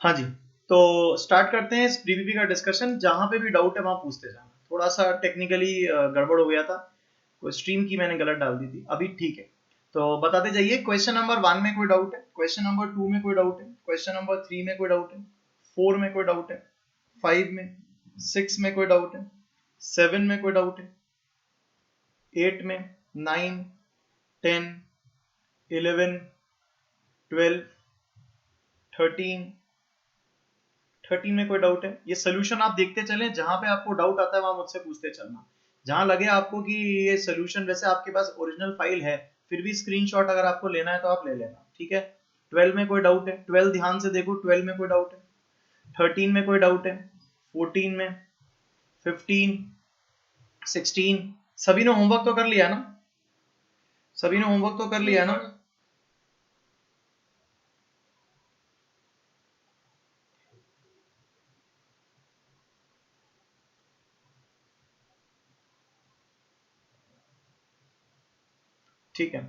हाँ जी, तो स्टार्ट करते हैं इस पीवीपी का डिस्कशन। जहां पे भी डाउट है वहां पूछते जाना। थोड़ा सा टेक्निकली गड़बड़ हो गया था, कोई स्ट्रीम की मैंने गलत डाल दी थी, अभी ठीक है। तो बताते जाइए। क्वेश्चन नंबर 1 में कोई डाउट है, क्वेश्चन नंबर 2 में कोई डाउट है, क्वेश्चन नंबर 3 में कोई डाउट है, 4 में कोई डाउट है, 5 में, 6 में कोई डाउट है, 7 में कोई डाउट है, 8 में, 9, 10, 11, 12, 13 में कोई डाउट है। ये सोल्यूशन आप देखते चलें, जहां पे आपको डाउट आता है वहां मुझसे पूछते चलना। जहां लगे आपको कि ये सोल्यूशन, वैसे आपके पास ओरिजिनल फाइल है, फिर भी स्क्रीनशॉट अगर आपको लेना है तो आप ले लेना, ठीक है। 12 में कोई डाउट है, 12 ध्यान से देखो, 12 में कोई डाउट है। 13 में कोई डाउट है, 14 में, 15, 16। सभी ने होमवर्क तो कर लिया ना? सभी ने होमवर्क तो कर लिया ना? ठीक है।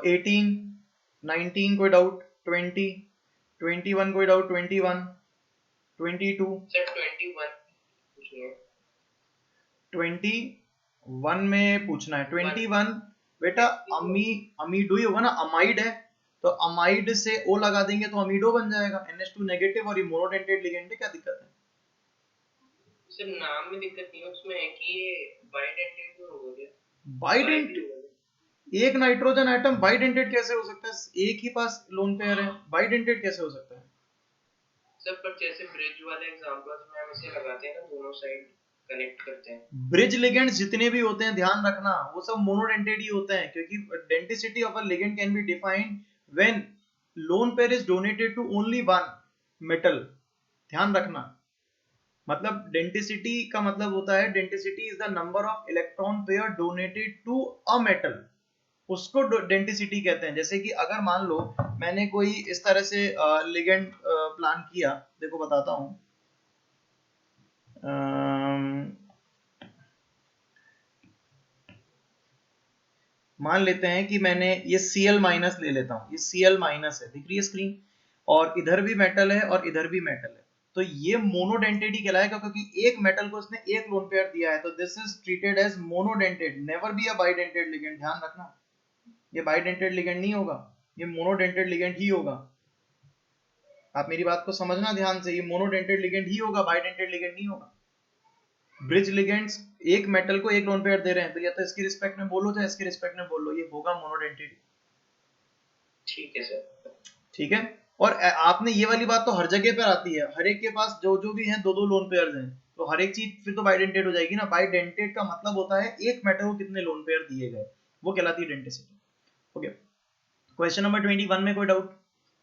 18, 19 कोई डाउट, 20, 21 कोई डाउट, 21, 22, सर 21 पूछिए। 21 में पूछना है। 21 बेटा अमीडो ही होगा ना, अमाइड है तो अमाइड से ओ लगा देंगे तो अमीडो बन जाएगा, NH2 नेगेटिव, और ये मोनोडेंटेट लिगेंड है। क्या दिक्कत है? सर नाम में दिक्कत नहीं है, उसमें है कि ये बाइडेंटेट हो गया। बाइडेंटेट, एक नाइट्रोजन एटम बाइडेंटेट कैसे हो सकता है? एक ही पास लोन पेयर है, बाइडेंटेट कैसे हो सकता है? सर पर जैसे ब्रिज वाले एग्जांपल्स में हम इसे लगाते हैं ना, दोनों साइड कनेक्ट करते हैं। ब्रिज लिगेंड्स जितने भी होते हैं, ध्यान रखना, वो सब मोनोडेंटेट ही होते हैं, क्योंकि density of a ligand can be defined when lone pair is donated to only one metal. ध्यान रखना, मतलब डेंसिटी का मतलब होता है, density is the number of electron pair donated to a metal, उसको डेंसिटी कहते हैं। जैसे कि अगर मान लो मैंने कोई इस तरह से लिगेंड प्लान किया, देखो बताता हूं। मान लेते हैं कि मैंने ये Cl माइनस ले लेता हूं, ये Cl माइनस है, दिख रही है स्क्रीन, और इधर भी मेटल है और इधर भी मेटल है, तो ये मोनोडेंटेट कहलाएगा, क्योंकि एक मेटल को उसने एक लोन पेयर दिया है, तो this is treated as monodentate, never be a bidentate ligand. ध्यान रखना, ये बाइडेंटेट लिगेंड नहीं होगा, ये मोनोडेंटेट लिगेंड ही होगा। आप मेरी बात को समझना ध्यान से, ये मोनोडेंटेट लिगेंड ही होगा, बाइडेंटेट लिगेंड नहीं होगा। ब्रिज लिगेंड्स एक मेटल को एक लोन पेयर दे रहे हैं, तो या तो इसके रिस्पेक्ट में बोलो, चाहे इसके रिस्पेक्ट में बोलो, ये होगा मोनोडेंटेट। ठीक है सर। ठीक है। और आपने ये वाली बात तो हर जगह पर आती है, हर एक के पास जो जो भी हैं दो दो लोन पेयर्स हैं, तो हर एक चीज फिर तो बाइडेंटेट हो जाएगी ना। बाइडेंटेट का मतलब होता है एक मेटल को कितने लोन पेयर दिए गए, वो कहलाती है डेंटिसिटी। ओके। क्वेश्चन नंबर 21 में कोई डाउट?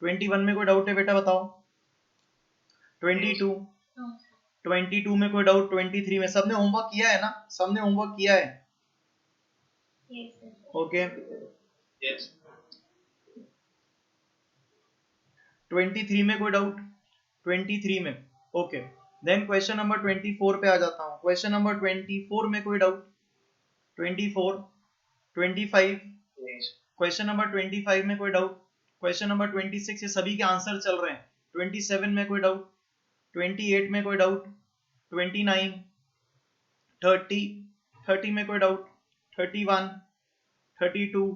21 में कोई डाउट है बेटा, बताओ। 22, 22 में कोई डाउट? 23 में? सबने होमवर्क किया है ना? सबने होमवर्क किया है? ओके। 23 में कोई डाउट? 23 में? ओके। देन क्वेश्चन नंबर 24 पे आ जाता हूं। क्वेश्चन नंबर 24 में कोई डाउट? 24, 25, क्वेश्चन नंबर 25 में कोई डाउट? क्वेश्चन नंबर 26, ये सभी के आंसर चल रहे हैं। 27 में कोई डाउट? 28 में कोई डाउट? 29, 30, 30 में कोई डाउट? 31, 32,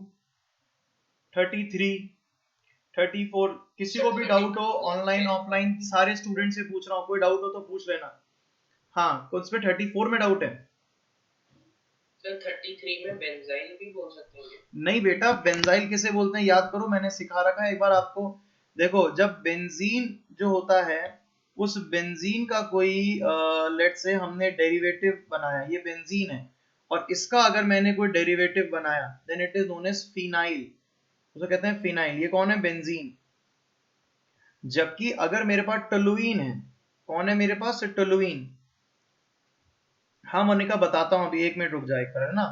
33, 34। किसी को भी डाउट हो, ऑनलाइन ऑफलाइन सारे स्टूडेंट से पूछ रहा हूँ, कोई डाउट हो तो पूछ लेना। हाँ, कुछ पे 34 में डाउट है? सर 33 में बेंजाइल भी बोल सकते हैं? नहीं बेटा, बेंजाइल किसे बोलते हैं याद करो, मैंने सिखा रखा है एक बार आपको। देखो, जब बेंजीन जो होता है, उस बेंजीन का कोई लेट से हमने डेरिवेटिव बनाया, ये बेंजीन है, और इसका अगर मैंने कोई डेरिवेटिव बनाया, then it is known as phenyl, उसे कहते हैं फिनाइल। ये कौन है? बेंजीन। जबकि अगर मेरे पास टोलुइन है, कौन है मेरे पास? टोलुइन। हाँ मोनिका, बताता हूँ अभी, 1 मिनट रुक जाए कर, है ना।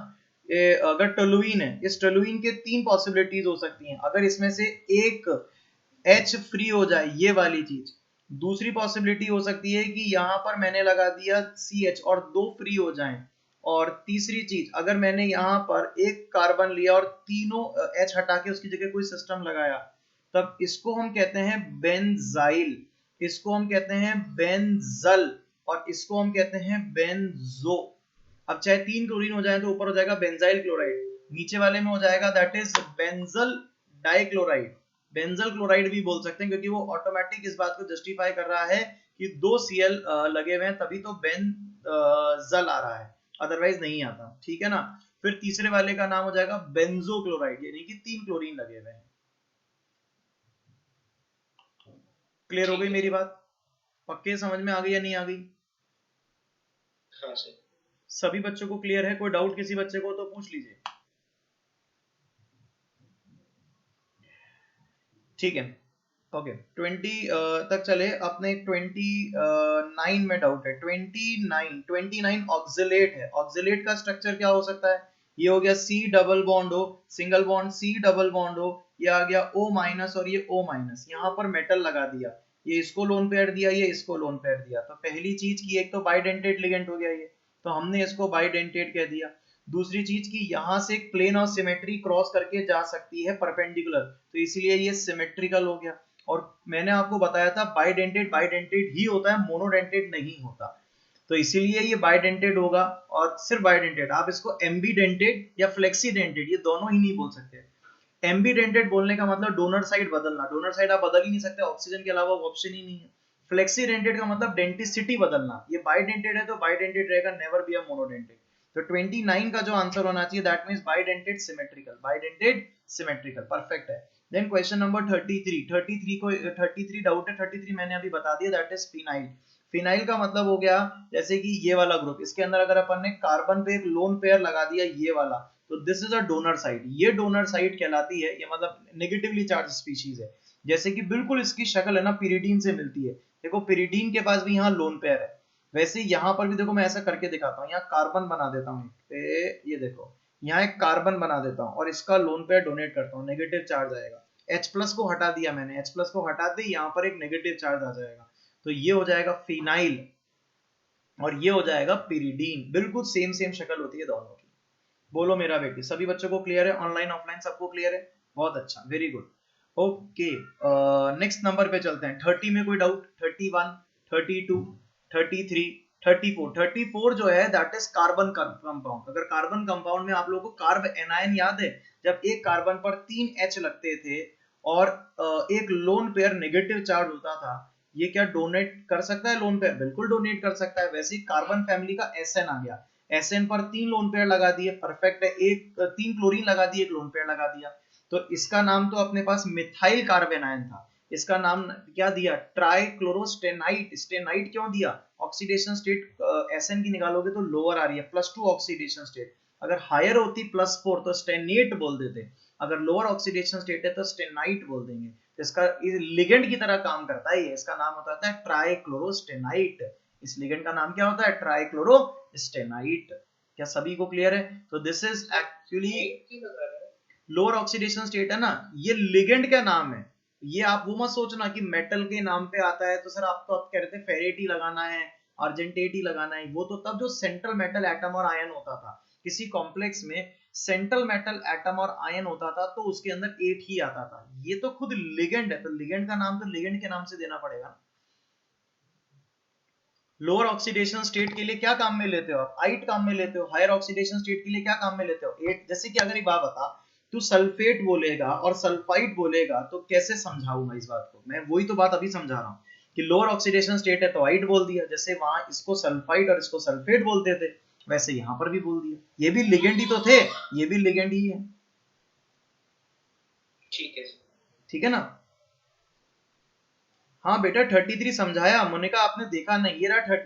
ये अगर टोलुइन है, इस टोलुइन के 3 पॉसिबिलिटीज हो सकती हैं। अगर इसमें से एक H फ्री हो जाए, ये वाली चीज। दूसरी पॉसिबिलिटी हो सकती है कि यहां पर मैंने लगा दिया CH और 2 फ्री हो जाएं। और तीसरी चीज, अगर मैंने यहां पर एक कार्बन लिया और तीनों H हटा के उसकी जगह कोई सिस्टम लगाया, तब इसको हम कहते हैं बेंजाइल। इसको हम कहते हैं बेंजल और इसको हम कहते हैं बेंजो। अब चाहे 3 क्लोरीन हो जाए तो ऊपर हो जाएगा बेंजाइल क्लोराइड, नीचे वाले में हो जाएगा that is benzyl dichloride. Benzyl chloride भी बोल सकते हैं क्योंकि वो ऑटोमेटिक इस बात को जस्टिफाई कर रहा है कि 2 Cl लगे हुए हैं तभी तो बेंजल आ रहा है, अदरवाइज नहीं आता। ठीक है ना। फिर तीसरे वाले का नाम हो जाएगा बेंजो क्लोराइड, यानी कि 3 क्लोरीन लगे हुए हैं। क्लियर हो गई मेरी बात? पक्के समझ में आ गई या नहीं आ गई? हाँ सर। सभी बच्चों को क्लियर है? कोई डाउट किसी बच्चे को तो पूछ लीजिए। ठीक है, ओके। 20 तक चले। अपने 29 में डाउट है। 29 ऑक्सिलेट है। ऑक्सिलेट का स्ट्रक्चर क्या हो सकता है? ये हो गया C डबल बॉन्ड हो, single bond C double bond हो, ये आ गया O माइनस और ये O माइनस, यहाँ पर मेटल लगा दिया, ये इसको लोन पेयर दिया, ये इसको लोन पेयर दिया। तो पहली चीज की एक तो बाइडेंटेट लिगेंड हो गया ये, तो हमने इसको बाइडेंटेट कह दिया। दूसरी चीज की यहाँ से एक प्लेन और सिमेट्री क्रॉस करके जा सकती है परपेंडिकुलर, तो इसीलिए ये सिमेट्रिकल हो गया। और मैंने आपको बताया था बाइडेंटेट बाइडेंटेट ही होता है, मोनोडेंटेट नहीं होता, तो इसीलिए ये बाइडेंटेट होगा। और सिर्फ बाइडेंटेट, आप इसको एम्बीडेंटेट या फ्लेक्सीडेंटेट ये दोनों ही नहीं बोल सकते। एम्बीडेंटेट बोलने का मतलब डोनर साइड बदलना, डोनर साइड आप बदल ही नहीं सकते, ऑक्सीजन के अलावा ऑप्शन ही नहीं है। फ्लेक्सीडेंटेट का मतलब डेंटिसिटी बदलना, ये बाइडेंटेट है तो बाइडेंटेट रहेगा, नेवर बी अ मोनोडेंटेट। तो 29 का जो आंसर होना चाहिए that means bidentate symmetrical, bidentate symmetrical, perfect है। देन क्वेश्चन नंबर 33 डाउट है। 33 मैंने अभी बता दिया, दैट इज फिनाइल। फिनाइल का मतलब हो गया जैसे कि ये वाला ग्रुप, इसके अंदर अगर अपन ने कार्बन पे एक लोन पेयर लगा दिया ये वाला, तो this is a donor side, ये डोनर साइड कहलाती है, ये मतलब नेगेटिवली चार्ज स्पीशीज है। जैसे कि बिल्कुल इसकी शक्ल है ना पिरिडीन से मिलती है, देखो पिरिडीन के पास भी यहाँ लोन पेयर है, वैसे यहाँ पर भी देखो मैं ऐसा करके दिखाता हूँ, यहाँ कार्बन बना देता हूँ ये देखो, यहाँ एक कार्बन बना देता हूँ और इसका लोन पेयर डोनेट करता हूँ, नेगेटिव चार्ज आएगा। H प्लस को हटा दिया मैंने, H प्लस को हटा दी, यहाँ पर एक नेगेटिव चार्ज आ जाएगा, तो ये हो जाएगा फिनाइल और ये हो जाएगा पिरिडीन, बिल्कुल सेम सेम शक्ल होती है दोनों की। बोलो मेरा बेटी, सभी बच्चों को क्लियर है? ऑनलाइन ऑफलाइन सबको क्लियर है? बहुत अच्छा, very good. Okay, next number पे चलते हैं। 30 में कोई डाउट? 31, 32, 33, 34। 34 जो है दैट इज कार्बन कंपाउंड। अगर कार्बन कंपाउंड में आप लोगों को कार्ब एनायन याद है, जब एक कार्बन पर 3 H लगते थे और एक लोन पेयर नेगेटिव चार्ज होता था, ये क्या डोनेट कर सकता है लोन पेयर? बिल्कुल डोनेट कर सकता है। वैसे ही कार्बन फैमिली का SN आ गया, SN पर 3 लोन पेयर लगा दिए, परफेक्ट है। एक 3 क्लोरीन लगा दिए, एक लोन पेयर लगा दिया, तो इसका नाम तो अपने पास मिथाइल कार्बेनायन था, इसका नाम क्या दिया? ट्राइक्लोरोस्टेनाइट। स्टेनाइट क्यों दिया? ऑक्सीडेशन स्टेट SN की निकालोगे तो लोअर आ रही है, +2 ऑक्सीडेशन स्टेट, अगर हायर होती +4 तो स्टेनेट बोल देते, अगर लोअर ऑक्सीडेशन स्टेट है तो स्टेनाइट बोल देंगे। तो इसका लिगेंड की तरह काम करता है ये, इसका नाम होता है ट्राइक्लोरोस्टेनाइट। इस लिगेंड का नाम क्या होता है? ट्राइक्लोरोस्टेनाइट। क्या सभी को क्लियर है? तो this is actually lower oxidation state है ना, ये लिगेंड का नाम है। ये आप वो मत सोचना कि मेटल के नाम पे आता है, तो सर आप तो आप कह रहे थे फेरेटी लगाना है, अर्जेंटेटी लगाना है, वो तो तब जो सेंट्रल मेटल एटम और आयन होता था किसी कॉम्प्लेक्स में, सेंट्रल मेटल एटम और आयन होता था तो उसके अंदर एक ही आता था, ये तो खुद लिगेंड है, तो लिगेंड का नाम तो लिगेंड के नाम से देना पड़ेगा। लोअर ऑक्सीडेशन स्टेट के लिए क्या काम में लेते हो आप? आइट काम में लेते हो। हायर ऑक्सीडेशन स्टेट के लिए क्या काम में लेते हो? एट। जैसे कि अगर एक बात बता, तू सल्फेट बोलेगा और सल्फाइड बोलेगा तो कैसे समझाऊंगा इस बात को? मैं वही तो बात अभी समझा रहा हूँ कि लोअर ऑक्सीडेशन स्टेट है तो आइट बोल दिया, जैसे वहां इसको सल्फाइड और इसको सल्फेट बोलते थे, वैसे यहाँ पर भी बोल दिया, ये भी लिगेंड ही तो थे, ये भी लिगेंड ही है। ठीक है, ठीक है ना? हाँ बेटा 33 समझाया, मोनिका आपने देखा नहीं, ये रहा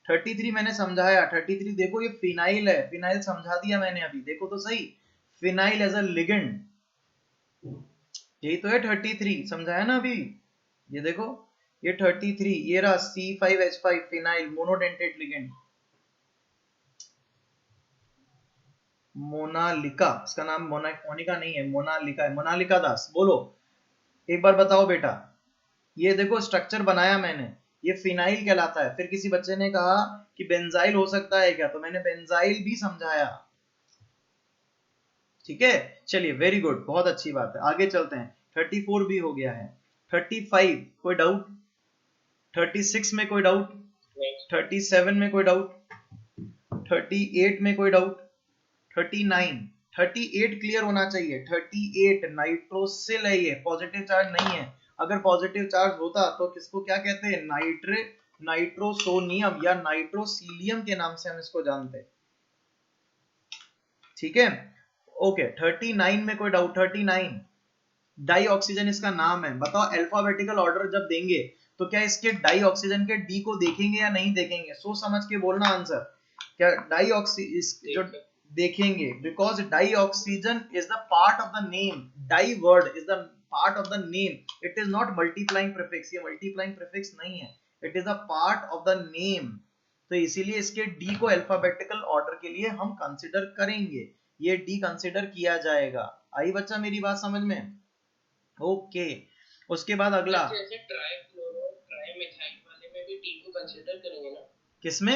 33 मैंने समझाया। 33 देखो, ये फिनाइल है, फिनाइल समझा दिया मैंने अभी, देखो तो सही, फिनाइल एज अ लिगेंड, यही तो है 33, समझाया ना अभी। ये देखो, ये 33, ये रहा C5H5 phenyl, monodentate ligand. Monalika, इसका नाम मोनिका नहीं है, मोनालिका है, मोनालिका दास। बोलो एक बार बताओ बेटा, ये देखो स्ट्रक्चर बनाया मैंने, ये फिनाइल कहलाता है। फिर किसी बच्चे ने कहा कि बेंजाइल हो सकता है क्या, तो मैंने बेंजाइल भी समझाया। ठीक है, चलिए वेरी गुड, बहुत अच्छी बात है, आगे चलते हैं। 34 भी हो गया है। 35 कोई डाउट? 36 में कोई डाउट? नहीं 37 में कोई डाउट? 38 में कोई डाउट? 39, 38 क्लियर होना चाहिए। 38 नाइट्रोसिल है, ये पॉजिटिव चार्ज नहीं है। अगर पॉजिटिव चार्ज होता तो किसको क्या कहते हैं? नाइट्रोसोनियम या नाइट्रोसीलियम के नाम से हम इसको जानते हैं। ठीक है, ओके। 39 में कोई डाउट? 39 डाई ऑक्सीजन इसका नाम है। बताओ अल्फाबेटिकल ऑर्डर जब देंगे तो क्या इसके डाई ऑक्सीजन के डी को देखेंगे या नहीं देखेंगे? सोच समझ के बोलना आंसर। क्या डाई ऑक्सी जो देखेंगे, because di oxygen is the part of the name. Di word is the part of the name, it is not multiplying prefix. ये मल्टीप्लाइंग प्रीफिक्स नहीं है, it is a part of the name. तो इसीलिए इसके D को alphabetical order के लिए हम कंसिडर करेंगे, ये डी कंसिडर किया जाएगा। आई बच्चा मेरी बात समझ में? ओके। उसके बाद अगला, जैसे ट्राइफ्लोरो ट्राइमिथाइल वाले में भी टी को कंसीडर करेंगे ना? किसमें?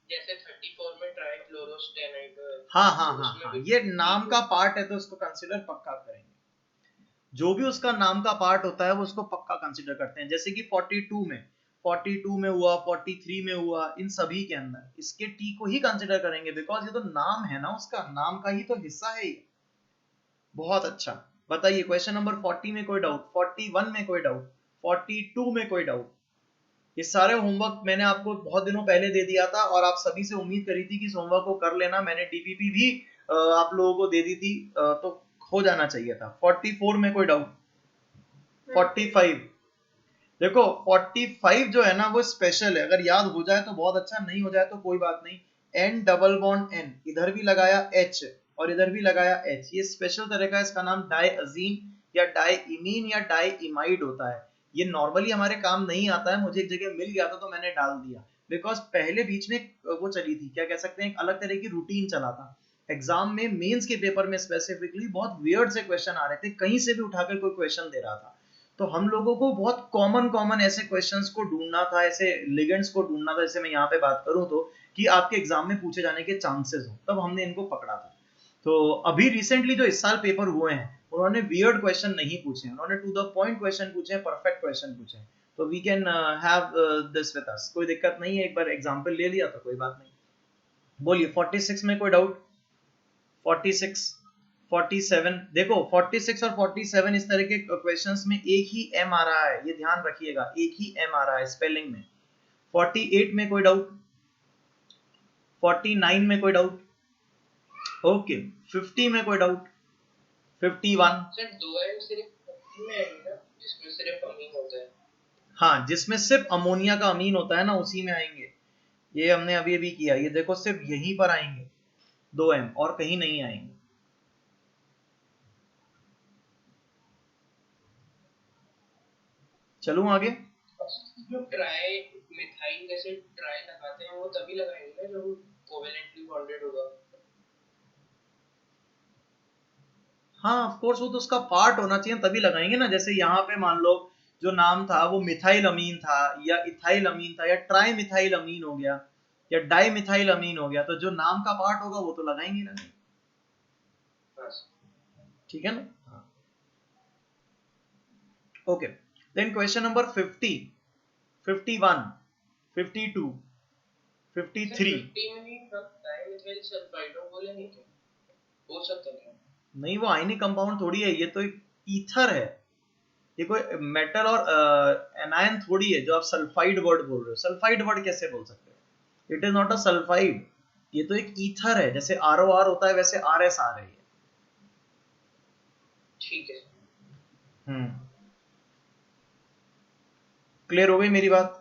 जैसे 34 में ट्राइफ्लोरोस्टेनाइड है। हाँ हाँ हाँ हाँ, ये नाम का पार्ट है तो उसको कंसिडर पक्का करेंगे। जो भी उसका नाम का पार्ट होता है वो उसको पक्का कंसिडर करते हैं। जैसे कि 42 में हुआ, 43 में हुआ, इन सभी के अंदर इसके टी को ही कंसिडर करेंगे, बिकॉज ये तो नाम है ना, उसका नाम का ही तो हिस्सा है ये। बहुत अच्छा। बताइए क्वेश्चन नंबर 40 में कोई डाउट? 41 में कोई डाउट? 42 में कोई डाउट? ये सारे होमवर्क मैंने आपको बहुत दिनों पहले दे दिया था और आप सभी से उम्मीद करी थी कि इस होमवर्क को कर लेना। मैंने डीपीपी भी आप लोगों को दे दी थी, तो हो जाना चाहिए था। 44 में कोई डाउट? 45 देखो, 45 जो है ना वो स्पेशल है, अगर याद हो जाए तो बहुत अच्छा, नहीं हो जाए तो कोई बात नहीं। एन डबल बॉन्ड एन, इधर भी लगाया एच और इधर भी लगाया एच, ये स्पेशल तरह का, इसका नाम डाइअजीन या डाइइमीन या डाइइमाइड होता है। ये नॉर्मली हमारे काम नहीं आता है, मुझे एक जगह मिल गया था तो मैंने डाल दिया, बिकॉज पहले बीच में वो चली थी, क्या कह सकते हैं, एक अलग तरह की रूटीन चला था। एग्जाम में मेंस के पेपर में स्पेसिफिकली बहुत वियर्ड से क्वेश्चन आ रहे थे, कहीं से भी उठाकर कोई क्वेश्चन दे रहा था। तो हम लोगों को बहुत कॉमन ऐसे क्वेश्चंस को ढूंढना था, ऐसे लिगेंड्स को ढूंढना था, जैसे मैं यहाँ पे बात करूँ तो, कि आपके एग्जाम में पूछे जाने के चांसेस हो, तब हमने इनको पकड़ा था। तो अभी रिसेंटली जो इस साल पेपर हुए हैं उन्होंने वियर्ड क्वेश्चन नहीं पूछे, उन्होंने टू द पॉइंट क्वेश्चन पूछे, परफेक्ट क्वेश्चन पूछे। तो we can have this with us, कोई दिक्कत नहीं है, एक बार एग्जांपल ले लिया तो कोई बात नहीं। बोलिए 46 में कोई डाउट? 46 47 देखो, 46 और 47 इस तरह के क्वेश्चंस में एक ही एम आ रहा है, ये ध्यान रखिएगा, एक ही एम आ रहा है स्पेलिंग में। 48 में कोई डाउट? 49 में कोई डाउट? ओके। 50 में कोई डाउट? 51? सर दो एम सिर्फ में आएंगे ना, जिसमें सिर्फ अमीन होता है? हाँ, जिसमें सिर्फ अमोनिया का अमीन होता है ना, उसी में आएंगे। ये हमने अभी अभी किया, ये देखो सिर्फ यहीं पर आएंगे 2M, और कहीं नहीं आएंगे। चलूं आगे? जो ट्राई मिथाइल जैसे ट्राई लगाते हैं वो तभी लगाएंगे ना जब कोवेलेंटली बॉन्डेड होगा। हाँ ऑफ कोर्स, वो तो उसका पार्ट होना चाहिए तभी लगाएंगे ना। जैसे यहाँ पे मान लो जो नाम था वो मिथाइल अमीन था या इथाइल अमीन था या ट्राई मिथाइल अमीन हो गया या डाई मिथाइल अमीन हो गया, तो जो नाम का पार्ट होगा वो तो लगाएंगे ना। ठीक है ना? Okay, then question number 50, 51, 52, 53। 50 में हम डाइमिथाइल सल्फाइड बोलेंगे क्या? हो सकता है? नहीं, वो आयनिक कंपाउंड थोड़ी है, ये तो एक ईथर है। ये कोई मेटल और एनायन थोड़ी है जो आप सल्फाइड वर्ड बोल रहे हो। सल्फाइड वर्ड कैसे बोल सकते हो? It is not a sulphide, ये तो एक ईथर है। जैसे ROR होता है वैसे RSR है ये। ठीक है। क्लियर हो गई मेरी बात?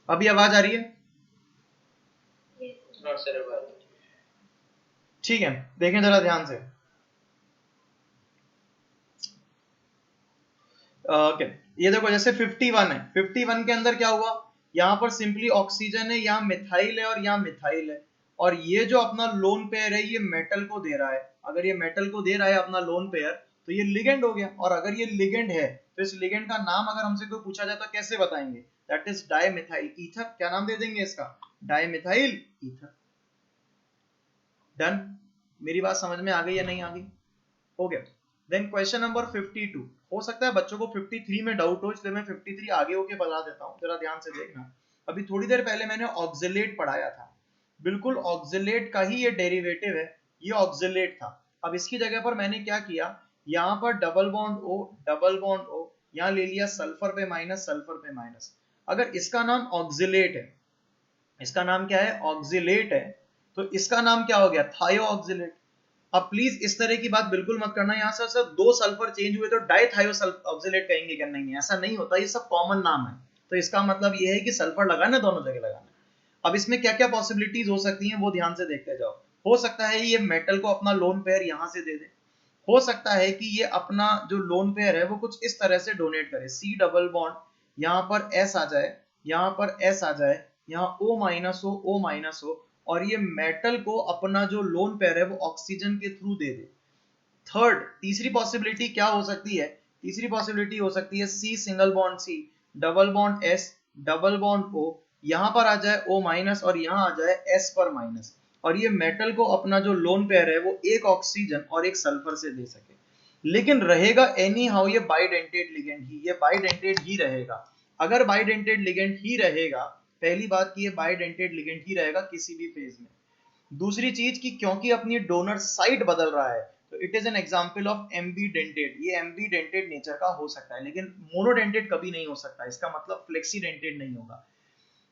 अभी आवाज आ रही है? हाँ सर अब आ रही है। ठीक है, देखें जरा ध्यान से। ओके, ये देखो जैसे 51 है, 51 के अंदर क्या हुआ, यहाँ पर सिंपली ऑक्सीजन है, यहाँ मिथाइल है और यहाँ मिथाइल है, और ये जो अपना लोन पेयर है ये मेटल को दे रहा है। अगर ये मेटल को दे रहा है अपना लोन पेयर, तो ये लिगेंड हो गया। और अगर ये लिगेंड है तो इस लिगेंड का नाम अगर हमसे कोई पूछा जाए तो कैसे बताएंगे? That is dimethyl ether. क्या नाम दे देंगे इसका? Dimethyl ether. डन। मेरी बात समझ में आ गई या नहीं आ गई? हो गया। Then question number 52। हो सकता है बच्चों को 53 में डाउट हो, इसलिए मैं 53 आगे होके बता देता हूँ, जरा ध्यान से देखना। अभी थोड़ी देर पहले मैंने ऑक्सिलेट पढ़ाया था, बिल्कुल ऑक्सिलेट का ही ये डेरिवेटिव है, ये ऑक्सिलेट था। अब इसकी जगह पर मैंने क्या किया, यहाँ पर double bond O, double bond O, यहाँ ले लिया सल्फर पे माइनस, सल्फर पे माइनस। अगर इसका नाम ऑक्सिलेट है, इसका नाम क्या है, ऑक्सिलेट है, तो इसका नाम क्या हो गया, थायो ऑक्सिलेट। अब प्लीज इस तरह की बात बिल्कुल मत करना, यहाँ से सिर्फ 2 सल्फर चेंज हुए तो डाइथायो ऑक्सिलेट कहेंगे क्या? नहीं, ऐसा नहीं होता, ये सब कॉमन नाम है। तो इसका मतलब ये है कि सल्फर लगाना, दोनों जगह लगाना। अब इसमें क्या क्या पॉसिबिलिटीज हो सकती हैं वो ध्यान से देखते जाओ। हो सकता है ये मेटल को अपना लोन पेयर यहाँ से दे दे, हो सकता है कि ये अपना जो लोन पेयर है वो कुछ इस तरह से डोनेट करे, सी डबल बॉन्ड, यहाँ पर एस आ जाए, यहाँ पर एस आ जाए, यहाँ ओ माइनस हो, ओ माइनस हो, और ये मेटल को अपना जो लोन पेयर है वो ऑक्सीजन के थ्रू दे दे। थर्ड, तीसरी पॉसिबिलिटी क्या हो सकती है? तीसरी पॉसिबिलिटी हो सकती है C single bond C, double bond S, double bond O, यहां पर आ जाए ओ माइनस और यहां आ जाए एस पर माइनस, और ये मेटल को अपना जो लोन पेयर है वो एक ऑक्सीजन और एक सल्फर से दे सके। लेकिन रहेगा एनी हाउ ये बाइडेंटेड लिगेंड ही, ये बाइडेंटेड ही रहेगा। अगर बाइडेंटेड लिगेंड ही रहेगा, पहली बात कि ये बाइडेंटेड लिगेंड ही रहेगा किसी भी फेज में। दूसरी चीज कि क्योंकि अपनी डोनर साइट बदल रहा है, तो it is an example of एम्बीडेंटेड, ये एम्बीडेंटेड नेचर का हो सकता है, लेकिन मोनोडेंटेड कभी नहीं हो सकता, इसका मतलब फ्लेक्सीडेंटेड नहीं होगा।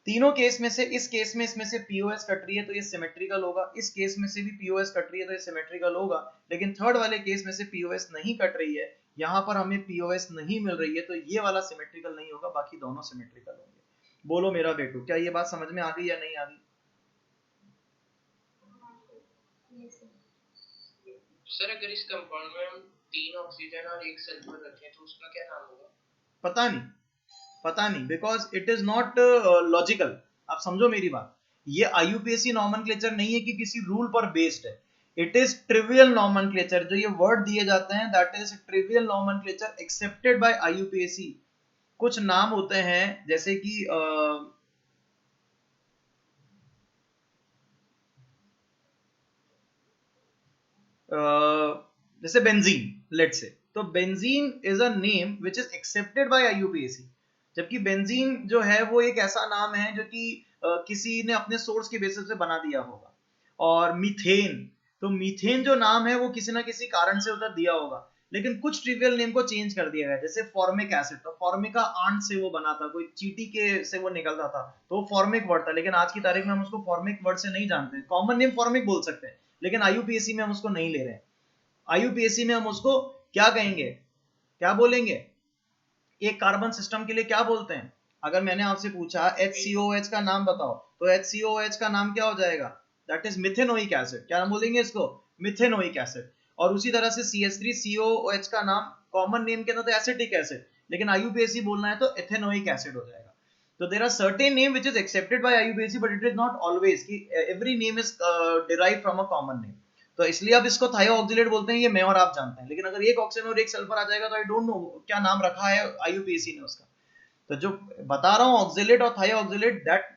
तीनों केस में से इस केस में इसमें से पीओएस कट रही है तो ये सिमेट्रिकल होगा, इस केस में से भी पीओएस कट रही है तो ये सिमेट्रिकल होगा, लेकिन थर्ड वाले केस में से पीओएस नहीं कट रही है, यहां पर हमें पीओएस नहीं मिल रही है, तो ये वाला सिमेट्रिकल नहीं होगा, बाकी दोनों सिमेट्रिकल होंगे। बोलो मेरा बेटू, क्या ये बात समझ में आ गई या नहीं आ गई? सर अगर इस कंपाउंड में हम 3 ऑक्सीजन और 1 सल्फर रखें तो उसका क्या नाम होगा? पता नहीं, पता नहीं, because it is not logical. आप समझो मेरी बात, ये आईयूपीएसी नॉमेनक्लेचर नहीं है कि किसी रूल पर बेस्ड है, इट इज ट्रिवियल नॉमेनक्लेचर। जो ये वर्ड दिए जाते हैं that is trivial nomenclature accepted by IUPAC. कुछ नाम होते हैं जैसे कि जैसे बेंजीन लेट से, तो benzene is a name which is accepted by IUPAC, जबकि बेंजीन जो है वो एक ऐसा नाम है जो कि किसी ने अपने सोर्स के बेसिस पे बना दिया होगा। और मीथेन, तो मीथेन जो नाम है वो किसी ना किसी कारण से उधर दिया होगा, लेकिन कुछ ट्रिवियल नेम को चेंज कर दिया गया, जैसे फॉर्मिक एसिड, तो फॉर्मिका आंट से वो बना था, कोई चीटी के से वो निकलता था, तो वो फॉर्मिक वर्ड था, लेकिन आज की तारीख में हम उसको फॉर्मिक वर्ड से नहीं जानते। कॉमन नेम फॉर्मिक बोल सकते हैं, लेकिन आईयूपीएसी में हम उसको नहीं ले रहे हैं। आईयूपीएसी में हम उसको क्या कहेंगे, क्या बोलेंगे? एक कार्बन सिस्टम के लिए क्या बोलते हैं? अगर मैंने आपसे पूछा HCOH का नाम बताओ, तो HCOH का नाम क्या हो जाएगा? That is methanoic acid. क्या नाम बोलेंगे इसको? Methanoic acid. और उसी तरह से CH3COOH का नाम कॉमन नेम के अंदर तो एसिटिक एसिड, लेकिन आईयूपीएसी बोलना है तो एथेनोइक एसिड हो जाएगा। तो there are certain name which is accepted by IUPAC, but it is not always कि every name is derived from a common name. तो इसलिए अब इसको थायो ऑक्सिलेट बोलते हैं, ये मैं और आप जानते हैं, लेकिन अगर एक ऑक्सीजन और एक सल्फर आ जाएगा तो आई डोंट नो क्या नाम रखा है आईयूपीएसी ने उसका। तो जो बता रहा हूँ ऑक्सिलेट और थायो oxalate, that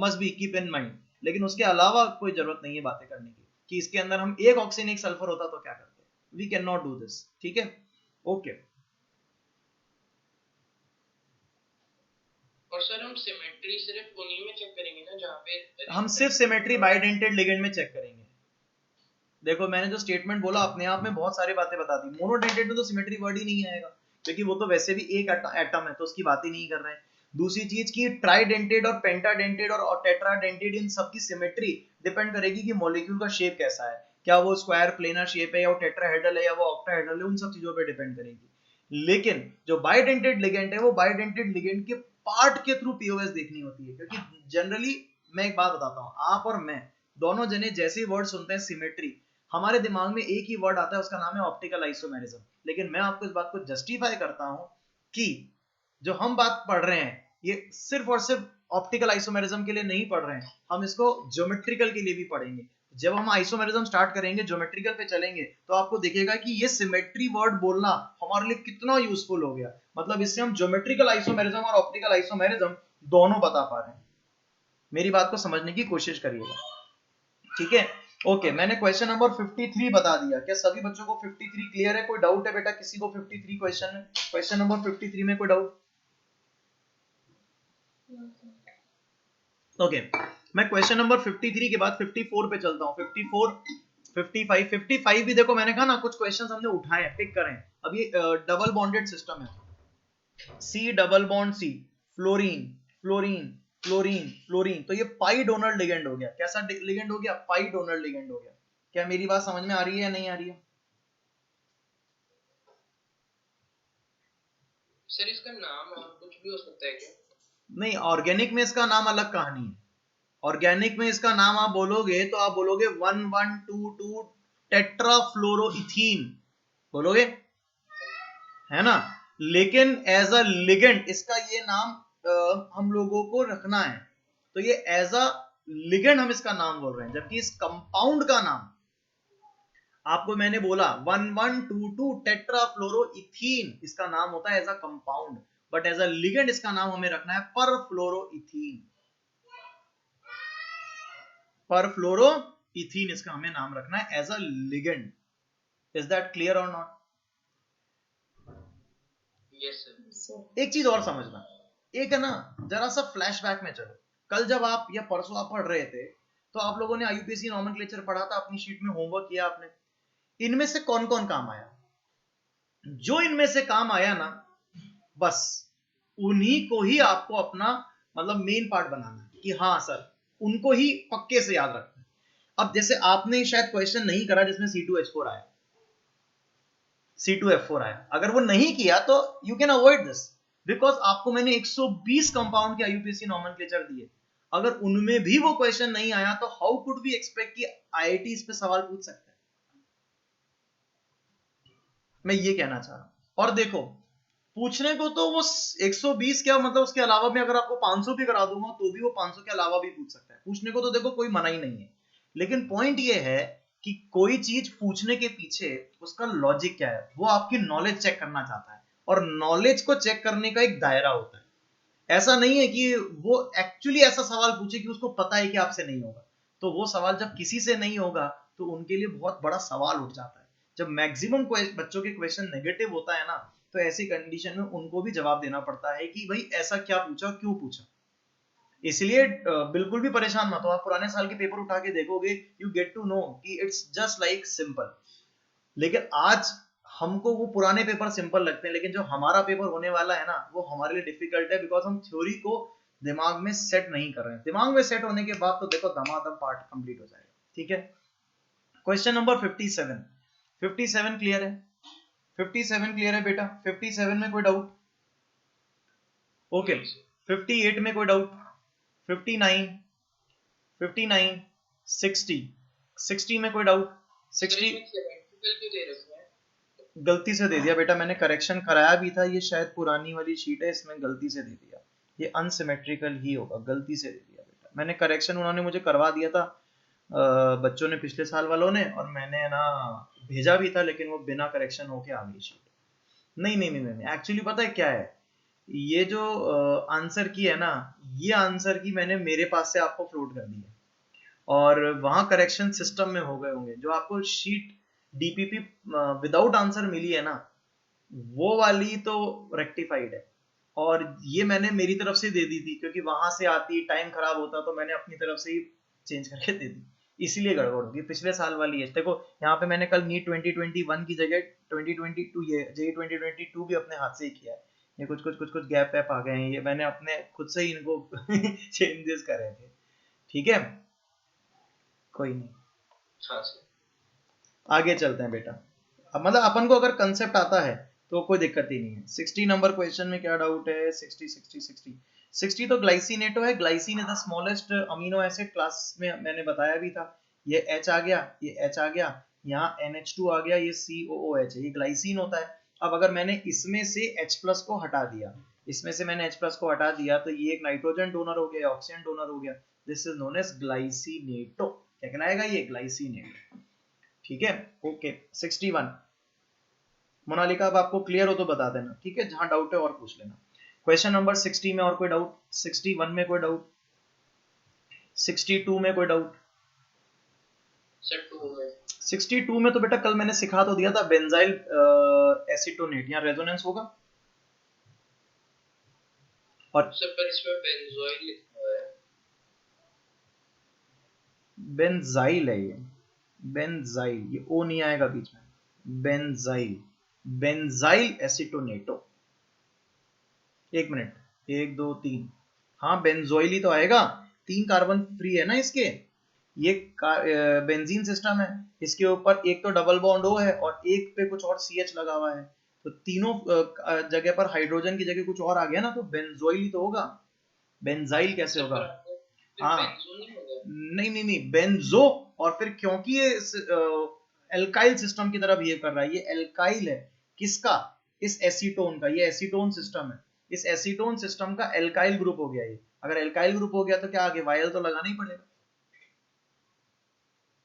must be keep in mind, लेकिन उसके अलावा कोई जरूरत नहीं है बातें करने की कि इसके अंदर हम एक ऑक्सीजन एक सल्फर होता तो क्या करते। We can not do this, ठीक है? ओके। और सर हम सिमेट्री सिर्फ उन्हीं में चेक करेंगे ना जहाँ पे हम सिर्फ सिमेट्री बाइडेंटेड लिगेंड में चेक करेंगे। देखो मैंने जो स्टेटमेंट बोला अपने आप में बहुत सारी बातें बता दी। मोनोडेंटेड में तो सिमेट्री वर्ड ही नहीं आएगा, क्योंकि वो तो वैसे भी एक एटम है, तो उसकी बात ही नहीं कर रहे हैं। दूसरी चीज की ट्राइडेंटेड और पेंटाडेंटेड और टेट्राडेंटेड, इन सबकी सिमेट्री डिपेंड करेगी कि मॉलिक्यूल का शेप कैसा है, क्या वो स्क्वायर प्लेनर शेप है या वो टेट्राहेड्रल है या वो ऑक्टाहेड्रल है, उन सब चीजों पे डिपेंड करेगी। लेकिन जो बाइडेंटेड लिगेंड है वो बाइडेंटेड लिगेंड के पार्ट के थ्रू पीओएस देखनी होती है, क्योंकि जनरली मैं एक बात बताता हूँ, आप और मैं दोनों जने जैसे ही वर्ड सुनते हैं सिमेट्री, हमारे दिमाग में एक ही वर्ड आता है, उसका नाम है ऑप्टिकल आइसोमेरिज्म। लेकिन मैं आपको इस बात को जस्टिफाई करता हूं कि जो हम बात पढ़ रहे हैं ये सिर्फ और सिर्फ ऑप्टिकल आइसोमेरिज्म के लिए नहीं पढ़ रहे हैं, हम इसको ज्योमेट्रिकल के लिए भी पढ़ेंगे। जब हम आइसोमेरिज्म स्टार्ट करेंगे, ज्योमेट्रिकल पे चलेंगे, तो आपको दिखेगा कि ये सिमेट्री वर्ड बोलना हमारे लिए कितना यूजफुल हो गया। मतलब इससे हम ज्योमेट्रिकल आइसोमेरिज्म और ऑप्टिकल आइसोमेरिज्म दोनों बता पा रहे हैं। मेरी बात को समझने की कोशिश करिएगा, ठीक है? ओके, मैंने क्वेश्चन नंबर 53 बता दिया। क्या सभी बच्चों को 53 क्लियर है? कोई डाउट है बेटा किसी को 53 क्वेश्चन में? क्वेश्चन नंबर 53 में कोई डाउट? ओके, मैं क्वेश्चन नंबर 53 के बाद 54 पे चलता हूं। 54, 55, 55 भी देखो, मैंने कहा ना कुछ क्वेश्चंस हमने उठाए हैं, पिक करें। अब ये डबल बॉन्डेड सिस्टम है, C double bond C, fluorine fluorine fluorine fluorine, तो ये पाई डोनर लिगेंड हो गया। कैसा लिगेंड हो गया? पाई डोनर लिगेंड हो गया। क्या मेरी बात समझ में आ रही है या नहीं आ रही है? सर इसका नाम और कुछ भी हो सकता है क्या? नहीं, ऑर्गेनिक में इसका नाम अलग कहानी है। ऑर्गेनिक में इसका नाम आप बोलोगे तो आप बोलोगे 1122 टेट्राफ्लोरोइथीन बोलोगे, है ना? लेकिन एज अ लिगेंड इसका ये नाम हम लोगों को रखना है, तो ये एज अ लिगेंड हम इसका नाम बोल रहे हैं। जबकि इस कंपाउंड का नाम आपको मैंने बोला 1122 टेट्राफ्लोरोइथीन, इसका नाम होता है as a compound, but as a ligand इसका नाम हमें रखना है परफ्लोरोइथीन। परफ्लोरोइथीन इसका हमें नाम रखना है as a ligand. Is that clear और नॉट? Yes sir. एक चीज और समझना, एक है ना, जरा सा फ्लैशबैक में चलो। कल जब आप या परसों आप पढ़ रहे थे, तो आप लोगों ने आईयूपीएसी नॉमेनक्लेचर पढ़ा था, अपनी शीट में होमवर्क किया आपने। इनमें से कौन कौन काम आया? जो इनमें से काम आया ना, बस उन्हीं को ही आपको अपना मतलब मेन पार्ट बनाना है कि हाँ सर, उनको ही पक्के से याद रखना है। अब जैसे आपने शायद क्वेश्चन नहीं करा जिसमें C2H4 आया, C2F4 आया, अगर वो नहीं किया तो you can avoid this, because आपको मैंने 120 कंपाउंड के आईयूपीएसी नॉमेनक्लेचर दिए। अगर उनमें भी वो क्वेश्चन नहीं आया तो हाउ कुड वी एक्सपेक्ट कि आईआईटी इस पे सवाल पूछ सकता है? मैं ये कहना चाह रहा हूं। और देखो, पूछने को तो वो 120 क्या मतलब उसके अलावा भी अगर आपको 500 भी करा दूंगा तो भी वो 500 के अलावा भी पूछ सकता है। पूछने को तो देखो कोई मना ही नहीं है, लेकिन पॉइंट ये है कि कोई चीज पूछने के पीछे उसका लॉजिक क्या है, वो आपकी नॉलेज चेक करना चाहता है, और नॉलेज को चेक करने का एक दायरा होता है। ऐसा नहीं है कि वो एक्चुअली ऐसा सवाल पूछे कि उसको पता है कि आपसे नहीं होगा। तो वो सवाल जब किसी से नहीं होगा तो उनके लिए बहुत बड़ा सवाल उठ जाता है। जब मैक्सिमम बच्चों के क्वेश्चन नेगेटिव होता है ना, तो ऐसी कंडीशन में उनको भी जवाब देना पड़ता है कि भाई ऐसा क्या पूछा, क्यों पूछा। इसलिए बिल्कुल भी परेशान मत हो, आप पुराने साल के पेपर उठा के देखोगे, यू गेट टू नो कि इट्स जस्ट लाइक सिंपल। लेकिन आज हमको वो पुराने पेपर सिंपल लगते हैं, लेकिन जो हमारा पेपर होने वाला है ना, वो हमारे लिए डिफिकल्ट है, बिकॉज हम थ्योरी को दिमाग में सेट नहीं कर रहे हैं। दिमाग में सेट होने के बाद तो देखो दमादम पार्ट कंप्लीट हो जाएगा, ठीक है? क्वेश्चन नंबर 57, 57 क्लियर है? 57 क्लियर है बेटा? 57 में कोई डाउट? ओके, 58 में कोई डाउट? 59, 59, 60, 60 में कोई डाउट? 60 गलती से दे दिया बेटा, मैंने करेक्शन कराया भी था, ये शायद पुरानी वाली शीट है, इसमें गलती से दे दिया। ये अनसिमेट्रिकल ही होगा, गलती से दे दिया बेटा। मैंने करेक्शन उन्होंने मुझे करवा दिया था, बच्चों ने, पिछले साल वालों ने, और मैंने ना भेजा भी था, लेकिन वो बिना करेक्शन होके आ गई शीट। नहीं नहीं नहीं नहीं, एक्चुअली पता है क्या है, ये जो आंसर की है ना, ये आंसर की मैंने मेरे पास से आपको फ्लोट कर दी है, और वहां करेक्शन सिस्टम में हो गए होंगे। जो आपको शीट डीपीपी विदाउट आंसर मिली है ना, वो वाली तो रेक्टिफाइड है, और ये मैंने मेरी तरफ से दे दी थी, क्योंकि वहां से आती टाइम खराब होता, तो मैंने अपनी तरफ से ही चेंज करके दे दी, इसीलिए गड़बड़ होगी। पिछले साल वाली है, देखो यहाँ पे मैंने कल नीट 2021 की जगह 2022, ये जेई 2022 भी अपने हाथ से ही किया है। ये कुछ गैप वैप आ गए हैं, ये मैंने अपने खुद से ही इनको चेंजेस करे थे, ठीक है? कोई नहीं, हाँ आगे चलते हैं बेटा। अब मतलब अपन को अगर कंसेप्ट आता है तो कोई दिक्कत ही नहीं है। 60 नंबर क्वेश्चन में क्या डाउट है? 60 तो ग्लाइसिनेटो है। Glycine is the smallest amino acid, class में मैंने बताया भी था। ये H आ गया, ये H आ गया, यहाँ NH2 आ गया, ये COOH है, ये ग्लाइसिन होता है। अब अगर मैंने इसमें से H प्लस को हटा दिया, इसमें से मैंने H प्लस को हटा दिया, तो ये एक नाइट्रोजन डोनर हो गया, ऑक्सीजन डोनर हो गया। This is known as glycinato. क्या कहलाएगा? ये ग्लाइसिनेटो। ठीक है, ओके। 61 मोनालिका, अब आपको क्लियर हो तो बता देना, ठीक है? जहां डाउट है और पूछ लेना। क्वेश्चन नंबर 60 में और कोई डाउट? 61 में कोई डाउट? 62 में कोई डाउट? 62 में तो बेटा कल मैंने सिखा तो दिया था, बेंजाइल एसीटोनेट, यहाँ रेजोनेंस होगा। और सर पर इसमें बेंजोइल लिखा है। बेंजाइल है ये, बेंजाइल, ये ओ नहीं आएगा बीच में। Benzyl, benzyl acetonato. एक मिनट, 1 2 3, हाँ बेंजोइल ही तो आएगा, 3 कार्बन फ्री है ना इसके। ये बेंजीन सिस्टम है, इसके ऊपर एक तो डबल बॉन्ड O है और एक पे कुछ और CH लगा हुआ है, तो तीनों जगह पर हाइड्रोजन की जगह कुछ और आ गया ना, तो बेंजोइल ही तो होगा। बेंजाइल कैसे होगा? हाँ, नहीं नहीं नहीं, बेंजो, और फिर क्योंकि ये एल्काइल सिस्टम की तरह बिहेव कर रहा है, ये एल्काइल है किसका? इस एसीटोन का, ये एसीटोन सिस्टम है, इस एसीटोन सिस्टम का एल्काइल ग्रुप हो गया ये। अगर एल्काइल ग्रुप हो गया तो क्या आगे वायल तो लगाना ही पड़ेगा।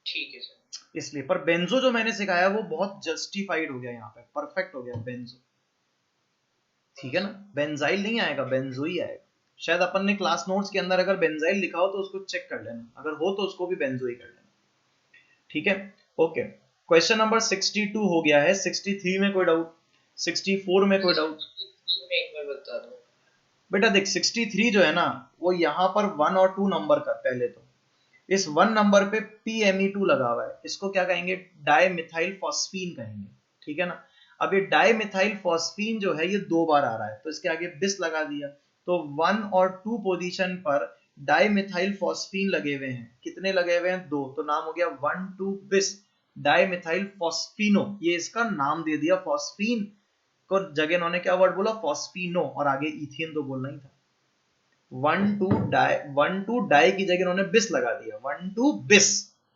ठीक है सर। इसलिए पर बेंजो जो मैंने सिखाया वो बहुत जस्टिफाइड हो गया, यहाँ पे परफेक्ट हो गया बेंजो। ठीक है ना, बेंजाइल नहीं आएगा, बेंजो ही आएगा। शायद अपन ने क्लास नोट्स के अंदर अगर बेंजाइल लिखा हो तो उसको चेक कर लेना, अगर हो तो उसको भी बेंजो ही कर लेना। ठीक है, ओके। क्वेश्चन नंबर 62 हो गया है। 63 में कोई डाउट? 64 में कोई डाउट? एक बार बता दो बेटा देख, 63 जो है ना, वो यहाँ पर 1 और 2 नंबर का, पहले तो इस 1 नंबर पे PME2 लगा हुआ है, इसको क्या कहेंगे? डाइमिथाइल फॉस्फीन कहेंगे। ठीक है ना। अब ये डाइमिथाइल फॉस्फीन जो है ये 2 बार आ रहा है, तो इसके आगे बिस लगा दिया, तो 1 और 2 पोजीशन पर डाइमिथाइल फॉस्फीन लगे हुए हैं। कितने लगे हुए हैं? 2, तो नाम हो गया 1 2 बिस डाइमिथाइल फॉस्फिनो। ये इसका नाम दे दिया, फॉस्फीन को जगह इन्होंने क्या वर्ड बोला? फॉस्फिनो, और आगे इथेन तो बोलना ही था। 1 2 डाई की जगह उन्होंने बिस लगा दिया, 1 2 बिस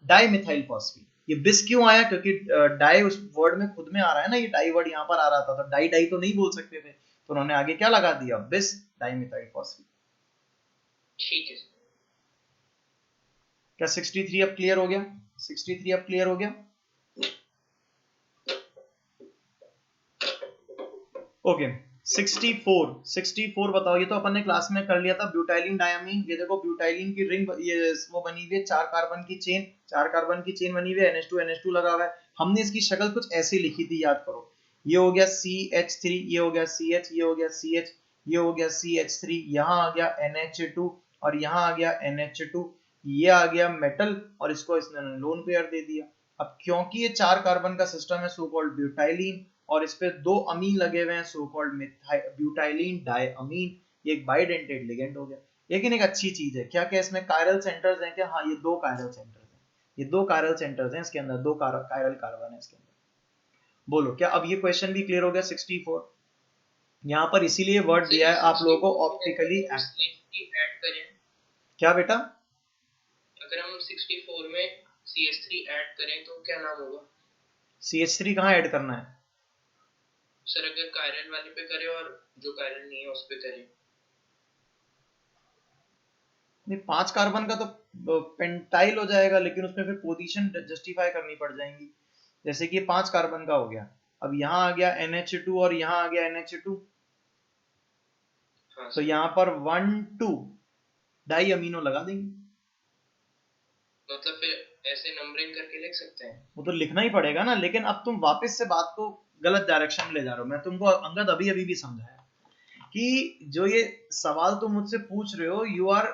डाई मिथाइल फॉस्फीन। ये बिस क्यों आया? क्योंकि डाई उस वर्ड में खुद में आ रहा है ना, ये डाई वर्ड यहाँ पर आ रहा था, तो डाई डाई तो नहीं बोल सकते थे, तो उन्होंने आगे क्या लगा दिया? बिस डाई मिथाइल फॉस्फीन। ठीक है। क्या 63 अब क्लियर हो गया? 63 अब क्लियर हो गया? ओके। 64 बताओ। ये तो अपन ने क्लास में कर लिया था, ब्यूटाइलिन डायमीन। ये देखो ब्यूटाइलिन की रिंग, ये वो बनी हुई है, 4 कार्बन की चेन, 4 कार्बन की चेन बनी हुई है, NH2 लगा हुआ है। हमने इसकी शक्ल कुछ ऐसी लिखी थी, याद करो। ये हो गया CH3, ये हो गया CH, ये हो गया CH, ये हो गया CH3, यहाँ आ गया NH2 और यहाँ आ गया NH2, ये आ गया मेटल और इसको इसने लोन पेयर दे दिया। अब क्योंकि ये 4 कार्बन का सिस्टम है, सो कॉल्ड ब्यूटाइलिन, और इस पे 2 अमीन लगे हुए हैं, सो कॉल्ड ब्यूटाइलिन डायअमीन। ये एक बाइडेंटेड लिगेंड हो गया। लेकिन एक अच्छी चीज है, क्या क्या इसमें कायरल सेंटर्स हैं क्या? हाँ, ये 2 कायरल सेंटर्स हैं, ये 2 कायरल सेंटर्स हैं इसके अंदर, 2 कायरल कार्बन है इसके अंदर। बोलो, क्या अब ये क्वेश्चन भी क्लियर हो गया? 64 यहाँ पर इसीलिए वर्ड दिया है आप लोगों को ऑप्टिकली ऐड करें। क्या बेटा? अगर हम 64 में CH3 ऐड करें तो क्या नाम होगा? CH3 कहाँ ऐड करना है सर? अगर कायरल वाले पे करें और जो कायरल नहीं है उस पे करें। नहीं, 5 कार्बन का तो पेंटाइल हो जाएगा, लेकिन उसमें फिर पोजीशन जस्टिफाई करनी पड़ जाएंगी। जैसे कि 5 कार्बन का हो गया, अब यहाँ आ गया NH2 और यहाँ आ गया NH2, तो यहाँ पर 1 2 डाई अमीनो लगा देंगे। मतलब फिर ऐसे नंबरिंग करके लिख सकते हैं? वो तो लिखना ही पड़ेगा ना, लेकिन अब तुम वापस से बात को गलत डायरेक्शन में ले जा रहे हो। मैं तुमको अंगद अभी अभी भी समझाया कि जो ये सवाल तुम मुझसे पूछ रहे हो, you are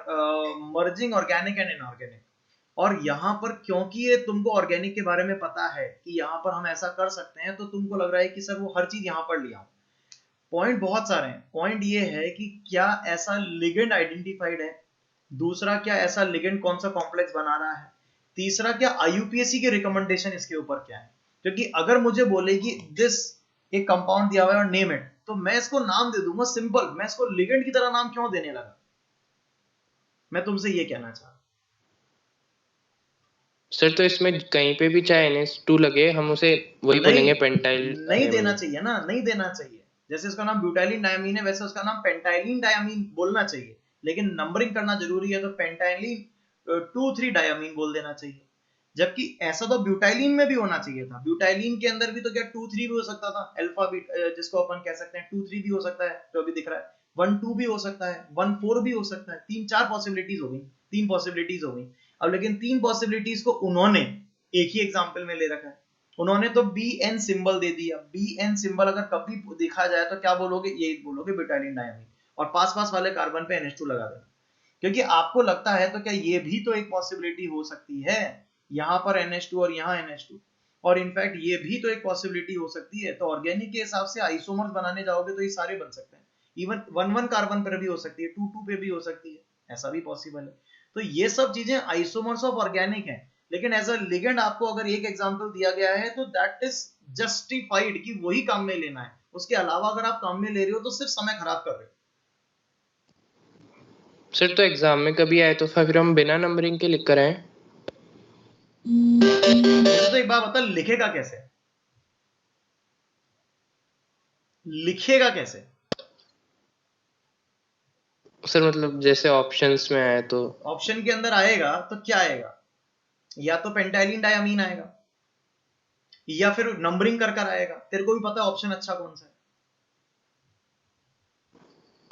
merging organic and inorganic, और यहाँ पर क्योंकि ये तुमको ऑर्गेनिक के बारे में पता है कि यहाँ पर हम ऐसा कर सकते हैं, तो तुमको लग रहा है कि सर वो हर चीज यहाँ पर लिया। पॉइंट बहुत सारे हैं। पॉइंट ये है कि क्या ऐसा लिगेंड आइडेंटिफाइड है, दूसरा क्या ऐसा लिगेंड कौन सा कॉम्प्लेक्स बना रहा है, तीसरा क्या IUPAC के रिकमेंडेशन इसके ऊपर क्या है। क्योंकि अगर मुझे बोलेगी दिस एक कंपाउंड दिया हुआ है और नेम इट, तो मैं इसको नाम दे दूंगा सिंपल, मैं इसको लिगेंड की तरह नाम क्यों देने लगा? मैं तुमसे ये कहना चाह रहा हूं। सर तो इसमें कहीं पे भी चाहे NH2 लगे हम उसे वही बोलेंगे पेंटाइल नहीं देना डायमीन। चाहिए ना, नहीं देना चाहिए। जैसे उसका नाम ब्यूटाइलिन डायमीन है वैसे उसका नाम पेंटाइलिन डायमीन बोलना चाहिए, लेकिन नंबरिंग करना जरूरी है तो पेंटाइलिन 2,3 डायमीन बोल देना चाहिए। जबकि ऐसा तो ब्यूटाइलिन में भी होना चाहिए था, ब्यूटाइलिन के अंदर भी तो क्या 2,3 भी हो सकता था, अल्फा जिसको अपन कह सकते हैं 2,3 भी हो सकता है जो अभी दिख रहा है, 1,2 भी हो सकता है, 1,4 भी हो सकता है, 3-4 पॉसिबिलिटीज हो गई, 3 पॉसिबिलिटीज हो गई। अब लेकिन 3 पॉसिबिलिटीज को उन्होंने एक ही एग्जाम्पल में ले रखा है, उन्होंने तो बी एन सिंबल दे दिया। बी एन सिंबल अगर कभी देखा जाए तो क्या बोलोगे? यही बोलोगे ब्यूटाइलिन डायमीन, और पास पास वाले कार्बन पे NH2 लगा देना, क्योंकि आपको लगता है तो क्या ये भी तो एक पॉसिबिलिटी हो सकती है, यहाँ पर NH2 और यहाँ NH2, और इनफैक्ट ये भी तो एक पॉसिबिलिटी हो सकती है। तो ऑर्गेनिक के हिसाब से आइसोमर्स बनाने जाओगे तो ये सारे बन सकते हैं, इवन 1-1 कार्बन पर भी हो सकती है, 2-2 पे भी हो सकती है, ऐसा भी पॉसिबल है। तो ये सब चीजें आइसोमर्स ऑफ ऑर्गेनिक है, लेकिन एज अ लिगेंड आपको अगर एक एग्जांपल दिया गया है तो दैट इज जस्टिफाइड कि वही काम में लेना है, उसके अलावा अगर आप काम में ले रहे हो तो सिर्फ समय खराब कर रहे हो। सर तो एग्जाम में कभी आए तो फिर हम बिना नंबरिंग के लिख कर आए। तो एक बात बता, लिखेगा कैसे? लिखेगा कैसे? सर मतलब जैसे ऑप्शंस में आए तो ऑप्शन के अंदर आएगा तो क्या आएगा? या तो पेंटाइलिन डायमीन आएगा या फिर नंबरिंग कर कर आएगा। तेरे को भी पता है ऑप्शन अच्छा कौन सा है।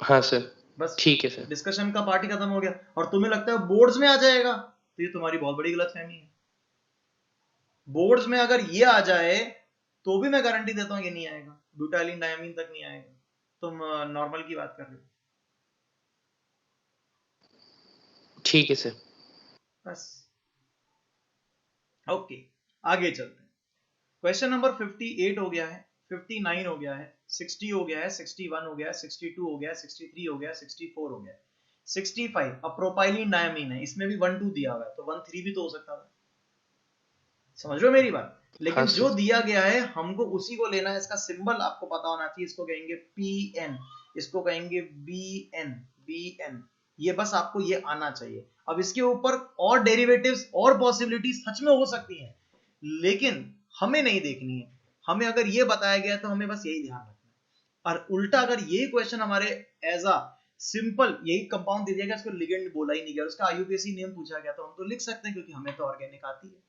हाँ सर बस ठीक है सर। डिस्कशन का पार्ट ही खत्म हो गया। और तुम्हें लगता है बोर्ड्स में आ जाएगा, तो ये तुम्हारी बहुत बड़ी गलतफहमी है। बोर्ड्स में अगर ये आ जाए तो भी मैं गारंटी देता हूं ये नहीं आएगा, ब्यूटाइलिन डायमीन तक नहीं आएगा। तुम नॉर्मल की बात कर रहे हो। ठीक है सर। बस ओके, आगे चलते हैं। क्वेश्चन नंबर 58 हो गया है, 59 हो गया है, 60 हो गया है, 61 हो गया है, 62 हो गया है, 63 हो गया है, 64 हो गया है, 65 अब प्रोपाइलिन डायमीन है, इसमें भी 1-2 दिया हुआ है तो 1-3 भी तो हो सकता था। समझ रहे हो मेरी बात? हाँ लेकिन जो सर। दिया गया है हमको उसी को लेना है। इसका सिंबल आपको पता होना चाहिए, इसको कहेंगे PN, इसको कहेंगे BN, BN, ये बस आपको ये आना चाहिए। अब इसके ऊपर और डेरिवेटिव्स और पॉसिबिलिटीज सच में हो सकती हैं, लेकिन हमें नहीं देखनी है। हमें अगर ये बताया गया तो हमें बस यही ध्यान रखना है। और उल्टा अगर यही क्वेश्चन हमारे एज अ सिंपल यही कंपाउंड दे दिया गया, इसको लिगेंड बोला ही नहीं गया, उसका IUPAC नेम पूछा गया, तो हम तो लिख सकते हैं क्योंकि हमें तो ऑर्गेनिक आती है।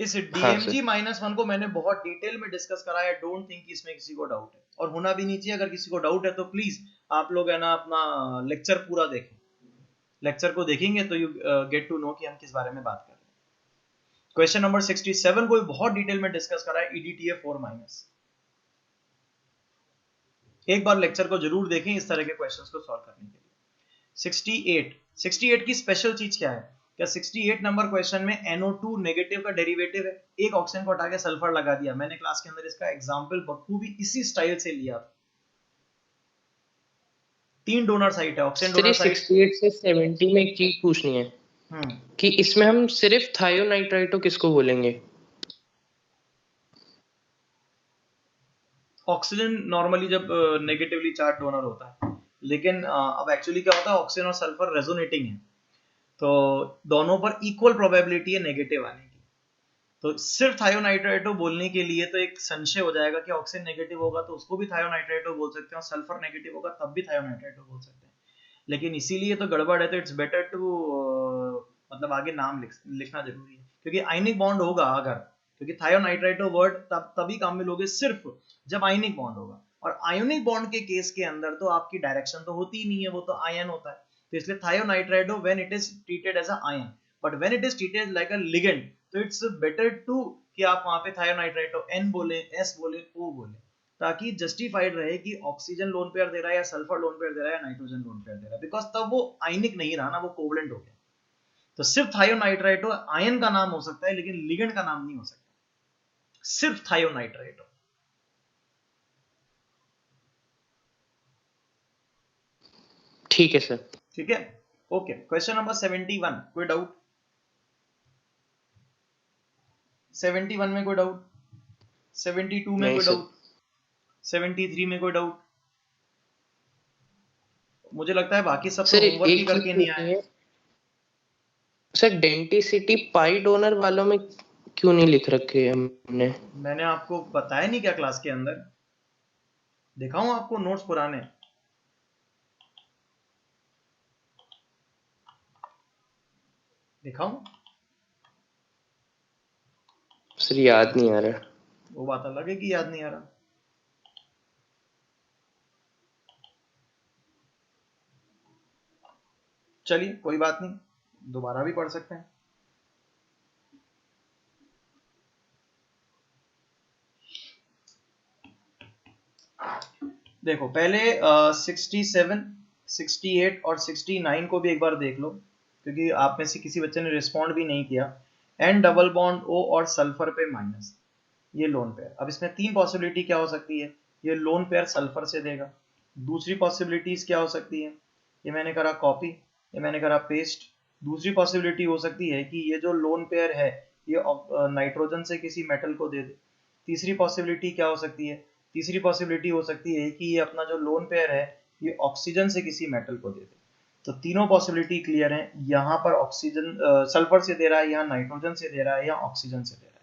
इस हाँ सर। DMG-1 को मैंने बहुत डिटेल में डिस्कस करा है, डोंट थिंक इसमें किसी को डाउट है, और होना भी नहीं चाहिए। अगर किसी को डाउट है तो प्लीज आप लोग है ना अपना लेक्चर पूरा देखें। लेक्चर को देखेंगे तो यू गेट टू नो कि हम किस बारे में बात कर रहे हैं। क्वेश्चन नंबर 67 को बहुत डिटेल में डिस्कस करा है, EDTA4-। एक बार लेक्चर को जरूर देखें इस तरह के क्वेश्चंस को सॉल्व करने के लिए। 68 की स्पेशल चीज क्या है? क्या 68 नंबर क्वेश्चन में NO2 नेगेटिव का डेरिवेटिव है, एक ऑक्सीजन को हटा के सल्फर लगा दिया। मैंने क्लास के अंदर इसका एग्जांपल बखूबी इसी स्टाइल से लिया था। 3 डोनर साइट है, ऑक्सीजन सर डोनर ये साइट। 68 से 70 में एक चीज पूछनी है कि इसमें हम सिर्फ थायोनाइट्राइटो किसको बोलेंगे? ऑक्सीजन नॉर्मली जब नेगेटिवली चार्ज डोनर होता है, लेकिन अब एक्चुअली क्या होता है, ऑक्सीजन और सल्फर रेजोनेटिंग है, तो दोनों पर इक्वल प्रोबेबिलिटी है नेगेटिव आने की। तो सिर्फ थायोनाइट्राइटो बोलने के लिए तो एक संशय हो जाएगा कि ऑक्सीजन नेगेटिव होगा तो उसको भी थायोनाइट्राइटो बोल सकते हैं, और सल्फर नेगेटिव होगा तब भी थायोनाइट्राइटो बोल सकते हैं। लेकिन इसीलिए तो गड़बड़ है, तो इट्स बेटर टू मतलब आगे नाम लिखना जरूरी है, क्योंकि आयनिक बॉन्ड होगा अगर, क्योंकि थायोनाइट्राइटो वर्ड तभी काम में लोगे सिर्फ जब आयनिक बॉन्ड होगा, और आयोनिक बॉन्ड के केस के अंदर तो आपकी डायरेक्शन तो होती ही नहीं है, वो तो आयन होता है। तो इसलिए thionitrito when it is treated as a ion, but when it is treated like a ligand, तो इट्स बेटर टू कि आप वहां पे थायोनाइट्राइटो N बोले, S बोले, O बोले, ताकि जस्टिफाइड रहे कि ऑक्सीजन लोन पेयर दे रहा है या सल्फर लोन पेयर दे रहा है या नाइट्रोजन लोन पेयर दे रहा है, बिकॉज तब वो आयनिक नहीं रहा ना, वो कोवलेंट हो गया। तो सिर्फ थायोनाइट्राइटो आयन का नाम हो सकता है लेकिन लिगेंड का नाम नहीं हो सकता, सिर्फ थायोनाइट्राइटो। ठीक है सर। ठीक है, ओके। क्वेश्चन नंबर 71, कोई डाउट? 71 में कोई डाउट? 72 में नहीं कोई सर। डाउट? 73 में कोई डाउट? मुझे लगता है बाकी सब तो सर होमवर्क ही एक चीज करके नहीं आए। है सर, डेंटिसिटी पाई डोनर वालों में क्यों नहीं लिख रखे है हमने? मैंने आपको बताया नहीं क्या क्लास के अंदर? दिखाऊं आपको नोट्स पुराने? दिखाऊं? सर याद नहीं आ रहा। वो बात अलग है कि याद नहीं आ रहा। चलिए कोई बात नहीं, दोबारा भी पढ़ सकते हैं। देखो पहले 67, 68 और 69 को भी एक बार देख लो, क्योंकि आप में से किसी बच्चे ने रिस्पॉन्ड भी नहीं किया। एन डबल बॉन्ड ओ और सल्फर पे माइनस, ये लोन पेयर। अब इसमें तीन पॉसिबिलिटी क्या हो सकती है? ये लोन पेयर सल्फर से देगा। दूसरी पॉसिबिलिटीज क्या हो सकती है? ये मैंने करा कॉपी, ये मैंने करा पेस्ट। दूसरी पॉसिबिलिटी हो सकती है कि ये जो लोन पेयर है ये नाइट्रोजन से किसी मेटल को दे दे। तीसरी पॉसिबिलिटी क्या हो सकती है? तीसरी पॉसिबिलिटी हो सकती है कि ये अपना जो लोन पेयर है ये ऑक्सीजन से किसी मेटल को दे दे। तो तीनों पॉसिबिलिटी क्लियर है। यहाँ पर ऑक्सीजन सल्फर से दे रहा है, यहाँ नाइट्रोजन से दे रहा है, या ऑक्सीजन से दे रहा है।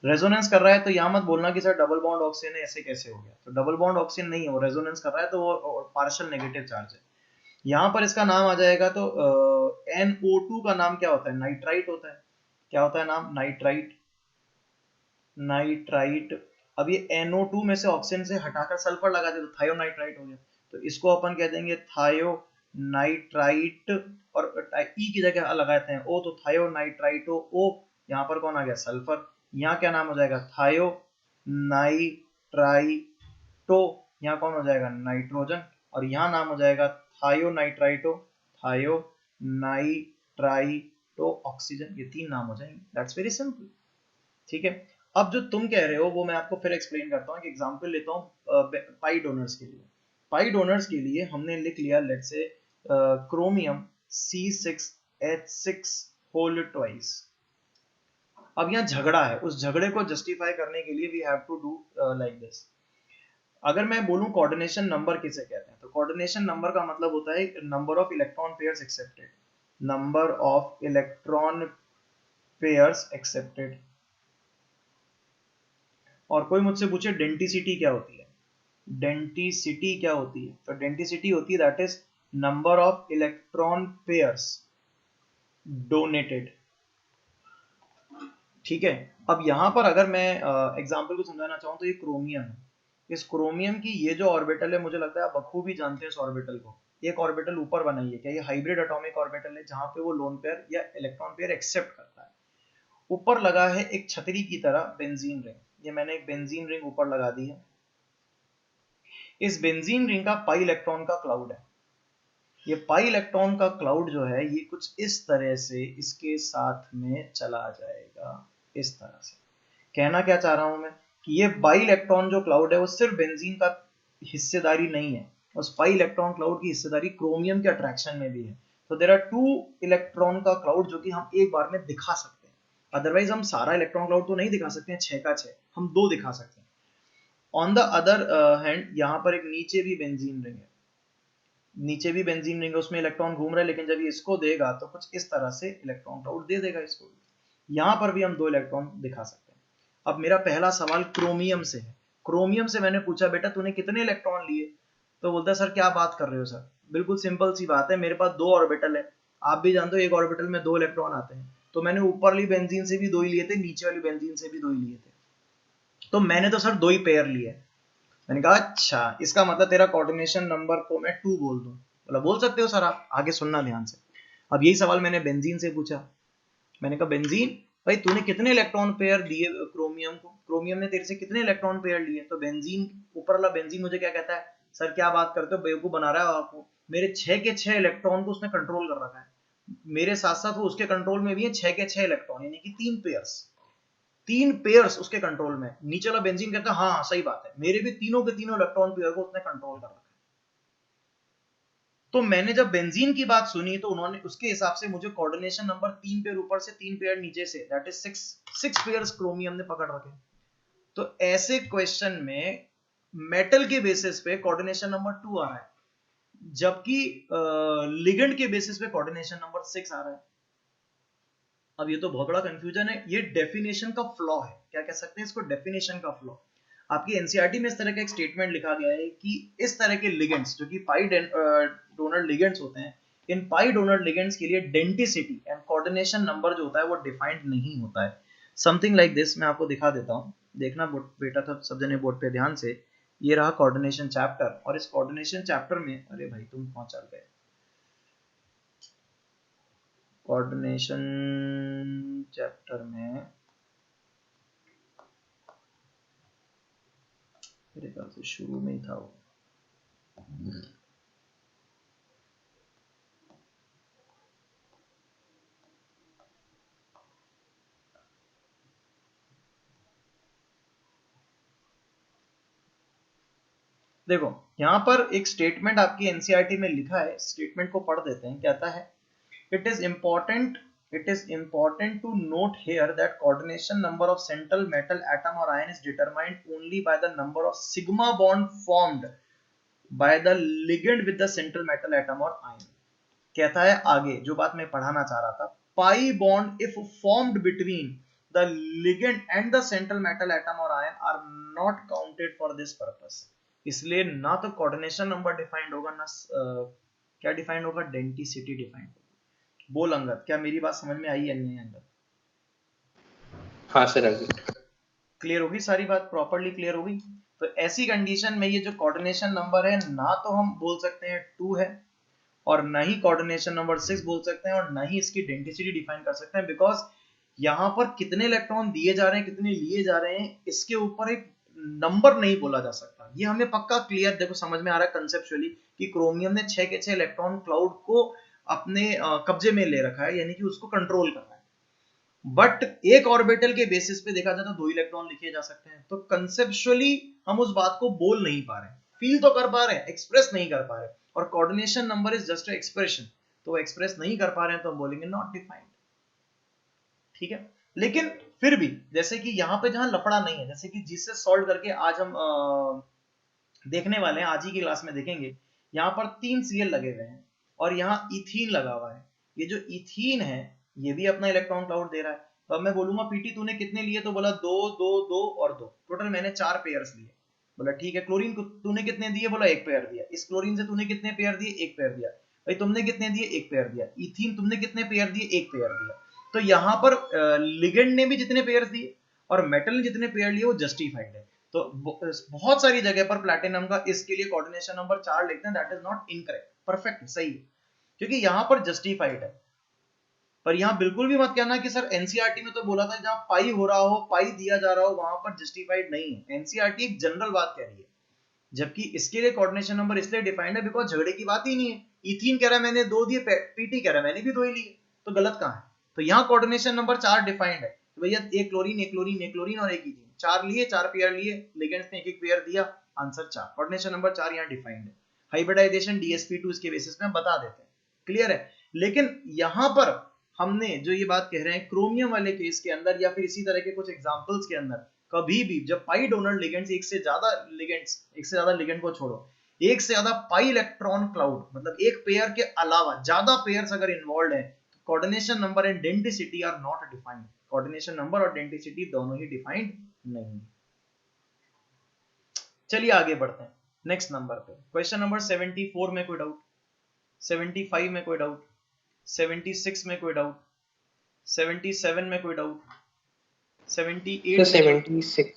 रेजोनेंस कर रहा है तो यहाँ मत बोलना कि सर डबल बॉन्ड ऑक्सीजन है ऐसे कैसे हो गया। तो डबल बॉन्ड ऑक्सीजन नहीं है, वो रेजोनेंस कर रहा है तो वो पार्शियल नेगेटिव चार्ज है। यहाँ पर इसका नाम आ जाएगा तो NO2 का नाम क्या होता है? नाइट्राइट होता है। क्या होता है नाम? नाइट्राइट। नाइट्राइट। अब ये NO2 में से ऑक्सीजन से हटाकर सल्फर लगा दे तो थायोनाइट्राइट हो गया। तो इसको अपन कह देंगे थायोनाइट्राइट, और ई की जगह लगाते हैं ओ, तो थायोनाइट्राइटो ओ। यहाँ पर कौन आ गया? सल्फर। यहाँ क्या नाम हो जाएगा? थायोनाइट्राइटो। यहाँ कौन हो जाएगा? नाइट्रोजन। और यहाँ नाम हो जाएगा थायोनाइट्राइटो, थायोनाइट्राइटो ऑक्सीजन। ये तीन नाम हो जाएंगे। That's very simple. ठीक है। अब जो तुम कह रहे हो वो मैं आपको फिर एक्सप्लेन करता हूँ। एक एग्जांपल लेता हूँ पाई डोनर्स के लिए। पाई डोनर्स के लिए हमने लिख लिया let's say chromium C6H6 whole twice. अब यहाँ झगड़ा है, उस झगड़े को जस्टिफाई करने के लिए we have to do like this. अगर मैं बोलूं कोऑर्डिनेशन नंबर किसे कहते हैं, तो कोऑर्डिनेशन नंबर का मतलब होता है number of electron pairs accepted. Number of electron pairs accepted. और कोई मुझसे पूछे डेंटिसिटी क्या होती है? डेंटिसिटी क्या होती है? तो डेंटिसिटी होती है that is number of electron pairs donated. ठीक है। अब यहां पर अगर मैं एग्जांपल को समझाना चाहूं तो ये क्रोमियम है। इस क्रोमियम की ये जो ऑर्बिटल है, मुझे लगता है आप बखूबी जानते हैं इस ऑर्बिटल को। एक ऑर्बिटल ऊपर बनाई है, क्या ये हाइब्रिड एटॉमिक ऑर्बिटल है जहां पे वो लोन पेयर या इलेक्ट्रॉन पेयर एक्सेप्ट करता है। ऊपर लगा है एक छतरी की तरह बेंजीन रिंग। ये मैंने एक बेंजीन रिंग ऊपर लगा दी है। इस बेंजीन रिंग का पाई इलेक्ट्रॉन का क्लाउड है। ये पाई इलेक्ट्रॉन का क्लाउड जो है ये कुछ इस तरह से इसके साथ में चला जाएगा, इस तरह से। कहना क्या चाह रहा हूं मैं कि ये बाई इलेक्ट्रॉन जो क्लाउड है वो सिर्फ बेंजीन का हिस्सेदारी नहीं है, उस पाई इलेक्ट्रॉन क्लाउड की हिस्सेदारी क्रोमियम के अट्रैक्शन में भी है। तो देयर आर टू इलेक्ट्रॉन का क्लाउड जो कि हम एक बार में दिखा सकते हैं। अदरवाइज हम सारा इलेक्ट्रॉन क्लाउड तो नहीं दिखा सकते हैं 6 का 6, हम 2 दिखा सकते हैं। ऑन द अदर हैंड यहाँ पर एक नीचे भी बेंजीन रिंग है, नीचे भी बेंजीन रिंग है, उसमें इलेक्ट्रॉन घूम रहा है, लेकिन जब ये इसको देगा तो कुछ इस तरह से इलेक्ट्रॉन क्लाउड दे देगा इसको। यहाँ पर भी हम 2 इलेक्ट्रॉन दिखा सकते हैं। अब मेरा पहला सवाल क्रोमियम से है। क्रोमियम से मैंने पूछा बेटा तूने कितने इलेक्ट्रॉन लिए? तो बोलता है सर क्या बात कर रहे हो सर, बिल्कुल सिंपल सी बात है, मेरे पास 2 ऑर्बिटल है। आप भी जानते हो एक ऑर्बिटल में 2 इलेक्ट्रॉन आते हैं, तो मैंने ऊपर वाली बेंजीन से भी 2 ही लिए थे, नीचे वाली बेंजीन से भी 2 ही लिए थे। तो मैंने तो सर 2 ही पेयर लिए। मैंने कहा अच्छा, इसका मतलब तेरा कोऑर्डिनेशन नंबर को मैं 2 बोल दूं। बोला बोल सकते हो सर आप, आगे सुनना ध्यान से। अब यही सवाल मैंने बेंजीन से पूछा। मैंने कहा बेंजीन भाई तूने कितने इलेक्ट्रॉन पेयर दिए क्रोमियम को? क्रोमियम ने तेरे से कितने इलेक्ट्रॉन पेयर लिए? तो बेंजीन, ऊपर वाला बेंजीन मुझे क्या कहता है, सर क्या बात करते हो, बेवकूफ बना रहा है आपको, मेरे 6 के 6 इलेक्ट्रॉन को उसने कंट्रोल कर रखा है। मेरे साथ साथ वो उसके कंट्रोल में भी है 6 के 6 इलेक्ट्रॉन, यानी कि 3 पेयर्स, 3 पेयर्स उसके कंट्रोल में। नीचे वाला बेंजीन कहता है हाँ सही बात है, मेरे भी तीनों के तीनों इलेक्ट्रॉन पेयर को उसने कंट्रोल कर रखा है। तो मैंने जब बेंजीन की बात सुनी तो उन्होंने उसके हिसाब से मुझे कोऑर्डिनेशन नंबर 3 पेयर ऊपर से 3 पेयर नीचे से, दैट इज 6 पेयर्स क्रोमियम ने पकड़ रखे। तो ऐसे क्वेश्चन में मेटल के बेसिस पे कोऑर्डिनेशन नंबर 2 आ रहा है, जबकि लिगेंड के बेसिस पे कोऑर्डिनेशन नंबर 6 आ रहा है। अब ये तो बहुत बड़ा कंफ्यूजन है, ये डेफिनेशन का फ्लॉ है, क्या कह सकते हैं इसको, डेफिनेशन का फ्लॉ। आपकी एनसीईआरटी में इस तरह का एक स्टेटमेंट लिखा गया है कि इस तरह के लिगेंड्स जो कि पाई डोनर लिगेंड्स होते हैं, इन पाई डोनर लिगेंड्स के लिए डेंटिसिटी एंड कोऑर्डिनेशन नंबर जो होता है वो डिफाइंड नहीं होता है। समथिंग लाइक दिस मैं आपको दिखा देता हूँ, देखना बेटा था सब जने बोर्ड पे ध्यान से। ये रहा कोऑर्डिनेशन चैप्टर, और इस कोऑर्डिनेशन चैप्टर में, अरे भाई तुम कहाँ चल गए, कोऑर्डिनेशन चैप्टर में मेरे ख्याल से शुरू में ही था वो। देखो यहाँ पर एक स्टेटमेंट आपकी एनसीईआरटी में लिखा है, स्टेटमेंट को पढ़ देते हैं, कहता है it is important to note here that coordination number of central metal atom or ion is determined only by the number of sigma bond formed by the ligand with the central metal atom or ion। कहता है आगे जो बात मैं पढ़ाना चाह रहा था, pi bond if formed between the ligand and the central metal atom or ion are not counted for this purpose। इसलिए ना तो कोऑर्डिनेशन नंबर डिफाइंड होगा, ना क्या डिफाइंड होगा, डेंटिसिटी डिफाइंड होगा। बोल अंगद, क्या मेरी बात समझ में आई है नहीं अंगद? हाँ सर, अभी क्लियर होगी सारी बात, प्रॉपर्ली क्लियर होगी। तो ऐसी कंडीशन में ये जो कोऑर्डिनेशन नंबर है, ना तो हम बोल सकते हैं 2 है, और ना ही कोऑर्डिनेशन नंबर 6 बोल सकते हैं, और ना ही इसकी डेंसिटी डिफाइन कर सकते हैं, बिकॉज यहाँ पर कितने इलेक्ट्रॉन दिए जा रहे हैं, कितने लिए जा रहे हैं, इसके ऊपर एक नंबर नहीं बोला जा सकता। ये हमें पक्का क्लियर देखो समझ में आ रहा है कंसेप्चुअली कि क्रोमियम ने 6 के 6 इलेक्ट्रॉन क्लाउड को अपने कब्जे में ले रखा है, यानी कि उसको कंट्रोल कर रहा है। बट एक ऑर्बिटल के बेसिस पे देखा जाए तो 2 इलेक्ट्रॉन लिखे जा सकते हैं। तो कंसेप्चुअली हम उस बात को बोल नहीं पा रहे, फील तो कर पा रहे हैं, एक्सप्रेस नहीं कर पा रहे, और coordination number is just expression, तो वो एक्सप्रेस नहीं कर पा रहे हैं तो हम बोलेंगे नॉट डिफाइंड। ठीक है, लेकिन फिर भी जैसे कि यहाँ पे जहां लफड़ा नहीं है, जैसे कि जिससे सॉल्व करके आज हम देखने वाले हैं, आज ही की क्लास में देखेंगे, यहाँ पर 3 Cl लगे हुए हैं और यहाँ इथीन लगा हुआ है। ये जो इथीन है ये भी अपना इलेक्ट्रॉन क्लाउड दे रहा है। तो अब मैं बोलूंगा पीटी तूने कितने लिए, तो बोला 2 2 2 और 2, टोटल मैंने 4 पेयर्स लिए। बोला ठीक है। क्लोरीन को तूने कितने दिए, बोला 1 पेयर दिया। इस क्लोरीन से तूने कितने पेयर दिए, 1 पेयर दिया। भाई तुमने कितने दिए, 1 पेयर दिया। इथीन तुमने कितने पेयर दिए, 1 पेयर दिया। तो यहाँ पर लिगेंड ने भी जितने पेयर्स दिए और मेटल ने जितने पेयर लिए वो जस्टिफाइड है। तो बहुत सारी जगह पर प्लैटिनम का इसके लिए कोऑर्डिनेशन नंबर 4 लिखते हैं, that is not incorrect, perfect सही है, क्योंकि यहां पर जस्टिफाइड है। पर यहां बिल्कुल भी मत कहना कि सर एनसीईआरटी में तो बोला था जहां पाई हो रहा हो, पाई दिया जा रहा हो, वहां पर जस्टिफाइड नहीं है। एनसीईआरटी एक जनरल बात कह रही है, जबकि इसके लिए कोऑर्डिनेशन नंबर इसलिए डिफाइंड है बिकॉज झगड़े की बात ही नहीं है। इथीन कह रहा है मैंने 2 दिए, पीटी कह रहा है मैंने भी 2 ही लिए, तो गलत कहां है? तो यहाँ कोऑर्डिनेशन नंबर 4 डिफाइंड है। तो भैया एक क्लोरीन, एक क्लोरीन, एक क्लोरीन और एक इथीन, 4 लिए, 4 पेयर लिए, लिगेंड्स ने एक पेयर दिया, आंसर 4। कोऑर्डिनेशन नंबर 4 यहाँ डिफाइंड है। हाइब्रिडाइजेशन DsP2 इसके बेसिस पे हम बता देते हैं, क्लियर है। लेकिन यहाँ पर हमने जो ये बात कह रहे हैं क्रोमियम वाले केस के अंदर या फिर इसी तरह के कुछ एग्जांपल्स के अंदर, कभी भी जब पाई डोनर लिगेंड्स एक से ज्यादा लिगेंड को छोड़ो, एक से ज्यादा पाई इलेक्ट्रॉन क्लाउड मतलब एक पेयर के अलावा ज्यादा पेयर्स अगर इन्वॉल्व है, coordination number and density are not defined. Coordination number और डेंसिटी दोनों ही डिफाइंड नहीं। चलिए आगे बढ़ते हैं नेक्स्ट नंबर पे। क्वेश्चन नंबर 74 में कोई डाउट, 75 में कोई डाउट, 76 में कोई डाउट, 77 में कोई डाउट, 78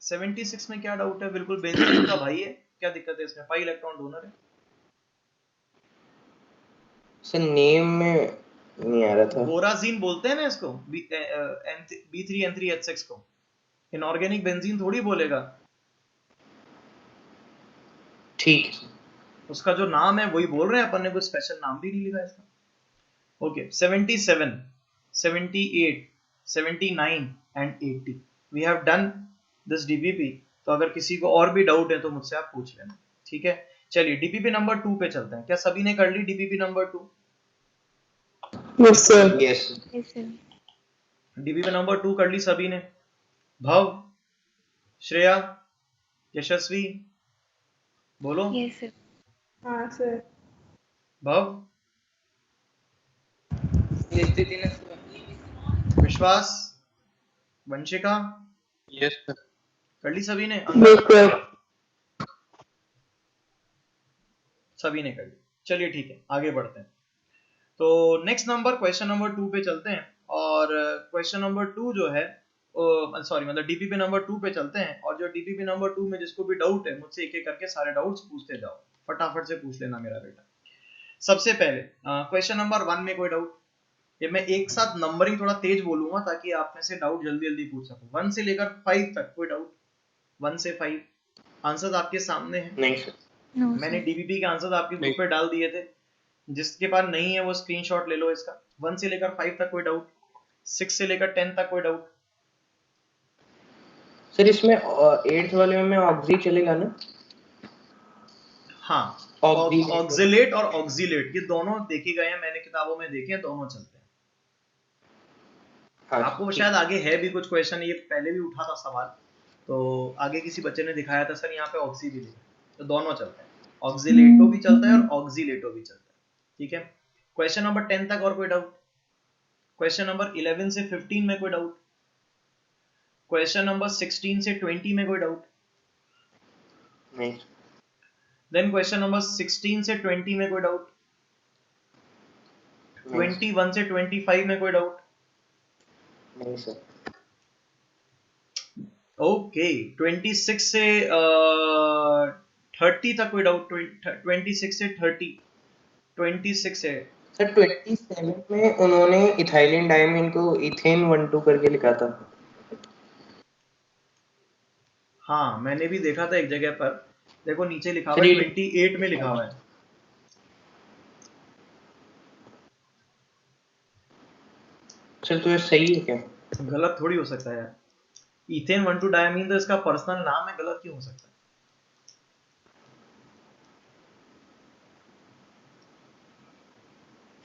76 में क्या डाउट है? बिल्कुल बेंजीन का भाई है, क्या दिक्कत है इसमें? पाई इलेक्ट्रॉन डोनर है। सर नेम में नहीं आ रहा था। बोराजीन बोलते हैं ना इसको, B3N3H6 को। इनऑर्गेनिक बेंजीन थोड़ी बोलेगा। ठीक, उसका जो नाम है वही बोल रहे हैं अपन ने, कोई स्पेशल नाम भी नहीं लिखा इसका। Okay, 77, 78, 79 and 80 we have done this DPP. तो अगर किसी को और भी डाउट है तो मुझसे आप पूछ लेना, ठीक है। चलिए डीपीपी नंबर 2 पे चलते हैं। क्या सभी ने कर ली DPP number 2? Yes sir. Yes DPP number 2 कर ली सभी ने? भव, श्रेया, यशस्वी, बोलो। Yes sir. हाँ सर। Bhav, Vishwas, Vanshika, yes sir. कर ली सभी ने? Yes sir. सभी ने कर ली। चलिए ठीक है, आगे बढ़ते हैं। तो नेक्स्ट नंबर, क्वेश्चन नंबर 2 पे चलते हैं। और क्वेश्चन नंबर 2 जो है, सॉरी मतलब डीपीपी नंबर 2 पे चलते हैं। और जो डीपीपी नंबर 2 में जिसको भी डाउट है, मुझसे एक एक करके सारे डाउट्स पूछते जाओ, फटाफट से पूछ लेना मेरा बेटा। सबसे पहले क्वेश्चन नंबर 1 में कोई डाउट? ये मैं एक साथ नंबरिंग थोड़ा तेज बोलूंगा ताकि आप में से डाउट जल्दी जल्दी पूछ सकूं। 1 से लेकर 5 तक कोई डाउट? 1 से 5 आंसर आपके सामने है। नहीं सर। मैंने डीबीपी के आंसर आपके ग्रुप पे डाल दिए थे, जिसके पास नहीं है वो स्क्रीनशॉट ले लो इसका। 1 से लेकर 5 तक कोई डाउट? 6 से लेकर 10 तक कोई डाउट? सर इसमें 8th वाले में ऑक्सी चलेगा ना? हाँ, ऑक्सिलेट और ऑक्सिलेट ये दोनों देखे गए हैं, मैंने किताबों में देखे हैं, दोनों चलते हैं। हाँ, आपको शायद आगे है भी कुछ क्वेश्चन, ये पहले भी उठा था सवाल, तो आगे किसी बच्चे ने दिखाया था सर यहाँ पे ऑक्सी भी लिखा, तो दोनों चलते हैं, ऑक्सिलेटो भी चलता है और ऑक्सिलेटो भी चलता है। ठीक है, क्वेश्चन नंबर 10 तक और कोई डाउट? क्वेश्चन नंबर 11 से 15 में कोई डाउट? क्वेश्चन नंबर 16 से 20 में कोई डाउट? नहीं। देन क्वेश्चन नंबर 16 से 20 में कोई डाउट? 21 से 25 में कोई डाउट? नहीं सर। ओके, 26 से 30 तक कोई डाउट? 26 से 30, 26 से सर 27 में उन्होंने इथाइलिन डायमीन को इथेन 1,2 करके लिखा था। हाँ मैंने भी देखा था एक जगह पर, देखो नीचे लिखा हुआ है 28 में लिखा हुआ है। सर तो ये सही है क्या? गलत थोड़ी हो सकता है यार, इथेन 1,2 डायमीन तो इसका पर्सनल नाम है, गलत क्यों हो सकता है?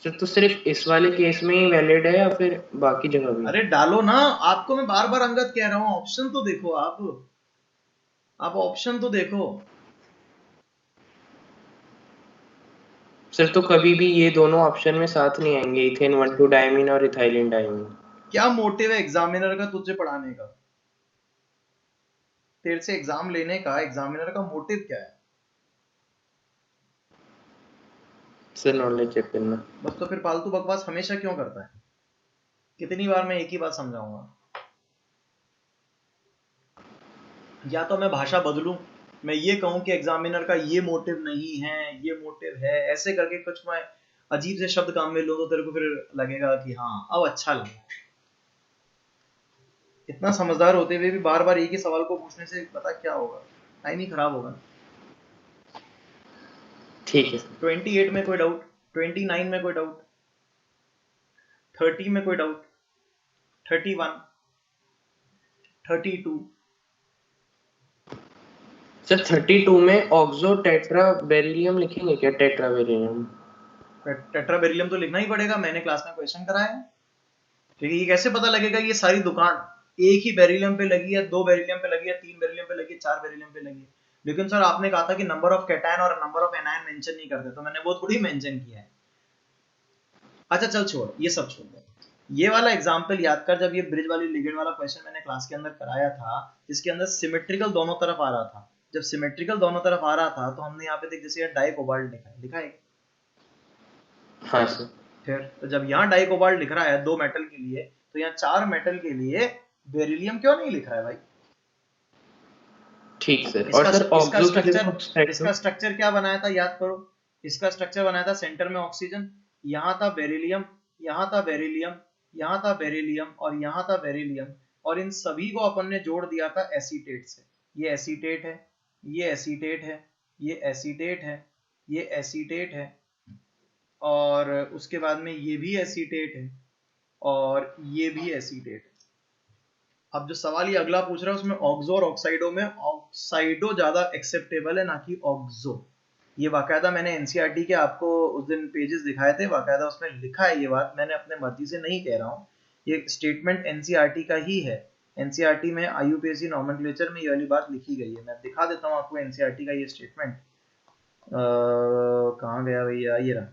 सर तो सिर्फ इस वाले केस में ही वैलिड है या फिर बाकी जगह भी? अरे डालो ना, आपको मैं बार बार अंगद कह रहा हूँ, ऑप्शन तो देखो आप ऑप्शन तो देखो। सर तो कभी भी ये दोनों ऑप्शन में साथ नहीं आएंगे, इथेन 1,2 डायमीन और इथाइलिन डायमीन। क्या मोटिव है एग्जामिनर का तुझे पढ़ाने का? तेरे से एग्जाम लेने का एग्जामिनर का मोटिव क्या है? सर नॉलेज चेक करना। बस, तो फिर फालतू बकवास हमेशा क्यों करता है? कितनी बार मैं एक ही बात समझाऊंगा? या तो मैं भाषा बदलूं, मैं ये कहूं कि एग्जामिनर का ये मोटिव नहीं है, ये मोटिव है, ऐसे करके कुछ मैं अजीब से शब्द काम में लूं, तो तेरे को फिर लगेगा कि हाँ अब अच्छा लगा। इतना समझदार होते हुए भी बार बार एक ही सवाल को पूछने से पता क्या होगा? टाइम ही खराब होगा। ठीक है। 28 में कोई डाउट? 29 में कोई डाउट? 30 में कोई डाउट? 31, 32? सर 32 में ऑक्सो टेट्रा बेरिलियम लिखेंगे क्या? टेट्रा बेरिलियम, टेट्रा बेरिलियम तो लिखना ही पड़ेगा, मैंने क्लास में क्वेश्चन कराया है। ठीक है, ये कैसे पता लगेगा ये सारी दुकान एक ही बेरिलियम पे लगी है, 2 बेरिलियम पे लगी है, 3 बेरिलियम पे लगी है, 4 बेरिलियम पे लगी है? लेकिन सर आपने कहा था कि नंबर ऑफ कैटायन और नंबर ऑफ एनायन मेंशन नहीं करते, तो मैंने वो थोड़ी मेंशन किया है। अच्छा चल छोड़, ये सब छोड़ दो, ये वाला एग्जांपल याद कर, जब ये ब्रिज वाली लिगेंड वाला क्वेश्चन मैंने क्लास के अंदर कराया था, जिसके अंदर सिमेट्रिकल दोनों तरफ आ रहा था। जब सिमेट्रिकल दोनों तरफ आ रहा था तो हमने यहाँ पे देख, जैसे यहाँ डाई कोबाल्ट लिखा है। हाँ सर। फिर तो जब यहाँ डाई कोबाल्ट लिख रहा है 2 मेटल के लिए, तो यहाँ 4 मेटल के लिए बेरिलियम क्यों नहीं लिख रहा है भाई? ठीक सर। और सर इसका स्ट्रक्चर क्या बनाया था याद करो? इसका स्ट्रक्चर बनाया था सेंटर में ऑक्सीजन, यहाँ था बेरिलियम, यहाँ था बेरिलियम, यहाँ था बेरिलियम और यहाँ था बेरिलियम, और इन सभी को अपन ने जोड़ दिया था एसीटेट से। ये एसीटेट है, ये एसीटेट है, ये एसीटेट है, ये एसीटेट है, और उसके बाद में ये भी एसीटेट है, और ये भी एसीटेट है। अब जो सवाल ये अगला पूछ रहा है उसमें ऑक्सो और ऑक्साइडो में ऑक्साइडो ज्यादा एक्सेप्टेबल है ना कि ऑक्सो। ये बाकायदा मैंने एनसीईआरटी के आपको उस दिन पेजेस दिखाए थे, बाकायदा उसमें लिखा है ये बात, मैंने अपने मर्जी से नहीं कह रहा हूँ, ये स्टेटमेंट एनसीईआरटी का ही है। एनसीईआरटी में आईयूपीएसी नॉमेनक्लेचर में ये वाली बात लिखी गई है। मैं दिखा देता हूँ आपको एनसीईआरटी का ये स्टेटमेंट। कहाँ गया भैया, ये रहा,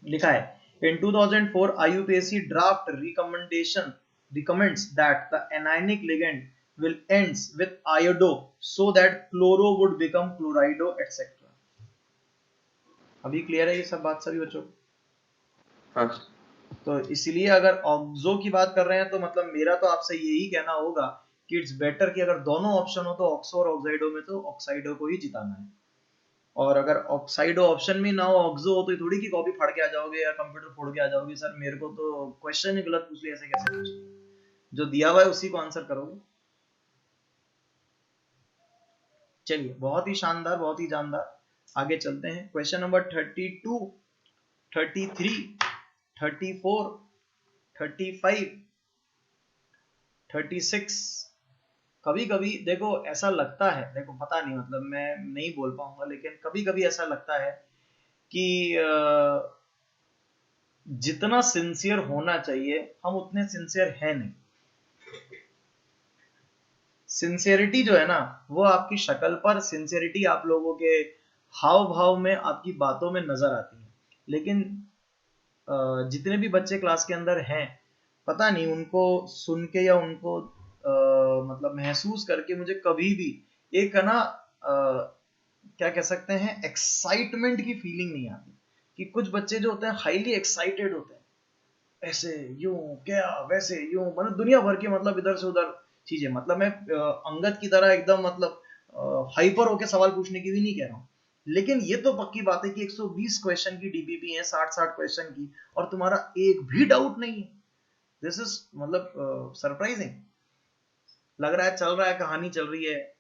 लिखा है in 2004 IUPAC draft recommendation recommends that the anionic ligand will ends with iodo so that chloro would become chlorido etc. अभी क्लियर है ये सब बात सभी बच्चों? हाँ तो इसलिए अगर ऑक्सो की बात कर रहे हैं तो मतलब मेरा तो आपसे यही कहना होगा कि इट्स बेटर कि अगर दोनों ऑप्शन हो तो ऑक्सो और ऑक्साइडो में तो ऑक्साइडो को ही जिताना है। और अगर ऑक्साइडो ऑप्शन में ना हो, ऑक्सो हो, तो थोड़ी की कॉपी फाड़ के आ जाओगे या कंप्यूटर फोड़ के आ जाओगे, सर मेरे को तो क्वेश्चन ही गलत पूछ लिया, ऐसे कैसे पूछ, जो दिया हुआ है उसी को आंसर करोगे। चलिए, बहुत ही शानदार, बहुत ही जानदार, आगे चलते हैं। Question number 32, 33, 34, 35, 36। कभी कभी देखो ऐसा लगता है, देखो पता नहीं, मतलब मैं नहीं बोल पाऊंगा, लेकिन कभी कभी ऐसा लगता है कि जितना सिंसियर होना चाहिए हम उतने सिंसियर हैं नहीं। सिंसियरिटी जो है ना, वो आपकी शक्ल पर, सिंसियरिटी आप लोगों के हाव भाव में, आपकी बातों में नजर आती है। लेकिन जितने भी बच्चे क्लास के अंदर हैं, पता नहीं उनको सुन के या उनको मतलब महसूस करके मुझे कभी भी एक है ना क्या कह सकते हैं, एक्साइटमेंट की फीलिंग नहीं आती। कि कुछ बच्चे जो होते हैं हाईली एक्साइटेड होते हैं, ऐसे यूं क्या वैसे यूं, मतलब दुनिया भर की मतलब इधर से उधर चीजें। मतलब मैं अंगद की तरह एकदम मतलब हाइपर होके सवाल पूछने की भी नहीं कह रहा हूँ, लेकिन ये तो पक्की बात है कि 120 क्वेश्चन की डीबीपी है, 60 क्वेश्चन की, और तुम्हारा एक भी डाउट नहीं है। दिस इज मतलब सरप्राइजिंग लग रहा है। चल रहा है, कहानी चल रही है,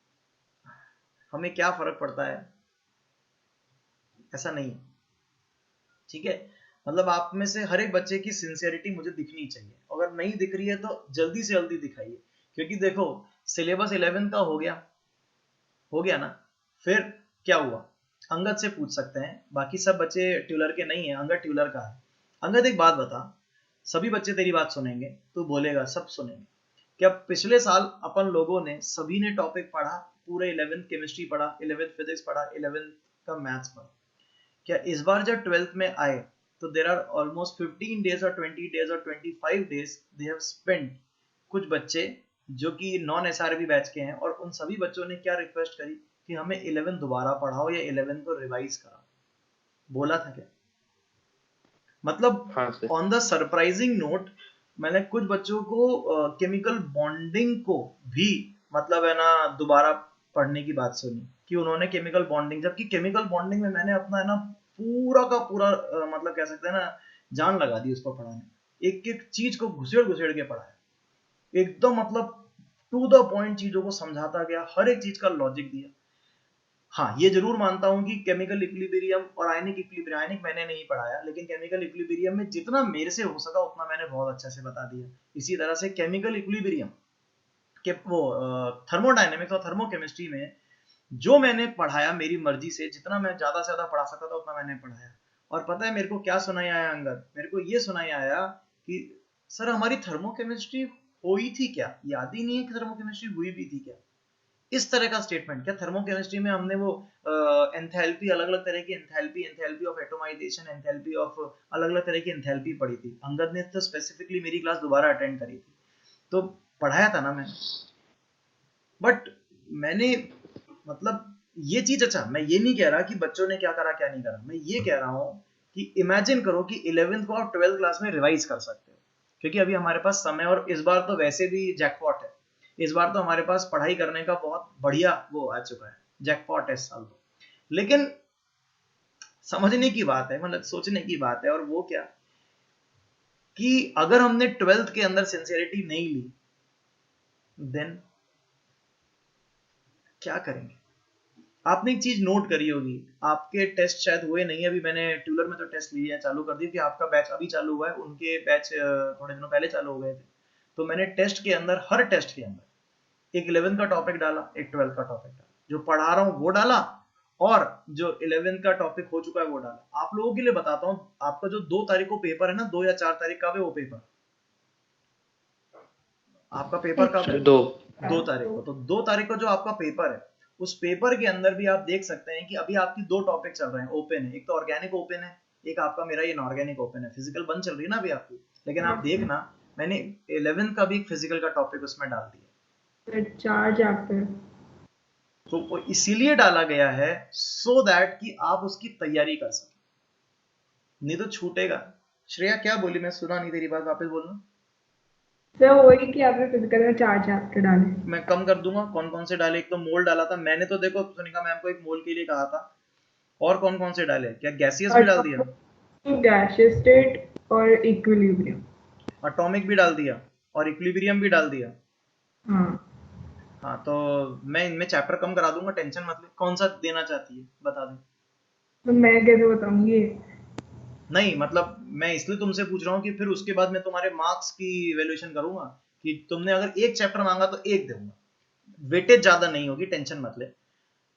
हमें क्या फर्क पड़ता है, ऐसा नहीं। ठीक है, मतलब आप में से हर एक बच्चे की सिंसियरिटी मुझे दिखनी चाहिए। अगर नहीं दिख रही है तो जल्दी से जल्दी दिखाइए, क्योंकि देखो सिलेबस 11 का हो गया ना, फिर क्या हुआ, अंगद से पूछ सकते हैं, बाकी सब बच्चे ट्यूलर के नहीं है, अंगद ट्यूलर का है। अंगद एक बात बता, सभी बच्चे तेरी बात सुनेंगे, तू बोलेगा सब सुनेंगे, क्या पिछले साल अपन लोगों ने सभी ने टॉपिक पढ़ा, पूरे 11th केमिस्ट्री पढ़ा, 11th फिजिक्स पढ़ा, 11th का मैथ्स पढ़ा? क्या इस बार जब 12th में आए तो देर आर ऑलमोस्ट 15 डेज और 20 डेज और 25 डेज दे हैव स्पेंट, कुछ बच्चे जो कि नॉन एसआरबी बैच के हैं, और उन सभी बच्चों ने क्या रिक्वेस्ट करी कि हमें 11 दोबारा पढ़ाओ या 11 को रिवाइज कराओ। बोला था क्या? मतलब ऑन द सरप्राइजिंग नोट, मैंने कुछ बच्चों को केमिकल बॉन्डिंग को भी मतलब है ना दोबारा पढ़ने की बात सुनी कि उन्होंने केमिकल बॉन्डिंग, जबकि केमिकल बॉन्डिंग में मैंने अपना है ना पूरा का पूरा मतलब कह सकते हैं ना जान लगा दी उसको पढ़ाने, एक एक चीज को घुसेड़ घुसेड़ के पढ़ाया, एकदम मतलब टू द पॉइंट चीजों को समझाता गया, हर एक चीज का लॉजिक दिया। हाँ, ये जरूर मानता हूं कि केमिकल इक्विलिब्रियम और आयनिक इक्विलिब्रियम, आयनिक मैंने नहीं पढ़ाया, लेकिन केमिकल इक्विलिब्रियम में जितना मेरे से हो सका उतना मैंने बहुत अच्छे से बता दिया। इसी तरह से केमिकल इक्विलिब्रियम के वो थर्मोडायनेमिक्स और थर्मोकेमिस्ट्री में जो मैंने पढ़ाया मेरी मर्जी से, जितना मैं ज्यादा से ज्यादा पढ़ा सकता था उतना मैंने पढ़ाया। और पता है मेरे को क्या सुनाई आया अंगद? मेरे को ये सुनाई आया कि सर हमारी थर्मोकेमिस्ट्री हुई थी क्या? याद ही नहीं है कि थर्मोकेमिस्ट्री हुई भी थी क्या। इस तरह का स्टेटमेंट। क्या थर्मोकेमिस्ट्री में हमने वो एंथैल्पी, अलग अलग तरह की enthalpy, enthalpy of atomization, enthalpy of अलग अलग तरह की एंथैल्पी पढ़ी थी? अंगद ने तो स्पेसिफिकली मेरी क्लास दोबारा अटेंड करी थी, तो पढ़ाया था ना मैंने। बट मैंने मतलब ये चीज, अच्छा मैं ये नहीं कह रहा कि बच्चों ने क्या करा क्या नहीं करा, मैं ये कह रहा हूं कि इमेजिन करो कि 11th को आप 12th क्लास में रिवाइज कर सकते हो, क्योंकि अभी हमारे पास समय, और इस बार तो वैसे भी जैकपॉट है, इस बार तो हमारे पास पढ़ाई करने का बहुत बढ़िया वो आ चुका है, जैकपॉट है इस साल तो। लेकिन समझने की बात है, मतलब सोचने की बात है, और वो क्या कि अगर हमने 12th के अंदर सिंसियरिटी नहीं ली, देन क्या करेंगे? आपने एक चीज नोट करी होगी, आपके टेस्ट शायद हुए नहीं, अभी मैंने ट्यूलर में तो टेस्ट लिए हैं, चालू कर दिए कि आपका बैच अभी चालू हुआ है, उनके बैच थोड़े दिनों पहले चालू हो गए थे। तो मैंने टेस्ट के अंदर, हर टेस्ट के अंदर एक 11 का टॉपिक डाला, एक 12 का टॉपिक डाला, जो पढ़ा रहा हूं वो डाला, और जो 11 का टॉपिक हो चुका है वो डाला। आप लोगों के लिए बताता हूं, आपका जो 2 तारीख को पेपर है ना, 2 या 4 तारीख का वो पेपर, आपका पेपर कब है? सर 2 2 तारीख को। तो 2 तारीख को जो आपका पेपर है, उस पेपर के अंदर भी आप देख सकते हैं कि अभी आपकी 2 टॉपिक चल रहे हैं, ओपन है। एक तो ऑर्गेनिक ओपन है, एक आपका मेरा ये इनऑर्गेनिक ओपन है। फिजिकल बंद चल रही है ना अभी आपकी, लेकिन आप देखना मैंने 11th का भी फिजिकल का टॉपिक उसमें डाल दिया। 4 चैप्टर। तो वो इसीलिए डाला गया है सो दैट कि आप उसकी तैयारी कर सकें, नहीं तो छूटेगा। श्रेया क्या बोली? मैं सुना नहीं तेरी बात, वापस बोलना। सर वही कि आपने फिजिकल में 4 चैप्टर डाले। मैं कम कर दूंगा। कौन कौन से डाले? एक तो मोल डाला था मैंने, तो देखो सोनिका मैम को एक मोल के लिए कहा था। और कौन कौन से डाले? क्या गैसियस भी डाल दिया? गैसियस स्टेट और इक्विलिब्रियम। एटॉमिक भी डाल दिया और इक्विलिब्रियम भी डाल दिया। हाँ, तो मैं इनमें चैप्टर कम करा दूंगा, टेंशन मत ले। कौन सा देना चाहती है बता दे। तो मैं कैसे बताऊंगी? नहीं मतलब मैं इसलिए तुमसे पूछ रहा हूँ कि फिर उसके बाद मैं तुम्हारे मार्क्स की इवैल्यूएशन करूंगा कि तुमने अगर एक चैप्टर मांगा तो एक दूंगा। वेटेज ज्यादा नहीं होगी, टेंशन मत ले।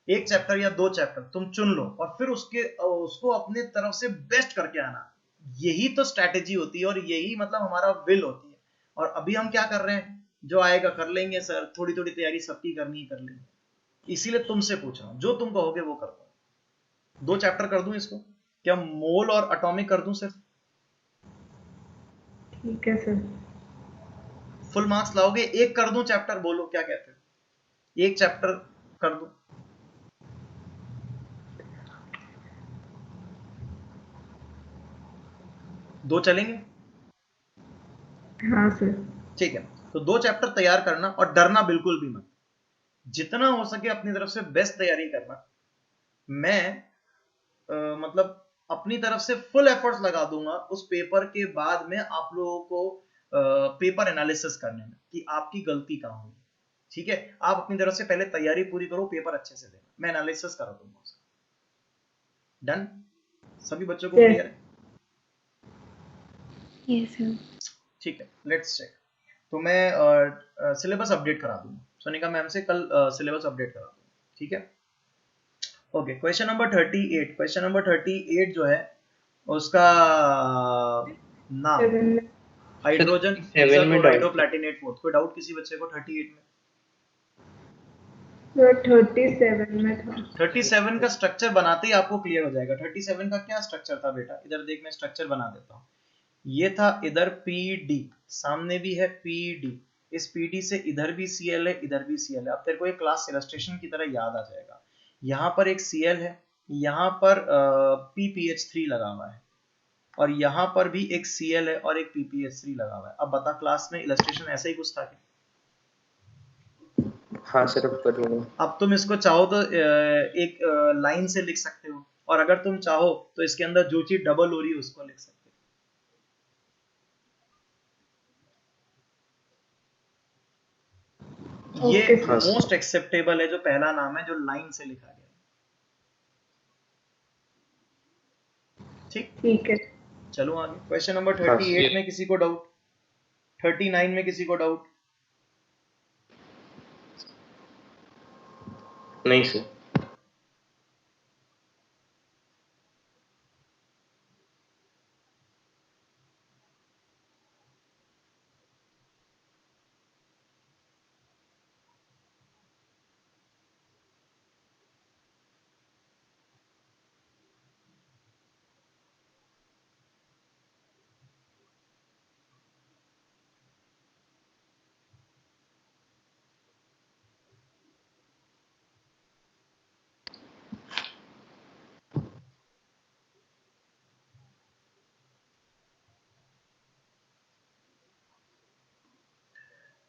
एक चैप्टर या 2 चैप्टर तुम चुन लो और फिर उसको अपने तरफ से बेस्ट करके आना। यही तो स्ट्रैटेजी होती है और यही मतलब हमारा विल होती है। और अभी हम क्या कर रहे हैं, जो आएगा कर लेंगे सर, थोड़ी थोड़ी तैयारी सबकी करनी ही कर लेंगे। इसीलिए तुमसे पूछ रहा हूँ, जो तुम कहोगे वो कर दो। 2 चैप्टर कर दूं इसको? क्या मोल और एटॉमिक कर दूं सिर्फ? ठीक है सर। फुल मार्क्स लाओगे? एक कर दूं चैप्टर? बोलो क्या कहते हो, एक चैप्टर कर दूं? दो चलेंगे? हाँ सर। ठीक है, तो 2 चैप्टर तैयार करना और डरना बिल्कुल भी मत। जितना हो सके अपनी तरफ से बेस्ट तैयारी करना। मैं मतलब अपनी तरफ से फुल एफर्ट्स लगा दूंगा उस पेपर के बाद में आप लोगों को पेपर एनालिसिस करने में कि आपकी गलती कहां हुई। ठीक है, आप अपनी तरफ से पहले तैयारी पूरी करो, पेपर अच्छे से देना, मैं एनालिसिस करा दूंगा उसका। डन? सभी बच्चों को क्लियर है? Yes sir. ठीक है, लेट्स चेक। तो मैं सिलेबस अपडेट करा दूंगा सोनिका मैम से, कल सिलेबस अपडेट करा दूंगा। ठीक है, okay. Question number 38। Question number 38 जो है उसका नाम हाइड्रोजन 7 में डाउट। हाइड्रोप्लैटिनेट फोर्थ। कोई डाउट किसी बच्चे को 38 में? सर 37 में था। 37 का स्ट्रक्चर बनाते ही आपको क्लियर हो जाएगा। 37 का क्या स्ट्रक्चर था बेटा? इधर देख, मैं स्ट्रक्चर बना देता हूँ। ये था इधर PD, सामने भी है PD, इस PD से इधर भी Cl है, इधर भी Cl है। अब तेरे को एक क्लास इलस्ट्रेशन की तरह याद आ जाएगा। यहाँ पर एक Cl है, यहाँ पर PPH3 लगा हुआ है, और यहाँ पर भी एक Cl है और एक PPH3 लगा हुआ है। अब बता, क्लास में इलस्ट्रेशन ऐसा ही कुछ था क्या? हाँ सर, अब कर लूंगा। अब तुम इसको चाहो तो एक लाइन से लिख सकते हो, और अगर तुम चाहो तो इसके अंदर जो चीज डबल हो रही है उसको लिख सकते हो। ये मोस्ट एक्सेप्टेबल है जो पहला नाम है जो लाइन से लिखा गया। ठीक है, चलो आगे। क्वेश्चन नंबर 38 में किसी को डाउट? 39 में किसी को डाउट? नहीं सर।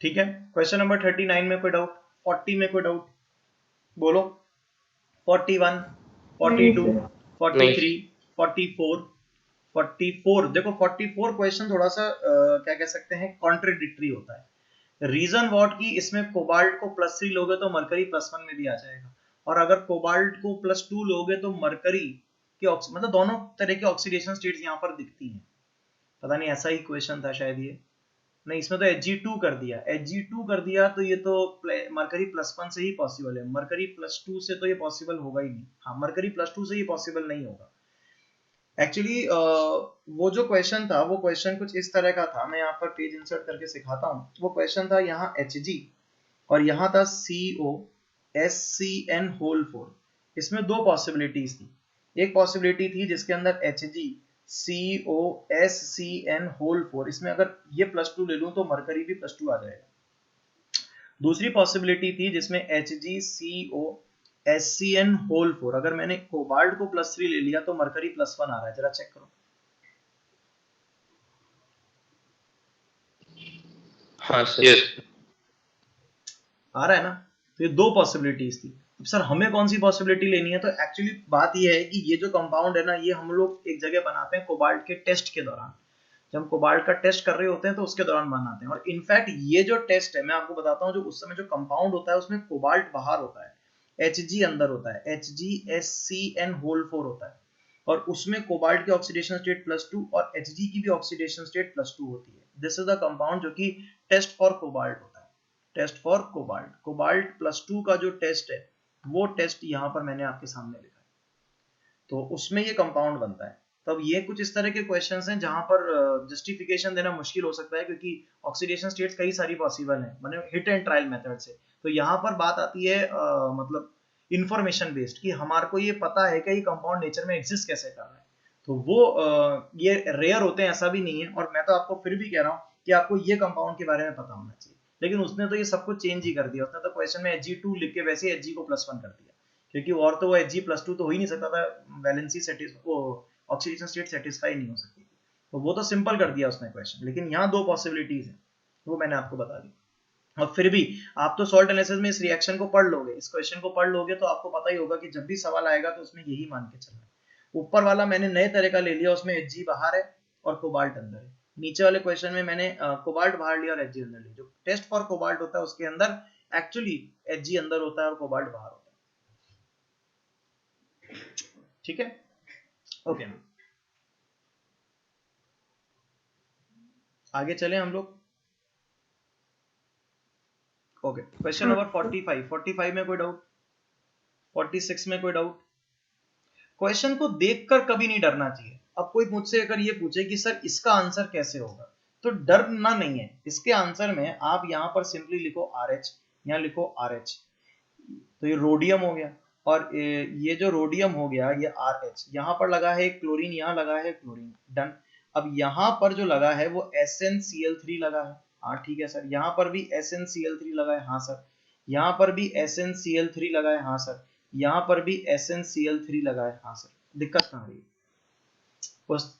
ठीक है, क्वेश्चन नंबर 39 में कोई डाउट? 40 में कोई डाउट? बोलो। 41, 42, 43, 44, 44। देखो 44 क्वेश्चन थोड़ा सा क्या कह सकते हैं, कॉन्ट्रडिक्टरी होता है। रीजन व्हाट की इसमें कोबाल्ट को +3 लोगे तो मरकरी +1 में भी आ जाएगा, और अगर कोबाल्ट को +2 लोगे तो मरकरी के मतलब दोनों तरह के ऑक्सीडेशन स्टेट्स यहाँ पर दिखती हैं। पता नहीं ऐसा ही क्वेश्चन था शायद ये, नहीं इसमें तो Hg2 कर दिया। Hg2 कर दिया तो ये तो मरकरी +1 से ही पॉसिबल है, मरकरी +2 से तो ये पॉसिबल होगा ही नहीं। हाँ, मरकरी +2 से ये पॉसिबल नहीं होगा। एक्चुअली वो जो क्वेश्चन था, वो क्वेश्चन कुछ इस तरह का था, मैं यहाँ पर पेज इंसर्ट करके सिखाता हूँ। वो क्वेश्चन था यहाँ Hg और यहाँ था COSCN होल 4। इसमें दो पॉसिबिलिटीज थी। एक पॉसिबिलिटी थी जिसके अंदर HgCOSCN होल 4, इसमें अगर ये +2 ले लूं तो मरकरी भी +2 आ जाएगा। दूसरी पॉसिबिलिटी थी जिसमें HgCOSCN होल 4, अगर मैंने कोबाल्ट को +3 ले लिया तो मरकरी +1 आ रहा है। जरा चेक करो। हाँ सर। यस आ रहा है ना? तो ये दो पॉसिबिलिटीज थी। अब सर हमें कौन सी पॉसिबिलिटी लेनी है? तो एक्चुअली बात ये है कि ये जो कंपाउंड है ना, ये हम लोग एक जगह बनाते हैं कोबाल्ट के टेस्ट के दौरान। जब हम कोबाल्ट का टेस्ट कर रहे होते हैं तो उसके दौरान बनाते हैं। और इनफैक्ट ये जो टेस्ट है, मैं आपको बताता हूँ, जो उस समय जो कंपाउंड होता है उसमें कोबाल्ट बाहर होता है, Hg अंदर होता है, HgSCN होल 4 होता है, और उसमें कोबाल्ट की ऑक्सीडेशन स्टेट +2 और Hg की भी ऑक्सीडेशन स्टेट +2 होती है। दिस इज द कंपाउंड जो कि टेस्ट फॉर कोबाल्ट होता है। टेस्ट फॉर कोबाल्ट, कोबाल्ट +2 का जो टेस्ट है, वो टेस्ट यहाँ पर मैंने आपके सामने लिखा है। तो उसमें ये कंपाउंड बनता है। तब ये कुछ इस तरह के क्वेश्चंस हैं जहां पर जस्टिफिकेशन देना मुश्किल हो सकता है, क्योंकि ऑक्सीडेशन स्टेट्स कई सारी पॉसिबल हैं, माने हिट एंड ट्रायल मेथड से। तो यहाँ पर बात आती है मतलब इंफॉर्मेशन बेस्ड, कि हमारे को ये पता है कि ये कंपाउंड नेचर में एग्जिस्ट कैसे कर रहा है। तो वो ये रेयर होते हैं, ऐसा भी नहीं है। और मैं तो आपको फिर भी कह रहा हूँ कि आपको ये कंपाउंड के बारे में पता होना चाहिए। लेकिन उसने तो ये सब कुछ चेंज ही कर दिया। उसने तो क्वेश्चन में Hg2 लिख के वैसे Hg को +1 कर दिया, क्योंकि और तो वो Hg+2 तो हो ही नहीं सकता था, वैलेंसी ऑक्सीडेशन स्टेट सेटिस्फाई नहीं हो सकती। तो वो तो सिंपल कर दिया उसने क्वेश्चन। लेकिन यहाँ दो पॉसिबिलिटीज है, वो मैंने आपको बता दी। और फिर भी आप तो सॉल्ट एनालिसिस में इस रिएक्शन को पढ़ लोगे, इस क्वेश्चन को पढ़ लोगे, तो आपको पता ही होगा कि जब भी सवाल आएगा तो उसमें यही मान के चलना है। ऊपर वाला मैंने नए तरह का ले लिया, उसमें Hg बाहर है और कोबाल्ट अंदर है। नीचे वाले क्वेश्चन में मैंने कोबाल्ट बाहर लिया और Hg अंदर लिया। जो टेस्ट फॉर कोबाल्ट होता है उसके अंदर एक्चुअली Hg अंदर होता है और कोबाल्ट बाहर होता है। ठीक है, ओके। आगे चले हम लोग। ओके, क्वेश्चन नंबर 45 में कोई डाउट? 46 में कोई डाउट? क्वेश्चन को देखकर कभी नहीं डरना चाहिए। अब कोई मुझसे अगर ये पूछे कि सर इसका आंसर कैसे होगा, तो डरना नहीं है। इसके आंसर में आप यहाँ पर सिंपली लिखो RH, यहाँ लिखो RH, तो ये रोडियम हो गया। और ये जो रोडियम हो गया ये RH, यहाँ पर लगा है क्लोरीन, यहाँ लगा है क्लोरीन, डन। अब यहाँ पर जो लगा है वो SnCl3 लगा है, हाँ ठीक है सर। यहाँ पर भी SnCl3 लगा है, हाँ सर। यहाँ पर भी SnCl3 लगा है, हाँ सर। यहाँ पर भी SnCl3 लगा है, हाँ सर। दिक्कत कहाँ रही? उस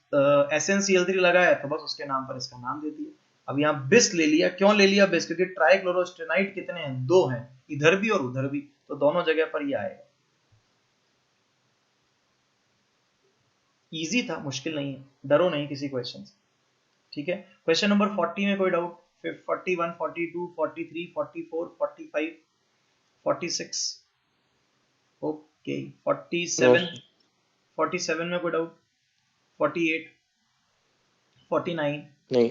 SnCl3 लगा है तो बस उसके नाम पर इसका नाम दे दिया। अब यहाँ बिस ले लिया, क्यों ले लिया बिस? क्योंकि ट्राइक्लोरोस्टेनाइड कितने हैं? 2 हैं, इधर भी और उधर भी, तो दोनों जगह पर ये आएगा। इजी था, मुश्किल नहीं है, डरो नहीं किसी क्वेश्चन से। ठीक है, क्वेश्चन नंबर 40 में कोई डाउट? 41, 42, 43, 44, 45, 46, ओके। 47 में कोई डाउट? 48, 49 नहीं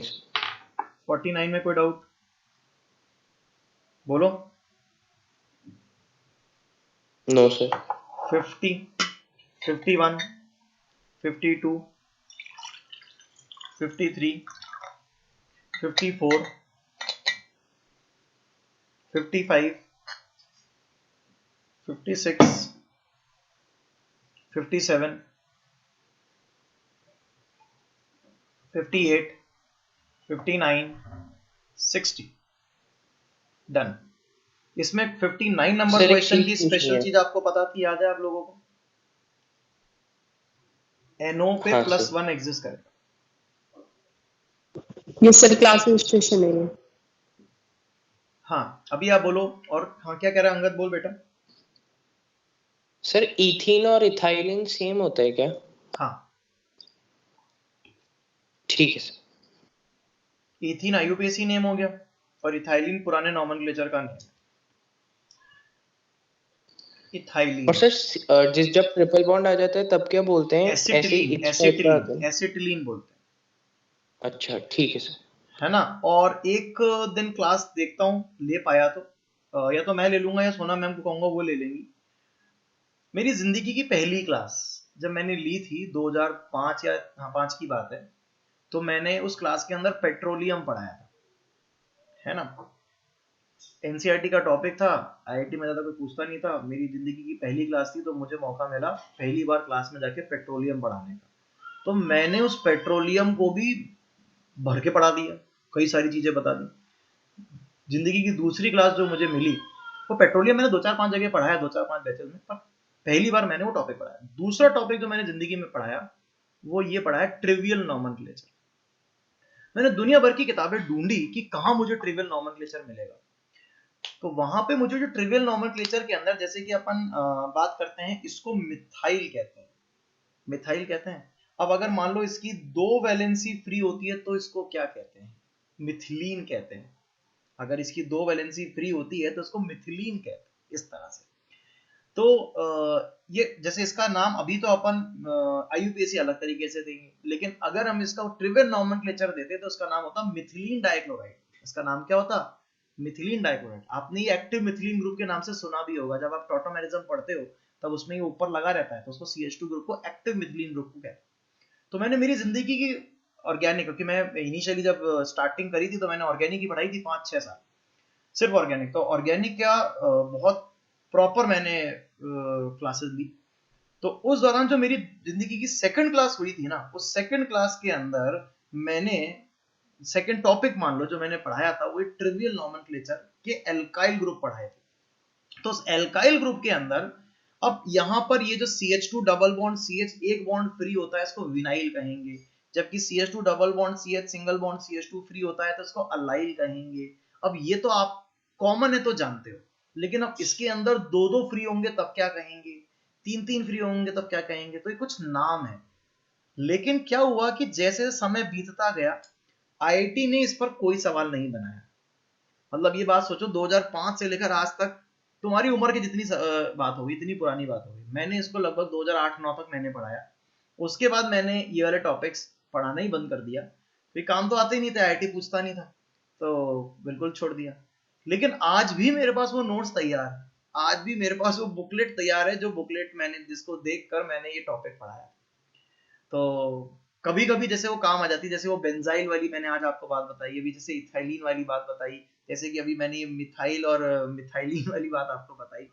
49 में कोई डाउट? बोलो। No sir. 50, 51, 52, 53, 54, 55, 56, 57, 58, 59, 60, डन। इसमें 59 नंबर सर, एक क्वेश्चन चीज की पूछनी स्पेशल है। चीज आपको पता थी, याद है आप लोगों को? NO पे हाँ सर। +1 एग्जिस्ट करेगा। ये सर क्लास रजिस्ट्रेशन है ये। हाँ, अभी आप बोलो। और हाँ, क्या कह रहा है अंगद? बोल बेटा। सर इथीन और इथाइलिन सेम होता है क्या? हाँ, ठीक है सर। इथीन IUPAC नेम हो गया और इथाइलिन पुराने नॉमेनक्लेचर का नेम है, इथाइलिन। और सर जब ट्रिपल बॉन्ड आ जाता है तब क्या बोलते हैं? एसिटिलीन, एसिटिलीन बोलते हैं। अच्छा ठीक है सर। है ना? और एक दिन क्लास देखता हूँ ले पाया तो, या तो मैं ले लूंगा या सोना मैम को कहूंगा वो ले लेंगी। मेरी जिंदगी की पहली क्लास, जब मैंने ली थी 2005 या हाँ 5 की बात है, तो मैंने उस क्लास के अंदर पेट्रोलियम पढ़ाया था, है ना। एनसीईआरटी का टॉपिक था, आईआईटी में ज्यादा कोई पूछता नहीं था, मेरी जिंदगी की पहली क्लास थी, तो मुझे मौका मिला पहली बार क्लास में जाके पेट्रोलियम पढ़ाने का। तो मैंने उस पेट्रोलियम को भी भर के पढ़ा दिया, कई सारी चीजें बता दी। जिंदगी की दूसरी क्लास जो मुझे मिली, वो पेट्रोलियम मैंने 2-4-5 जगह पढ़ाया, 2-4-5 बैचेस में, पर पहली बार मैंने वो टॉपिक पढ़ाया। दूसरा टॉपिक जो मैंने जिंदगी में पढ़ाया वो ये पढ़ाया, ट्रिवियल नॉमेनक्लेचर। मैंने दुनिया भर की किताबें ढूंढी कि कहाँ मुझे ट्रिवियल नॉमेनक्लेचर मिलेगा, तो वहां पे मुझे जो ट्रिवियल नॉमेनक्लेचर के अंदर, जैसे कि अपन बात करते हैं, इसको मिथाइल कहते हैं, मिथाइल कहते हैं। अब अगर मान लो इसकी 2 वैलेंसी फ्री होती है तो इसको क्या कहते हैं, मिथिलीन कहते हैं। अगर इसकी 2 वैलेंसी फ्री होती है तो इसको मिथिलीन कहते हैं, इस तरह से। तो ये जैसे इसका नाम अभी तो अपन आईयूपीएसी अलग तरीके से देंगे, लेकिन अगर हम इसका ट्रिवियल नॉमेनक्लेचर देते तो इसका नाम होता मिथिलीन डाइक्लोराइड। इसका नाम क्या होता, मिथिलीन डाइक्लोराइड। आपने ये एक्टिव मिथिलीन ग्रुप के नाम से सुना भी होगा, जब आप टॉटोमेरिज्म पढ़ते हो तब उसमें ये ऊपर लगा रहता है, तो उसको CH2 ग्रुप को एक्टिव मिथिलीन ग्रुप को कहते हैं। तो मैंने मेरी जिंदगी की ऑर्गेनिक, क्योंकि मैं इनिशियली जब स्टार्टिंग करी थी तो मैंने ऑर्गेनिक की पढ़ाई थी 5-6 साल, सिर्फ ऑर्गेनिक। तो ऑर्गेनिक का बहुत प्रॉपर मैंने क्लासेस ली। तो उस दौरान जो मेरी जिंदगी की सेकंड क्लास हुई थी ना, उस सेकंड क्लास के अंदर मैंने सेकंड टॉपिक मान लो जो मैंने पढ़ाया था, वो ट्रिवियल नॉमेनक्लेचर के एल्काइल ग्रुप पढ़ाए थे। तो उस एल्काइल ग्रुप के अंदर अब यहाँ पर ये जो CH2 डबल बॉन्ड CH एक बॉन्ड फ्री होता है, इसको विनाइल कहेंगे, जबकि CH2 double bond CH single bond CH2 free होता है तो इसको अलाइल कहेंगे। अब ये तो आप कॉमन है तो जानते हो, लेकिन अब इसके अंदर 2-2 फ्री होंगे तब क्या कहेंगे, 3-3 फ्री होंगे तब क्या कहेंगे, तो ये कुछ नाम है। लेकिन क्या हुआ कि जैसे समय बीतता गया, आईआईटी ने इस पर कोई सवाल नहीं बनाया। मतलब ये बात सोचो, 2005 से लेकर आज तक तुम्हारी उम्र की जितनी बात होगी, इतनी पुरानी बात होगी, मैंने इसको लगभग 2008-9 तक मैंने पढ़ाया। उसके बाद मैंने ये वाले टॉपिक्स पढ़ाना ही बंद कर दिया, फिर काम तो आते ही नहीं थे, आईआईटी पूछता नहीं था, तो बिल्कुल छोड़ दिया। लेकिन आज भी मेरे पास वो नोट्स तैयार है, आज भी मेरे पास वो बुकलेट तैयार है, जो बुकलेट मैंने जिसको देखकर मैंने ये टॉपिक पढ़ाया। तो कभी कभी जैसे वो काम आ जाती है, जैसे वो बेंजाइल वाली मैंने आज आपको बात बताई, अभी जैसे इथाइलिन वाली बात बताई, जैसे कि अभी मैंने ये मिथाइल और मिथाइलिन वाली बात आपको बताई।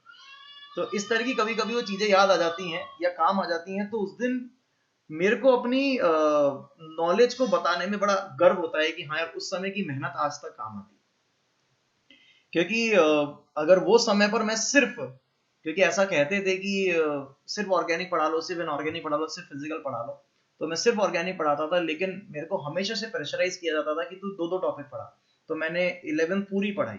तो इस तरह की कभी कभी वो चीजें याद आ जाती हैं या काम आ जाती हैं, तो उस दिन मेरे को अपनी नॉलेज को बताने में बड़ा गर्व होता है कि हाँ यार, उस समय की मेहनत आज तक काम आती है। क्योंकि अगर वो समय पर मैं सिर्फ, क्योंकि ऐसा कहते थे कि सिर्फ ऑर्गेनिक पढ़ा लो, सिर्फ इनऑर्गेनिक पढ़ा लो, सिर्फ फिजिकल पढ़ा लो, तो मैं सिर्फ ऑर्गेनिक पढ़ाता था, लेकिन मेरे को हमेशा से प्रेशराइज किया जाता था कि तू 2-2 टॉपिक पढ़ा। तो मैंने 11th पूरी पढ़ाई,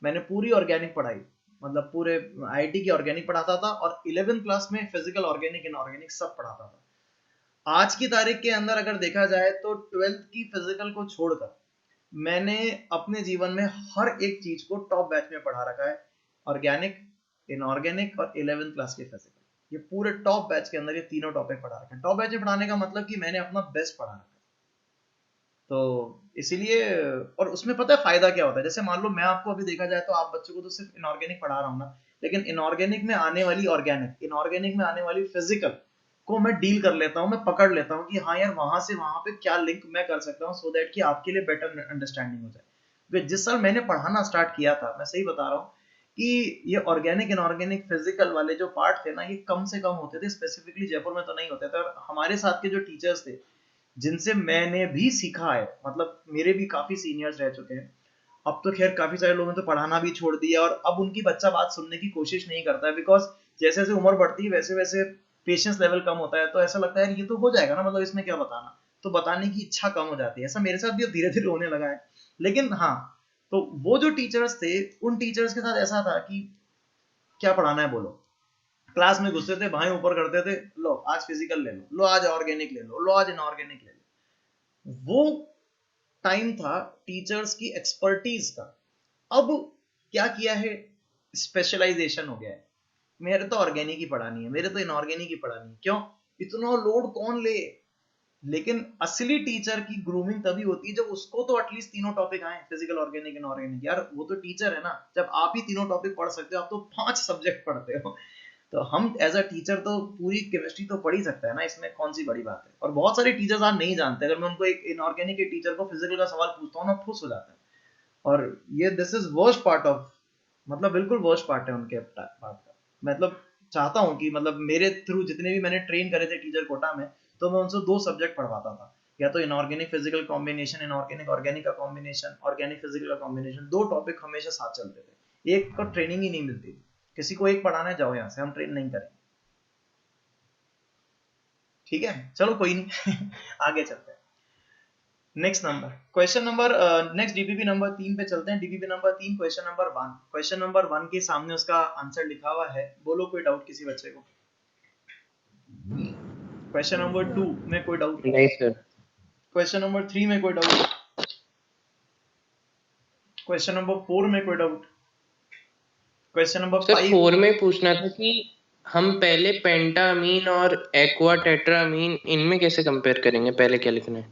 मैंने पूरी ऑर्गेनिक पढ़ाई, मतलब पूरे आईआईटी की ऑर्गेनिक पढ़ाता था, और 11th क्लास में फिजिकल, ऑर्गेनिक, इनऑर्गेनिक सब पढ़ाता था। आज की तारीख के अंदर अगर देखा जाए तो 12th की फिजिकल को छोड़कर मैंने अपने जीवन में हर एक चीज को टॉप बैच में पढ़ा रखा है, ऑर्गेनिक, इनऑर्गेनिक और 11th क्लास के फिजिकल, ये पूरे टॉप बैच के अंदर ये तीनों टॉपिक पढ़ा रखे हैं। टॉप बैच में पढ़ाने का मतलब कि मैंने अपना बेस्ट पढ़ा रखा है। तो इसीलिए, और उसमें पता है फायदा क्या होता है, जैसे मान लो मैं आपको अभी देखा जाए तो आप बच्चों को तो सिर्फ इनऑर्गेनिक पढ़ा रहा हूँ ना, लेकिन इनऑर्गेनिक में आने वाली ऑर्गेनिक, इनऑर्गेनिक में आने वाली फिजिकल को मैं डील कर लेता हूँ, मैं पकड़ लेता हूँ कि हाँ यार, वहां से वहां पे क्या लिंक मैं कर सकता हूँ, सो दैट कि आपके लिए बेटर अंडरस्टैंडिंग हो जाए। जिस साल मैंने पढ़ाना स्टार्ट किया था, मैं सही बता रहा हूँ कि ये ऑर्गेनिक, इनऑर्गेनिक, फिजिकल वाले जो पार्ट थे ना, ये कम से कम होते थे, स्पेसिफिकली जयपुर में तो नहीं होते थे। और हमारे साथ के जो टीचर्स थे जिनसे मैंने भी सीखा है, मतलब मेरे भी काफी सीनियर्स रह चुके हैं, अब तो खैर काफी सारे लोगों ने तो पढ़ाना भी छोड़ दिया, और अब उनकी बच्चा बात सुनने की कोशिश नहीं करता है, बिकॉज जैसे जैसे उम्र बढ़ती है वैसे वैसे पेशेंस लेवल कम होता है, तो ऐसा लगता है ये तो हो जाएगा ना, मतलब इसमें क्या बताना, तो बताने की इच्छा कम हो जाती है। ऐसा मेरे साथ भी धीरे धीरे होने लगा है। लेकिन हाँ, तो वो जो टीचर्स थे, उन टीचर्स के साथ ऐसा था कि क्या पढ़ाना है बोलो, क्लास में घुसते थे, भाई ऊपर करते थे, लो आज फिजिकल ले लो, लो आज ऑर्गेनिक ले लो, लो आज इनऑर्गेनिक ले लो। वो टाइम था टीचर्स की एक्सपर्टीज का। अब क्या किया है, स्पेशलाइजेशन हो गया है, मेरे तो ऑर्गेनिक ही पढ़ानी है, मेरे तो इनऑर्गेनिक ही पढ़ानी है, क्यों, इतना लोड कौन ले। लेकिन असली टीचर की ग्रूमिंग तभी होती है जब उसको तो एटलीस्ट तीनों टॉपिक आए, फिजिकल, ऑर्गेनिक, इनऑर्गेनिक। यार वो तो टीचर है ना, जब आप ही तीनों टॉपिक पढ़ सकते हो, आप तो 5 सब्जेक्ट पढ़ते हो, तो हम एज अ टीचर तो पूरी केमिस्ट्री तो पढ़ ही सकते हैं ना, इसमें कौन सी बड़ी बात है। और बहुत सारे टीचर्स आज नहीं जानते, अगर मैं उनको एक इनऑर्गेनिक के टीचर को फिजिकल का सवाल पूछता हूँ ना, खुश हो जाते हैं। और ये this is worst part of, मतलब बिल्कुल वर्स्ट पार्ट है उनके पार्ट का। मतलब चाहता हूँ कि मतलब मेरे थ्रू जितने भी मैंने ट्रेन करे थे टीचर कोटा में, तो मैं उनसे 2 सब्जेक्ट पढ़वाता था, या तो inorganic physical combination, inorganic organic का कॉम्बिनेशन, ऑर्गेनिक फिजिकल का कॉम्बिनेशन। 2 टॉपिक हमेशा साथ चलते थे, एक को ट्रेनिंग ही नहीं मिलती थी। किसी को एक पढ़ाने जाओ यहाँ से, हम ट्रेन नहीं करेंगे। ठीक है, चलो कोई नहीं आगे चलते हैं। Next number, question number next DPP number 3 पे चलते हैं। DPP number 3 question number 1। Question number 1 के सामने उसका आंसर लिखा हुआ है, बोलो कोई डाउट किसी बच्चे को? क्वेश्चन नंबर 2 में कोई डाउट? नहीं सर। क्वेश्चन नंबर 3 में कोई डाउट? क्वेश्चन नंबर 4 में कोई डाउट? क्वेश्चन नंबर सर 5 4 में पूछना था कि हम पहले पेंटामीन और एक्वा टेट्रामीन इनमें कैसे कंपेयर करेंगे, पहले क्या लिखना है?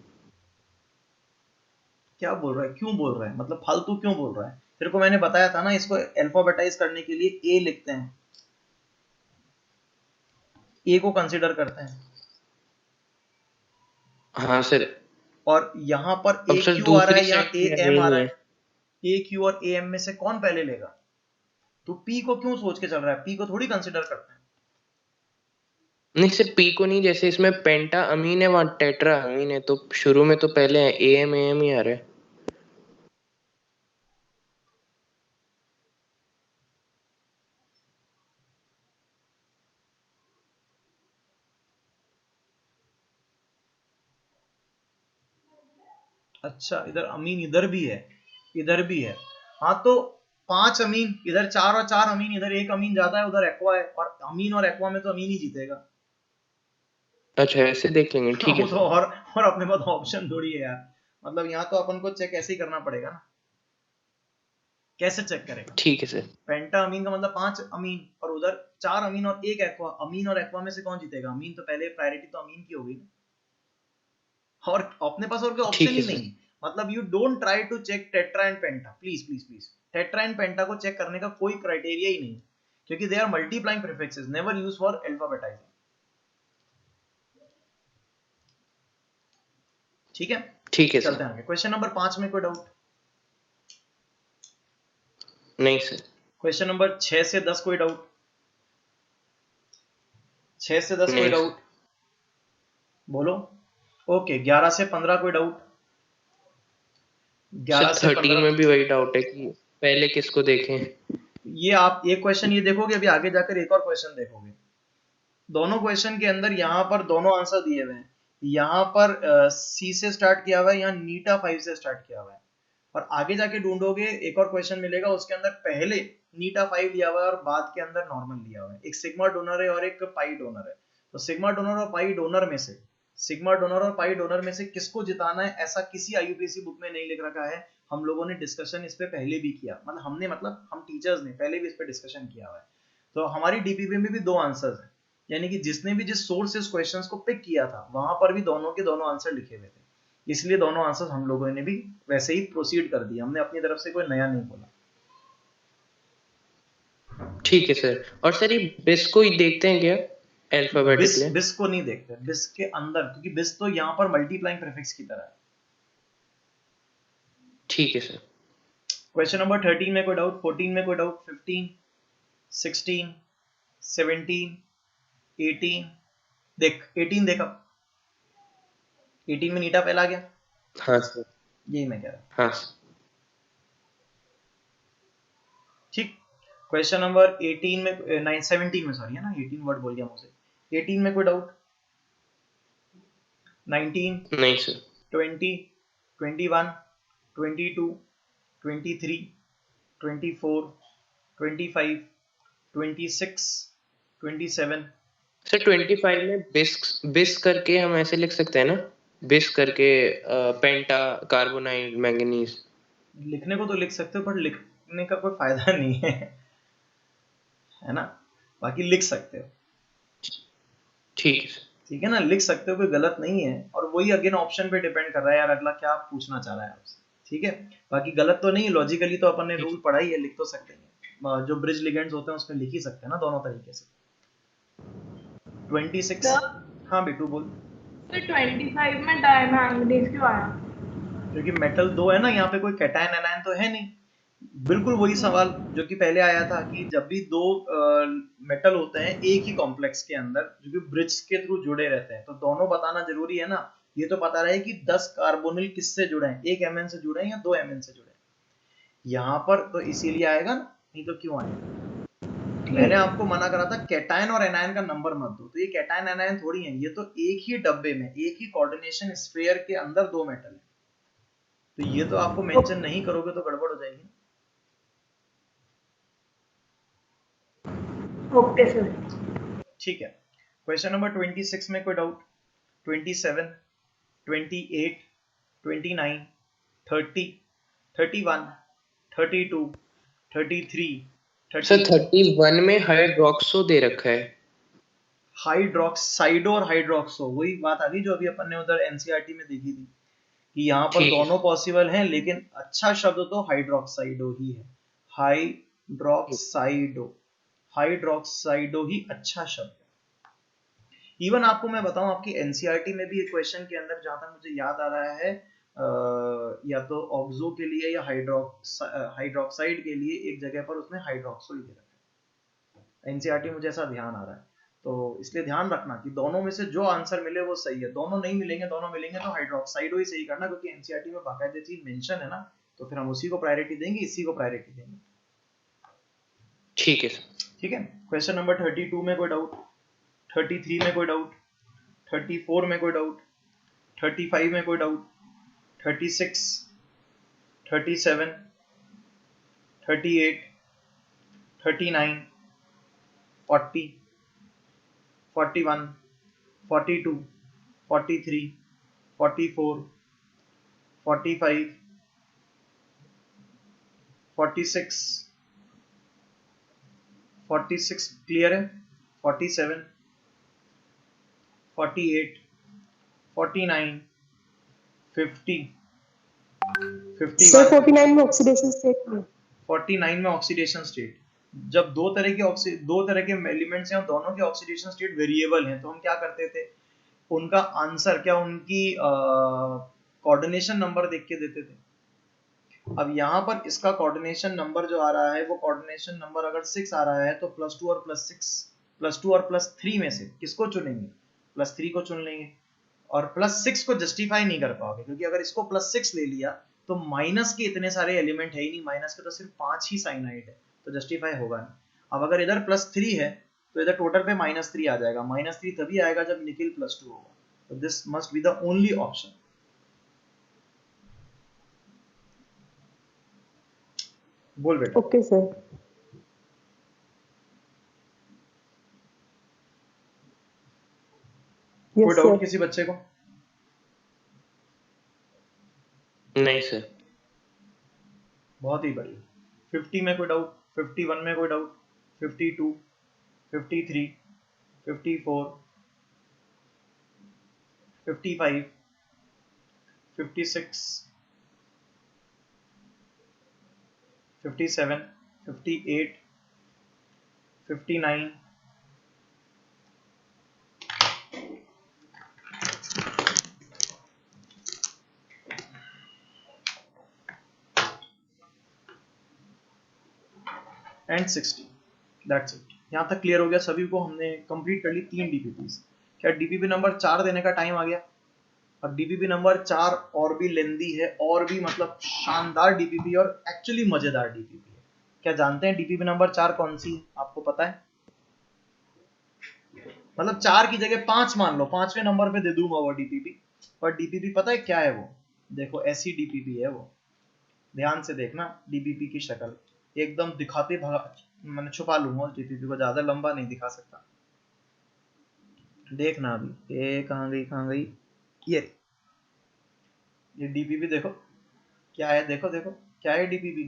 क्या बोल रहा है, क्यों बोल रहा है, मतलब फालतू क्यों बोल रहा है? तेरे को मैंने बताया था ना, इसको अल्फाबेटाइज करने के लिए ए लिखते हैं, ए को कंसीडर करते हैं। हाँ सर। और यहाँ पर अब ए सर क्यू आ रहा दूसरी है या साइड ए पे एम नहीं आ रहा है। है, ए क्यू और ए एम में से कौन पहले लेगा? तो पी को क्यों सोच के चल रहा है, पी को थोड़ी कंसीडर करते हैं। नहीं सर, पी को नहीं, जैसे इसमें पेंटा अमीन है वहाँ टेट्रा अमीन है, तो शुरू में तो पहले ए एम ही आ रहा है। अच्छा, इधर अमीन इधर भी है, इधर भी है। हाँ तो 5 अमीन इधर, 4 और 4 अमीन इधर, एक अमीन ज्यादा है उधर एक्वा है, और अमीन और एक्वा में तो अमीन ही जीतेगा। अच्छा ऐसे देख लेंगे, ठीक है वो तो सर। और अपने पास ऑप्शन थोड़ी है यार, मतलब यहाँ तो अपन को चेक ऐसे ही करना पड़ेगा ना। कैसे चेक करेगा? ठीक है सर। पेंटा अमीन का मतलब 5 अमीन, और उधर 4 अमीन और एक एक्वा। अमीन और एक्वा में से कौन जीतेगा? अमीन तो पहले, प्रायोरिटी तो अमीन की होगी ना। और अपने पास और कोई ऑप्शन ठीक है ही सर। नहीं। मतलब you don't try to check tetra and penta, please please please. Tetra and penta को चेक करने का कोई क्राइटेरिया ही नहीं, क्योंकि they are multiplying prefixes, never use for alphabetizing. ठीक है, ठीक है चलते सर। हैं आगे। क्वेश्चन नंबर 5 में कोई डाउट? नहीं सर। क्वेश्चन नंबर 6 से 10 कोई डाउट? 6 से 10 कोई नहीं डाउट? सर। बोलो। ओके, 11 से 15 कोई डाउट? 11 सर से 13 15 में भी वही डाउट है कि पहले किसको देखें। ये आप एक क्वेश्चन ये देखोगे, अभी आगे जाकर एक और क्वेश्चन देखोगे। दोनों क्वेश्चन के अंदर यहाँ पर दोनों आंसर दिए हुए हैं। यहाँ पर सी से स्टार्ट किया हुआ है, यहाँ नीटा 5 से स्टार्ट किया हुआ है। और आगे जाके ढूंढोगे एक और क्वेश्चन मिलेगा, उसके अंदर पहले नीटा 5 लिया हुआ है और बाद के अंदर नॉर्मल लिया हुआ है। एक सिग्मा डोनर है और एक पाई डोनर है। तो सिग्मा डोनर और पाई डोनर में से, सिग्मा डोनर और पाई डोनर में से किसको जिताना है, ऐसा किसी आईयूपीएससी बुक में नहीं लिख रखा है। हम लोगों ने डिस्कशन इस पे पहले भी किया, मतलब हमने, मतलब हम टीचर्स ने पहले भी इस पे डिस्कशन किया हुआ है। तो हमारी डीपीपी में भी 2 आंसर्स हैं, यानी कि जिसने भी जिस सोर्स से क्वेश्चंस को पिक किया था, वहां पर भी दोनों के दोनों आंसर लिखे हुए थे। इसलिए दोनों आंसर हम लोगों ने भी वैसे ही प्रोसीड कर दिया, हमने अपनी तरफ से कोई नया नहीं बोला। ठीक है सर। और सर ये बिस को ही देखते हैं क्या अल्फाबेटिकली? बिस को नहीं देखते, बिस के अंदर, क्योंकि बिस तो यहाँ पर मल्टीप्लाइंग प्रीफिक्स की तरह है। ठीक है सर। क्वेश्चन नंबर 13 में कोई डाउट? 14 में कोई डाउट? 15, 16, 17, 18? देख 18 देखा, 18 में नीटा पहला गया। हाँ सर। यही मैं कह रहा हूँ। हाँ सर। ठीक। क्वेश्चन नंबर 18 में 17 में, सॉरी है ना, 18 वर्ड बोल गया मुझे। 18 में कोई डाउट? 19, नहीं सर। 20, 21, 22, 23, 24, 25, 26, 27। सर 25 में बिस बिस करके हम ऐसे लिख सकते हैं ना, बिस करके पेंटा कार्बोनाइल मैंगनीज। लिखने को तो लिख सकते हो, पर लिखने का कोई फायदा नहीं है ना। बाकी लिख सकते हो। ठीक है सर। ठीक है ना, लिख सकते हो, कोई गलत नहीं है। और वही अगेन ऑप्शन पे डिपेंड कर रहा है यार, अगला क्या पूछना चाह रहा है आपसे। ठीक है, बाकी गलत तो नहीं है, लॉजिकली तो अपन ने रूल पढ़ा ही है, लिख तो सकते हैं। जो ब्रिज लिगेंड्स होते हैं उसमें लिख ही सकते हैं ना, दोनों तरीके से। 26। सर हाँ बिट्टू बोल। सर 25 में डायमैंगनीज क्यों आया? क्योंकि मेटल दो है ना, यहाँ पे कोई कैटायन एनायन तो है नहीं। बिल्कुल वही सवाल जो कि पहले आया था कि जब भी दो मेटल होते हैं एक ही कॉम्प्लेक्स के अंदर जो कि ब्रिज के थ्रू जुड़े रहते हैं, तो दोनों बताना जरूरी है ना। ये तो पता रहे कि 10 कार्बोनिल किससे जुड़े हैं, एक एमएन से जुड़े हैं या 2 एमएन से जुड़े हैं। यहाँ पर तो इसीलिए आएगा ना, नहीं तो क्यों आएगा। मैंने आपको मना करा था कैटायन और एनायन का नंबर मत दो, तो ये कैटायन एनायन थोड़ी है, ये तो एक ही डब्बे में एक ही कोऑर्डिनेशन स्फीयर के अंदर दो मेटल है, तो ये तो आपको मेंशन नहीं करोगे तो गड़बड़ हो जाएगी। Okay sir. ठीक है, क्वेश्चन नंबर 26 में कोई डाउट? 27, 28, 29, 30, 31, 32, 33, सर 34। 31 में हाइड्रोक्सो दे रखा है। हाइड्रोक्साइडो और हाइड्रोक्सो, वही बात आ गई जो अभी अपन ने उधर एनसीईआरटी में देखी थी कि यहाँ पर ठीक है। दोनों पॉसिबल हैं, लेकिन अच्छा शब्द तो हाइड्रोक्साइडो ही है। हाइड्रोक्साइडो, हाइड्रोक्साइडो ही अच्छा शब्द है। इवन आपको मैं बताऊं, आपकी एनसीईआरटी में भी एक क्वेश्चन के अंदर जहां तक मुझे याद आ रहा है, या तो ऑक्सो के लिए या हाइड्रोक्साइड के लिए एक जगह पर उसने हाइड्रोक्सो ही दे रखा है। एनसीईआरटी मुझे ऐसा ध्यान आ रहा है, तो इसलिए ध्यान रखना कि दोनों में से जो आंसर मिले वो सही है। दोनों नहीं मिलेंगे, दोनों मिलेंगे तो हाइड्रोक्साइड ही सही करना, क्योंकि एनसीईआरटी में बाकायदे चीज मेंशन है ना, तो फिर हम उसी को प्रायोरिटी देंगे, इसी को प्रायोरिटी देंगे। ठीक है सर। ठीक है, क्वेश्चन नंबर 32 में कोई डाउट? 33 में कोई डाउट? 34 में कोई डाउट? 35 में कोई डाउट? 36, 37, 38, 39, 40, 41, 42, 43, 44, 45, 46, 46 क्लियर है? 47, 48, 49, 50, 51, 49 में ऑक्सीडेशन स्टेट में 49 में ऑक्सीडेशन स्टेट। जब दो तरह के एलिमेंट्स हैं और दोनों के ऑक्सीडेशन स्टेट वेरिएबल हैं, तो हम क्या करते थे, उनका आंसर क्या उनकी कोऑर्डिनेशन नंबर देख के देते थे। अब यहाँ पर इसका कोऑर्डिनेशन नंबर जो आ रहा है, वो कोऑर्डिनेशन नंबर अगर 6 आ रहा है, तो +2 और +6 और +3 में से किसको चुनेंगे? +3 को चुन लेंगे, और +6 को जस्टिफाई नहीं कर पाओगे, क्योंकि अगर इसको +6 ले लिया तो माइनस के इतने सारे एलिमेंट है ही नहीं, माइनस के तो सिर्फ 5 ही साइनाइड है, तो जस्टिफाई होगा नहीं। अब अगर इधर +3 है तो इधर टोटल पे -3 आ जाएगा। -3 तभी आएगा जब निकिल +2 होगा, तो this must be the only option. बोल बेटा। Okay sir. कोई यस डाउट सर। किसी बच्चे को? नहीं सर। बहुत ही बढ़िया। 50 में कोई डाउट? 51 में कोई डाउट? 52, 53, 54, 55, 56, 57, 58, 59, 60। That's it. यहाँ तक क्लियर हो गया सभी को? हमने कंप्लीट कर ली 3 डीपीपीज। क्या डीपीपी नंबर 4 देने का टाइम आ गया? और डीपीपी नंबर 4 और भी लेंदी है, और भी मतलब शानदार डीपीपी और एक्चुअली मजेदार डीपीपी है। क्या जानते हैं डीपीपी नंबर 4 कौन सी है? आपको पता है? मतलब 4 की जगह 5 मान लो, 5वें नंबर पे दे दूंगा वो डीपीपी, पर डीपीपी पता है क्या है वो? देखो ऐसी डीपीपी है वो, ध्यान से देखना डीपीपी की शक्ल एकदम दिखाते भगा, मैंने छुपा लूंगा उस डीपीपी को, ज्यादा लंबा नहीं दिखा सकता। देखना अभी ये कहाँ गई, ये डीपीपी देखो क्या है, देखो देखो क्या है डीपीपी।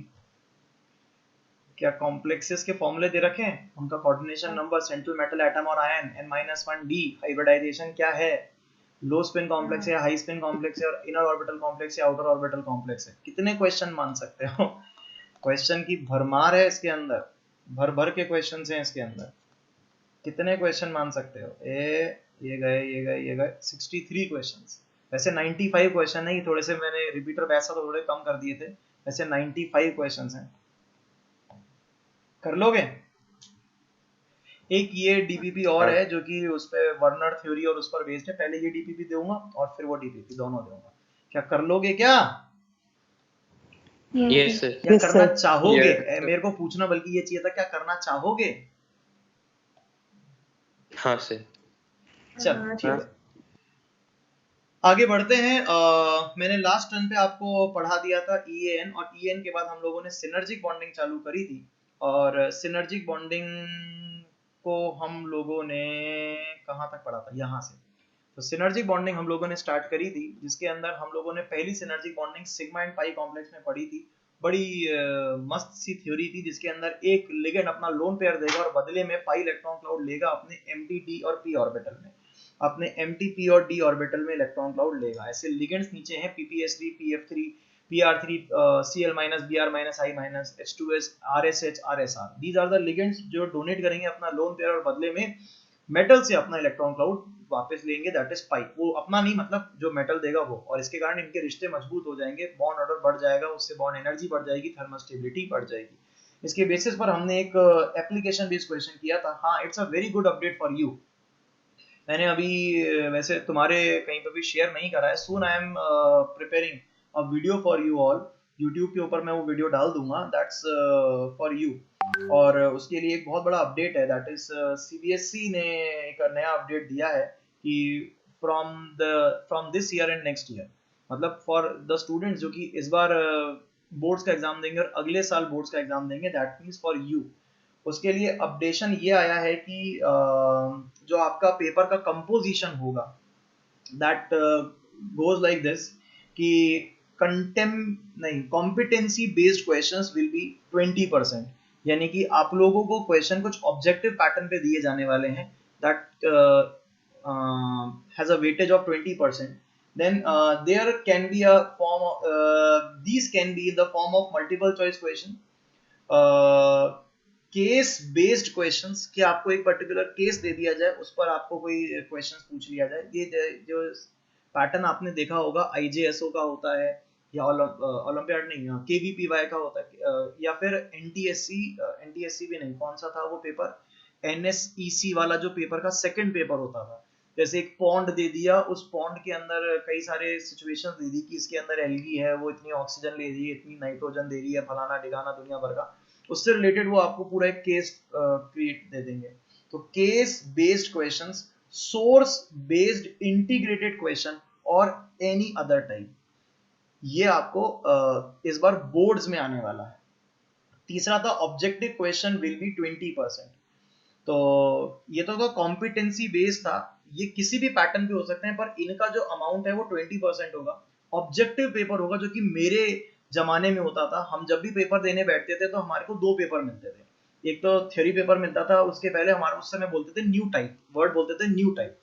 क्या कॉम्प्लेक्सेस के फॉर्मूले दे रखे हैं, उनका coordination number, central metal atom और आयन, N-1D, हाइब्रिडाइजेशन क्या है, लो स्पिन कॉम्प्लेक्स है, हाई स्पिन कॉम्प्लेक्स है, और इनर ऑर्बिटल कॉम्प्लेक्स है, आउटर ऑर्बिटल कॉम्प्लेक्स है। कितने क्वेश्चन मान सकते हो? क्वेश्चन की भरमार है इसके अंदर, भर भर के क्वेश्चन हैं इसके अंदर। कितने क्वेश्चन मान सकते हो? ये गए 63 क्वेश्चंस। वैसे 95 क्वेश्चन है, ये थोड़े से मैंने रिपीटर वैसा तो थोड़े कम कर दिए थे, वैसे 95 क्वेश्चंस हैं। कर लोगे? एक ये डीपीपी और है जो कि उस पे वर्नर थ्योरी और उस पर बेस्ड है। पहले ये डीपीपी दूंगा और फिर वो डीपीपी, दोनों दूंगा। क्या कर लोगे क्या? Yes sir. क्या Yes, करना sir. चाहोगे? Yes. मेरे को पूछना बल्कि ये चाहिए था, क्या करना चाहोगे? हाँ सर। चल हाँ, ठीक है, आगे बढ़ते हैं। मैंने लास्ट टर्न पे आपको पढ़ा दिया था EAN, और EAN के बाद हम लोगों ने सिनर्जिक बॉन्डिंग चालू करी थी। और सिनर्जिक बॉन्डिंग को हम लोगों ने कहाँ तक पढ़ा था? यहाँ से। तो सिनर्जिक बॉन्डिंग हम लोगों ने स्टार्ट करी थी, जिसके अंदर हम लोगों ने पहली synergic bonding sigma and pi complex में पढ़ी थी। बड़ी मस्त सी थ्योरी थी, जिसके अंदर एक लिगेंड अपना लोन पेयर देगा और बदले में पाई इलेक्ट्रॉन क्लाउड लेगा अपने एम्प्टी डी और पी ऑर्बिटल में, अपने एम्प्टी पी और डी ऑर्बिटल में इलेक्ट्रॉन क्लाउड लेगा। ऐसे लिगेंड्स नीचे हैं PPS3, PF3, PR3, Cl-, Br-, I-, H2S, RSH, RSR। These are the ligands जो डोनेट करेंगे अपना लोन पेयर और बदले में मेटल से अपना इलेक्ट्रॉन क्लाउड वापस लेंगे, दैट इज पाई। वो अपना नहीं, मतलब जो मेटल देगा वो। और इसके कारण इनके रिश्ते मजबूत हो जाएंगे, बॉन्ड ऑर्डर बढ़ जाएगा, उससे बॉन्ड एनर्जी बढ़ जाएगी, थर्मल स्टेबिलिटी बढ़ जाएगी। इसके बेसिस पर हमने एक एप्लीकेशन बेस्ड क्वेश्चन किया था। हाँ, it's a very good update for you. मैंने अभी वैसे तुम्हारे कहीं पर भी शेयर नहीं करा है। Soon I am preparing a video for you all. YouTube के ऊपर मैं वो वीडियो डाल दूंगा, दैट्स फॉर यू। और उसके लिए एक बहुत बड़ा अपडेट है, दैट इज CBSE ने एक नया अपडेट दिया है कि from this year and next year, मतलब फॉर द स्टूडेंट्स जो कि इस बार बोर्ड्स का एग्जाम देंगे और अगले साल बोर्ड्स का एग्जाम देंगे, दैट मीन्स फॉर यू। उसके लिए अपडेशन ये आया है कि जो आपका पेपर का कंपोजिशन होगा, दैट गोज लाइक दिस कि कंटेम नहीं, competency based questions will be 20%। यानी कि आप लोगों को क्वेश्चन कुछ ऑब्जेक्टिव पैटर्न पे दिए जाने वाले हैं, that has a weightage of 20%। then there can be a form of these can be in the form of multiple choice question, case based questions, कि आपको एक पर्टिकुलर केस दे दिया जाए, उस पर आपको कोई क्वेश्चंस पूछ लिया जाए। ये जो पैटर्न आपने देखा होगा IJSO का होता है, या ओलंपियाड नहीं, KVPY का होता है, या फिर NTSC भी नहीं, कौन सा था वो पेपर, NSEC वाला जो पेपर का सेकंड पेपर होता था। जैसे एक पॉन्ड दे दिया, उस पॉन्ड के अंदर कई सारे सिचुएशंस दे दी कि इसके अंदर एल्गी है, वो इतनी ऑक्सीजन ले रही है, इतनी नाइट्रोजन दे रही है, फलाना ढिकाना दुनिया भर का। उससे रिलेटेड वो आपको पूरा एक केस क्रिएट दे देंगे। तो case based questions, source based integrated question और एनी अदर टाइप, ये आपको इस बार बोर्ड्स में आने वाला है। तीसरा था ऑब्जेक्टिव क्वेश्चन विल बी 20%। तो ये तो कॉम्पिटेंसी बेस्ड था, ये किसी भी पैटर्न पे हो सकते हैं, पर इनका जो अमाउंट है वो 20% होगा। ऑब्जेक्टिव पेपर होगा, जो कि मेरे जमाने में होता था। हम जब भी पेपर देने बैठते थे तो हमारे को 2 पेपर मिलते थे। एक तो थ्योरी पेपर मिलता था, उसके पहले हमारे उस समय बोलते थे न्यू टाइप, वर्ड बोलते थे new type,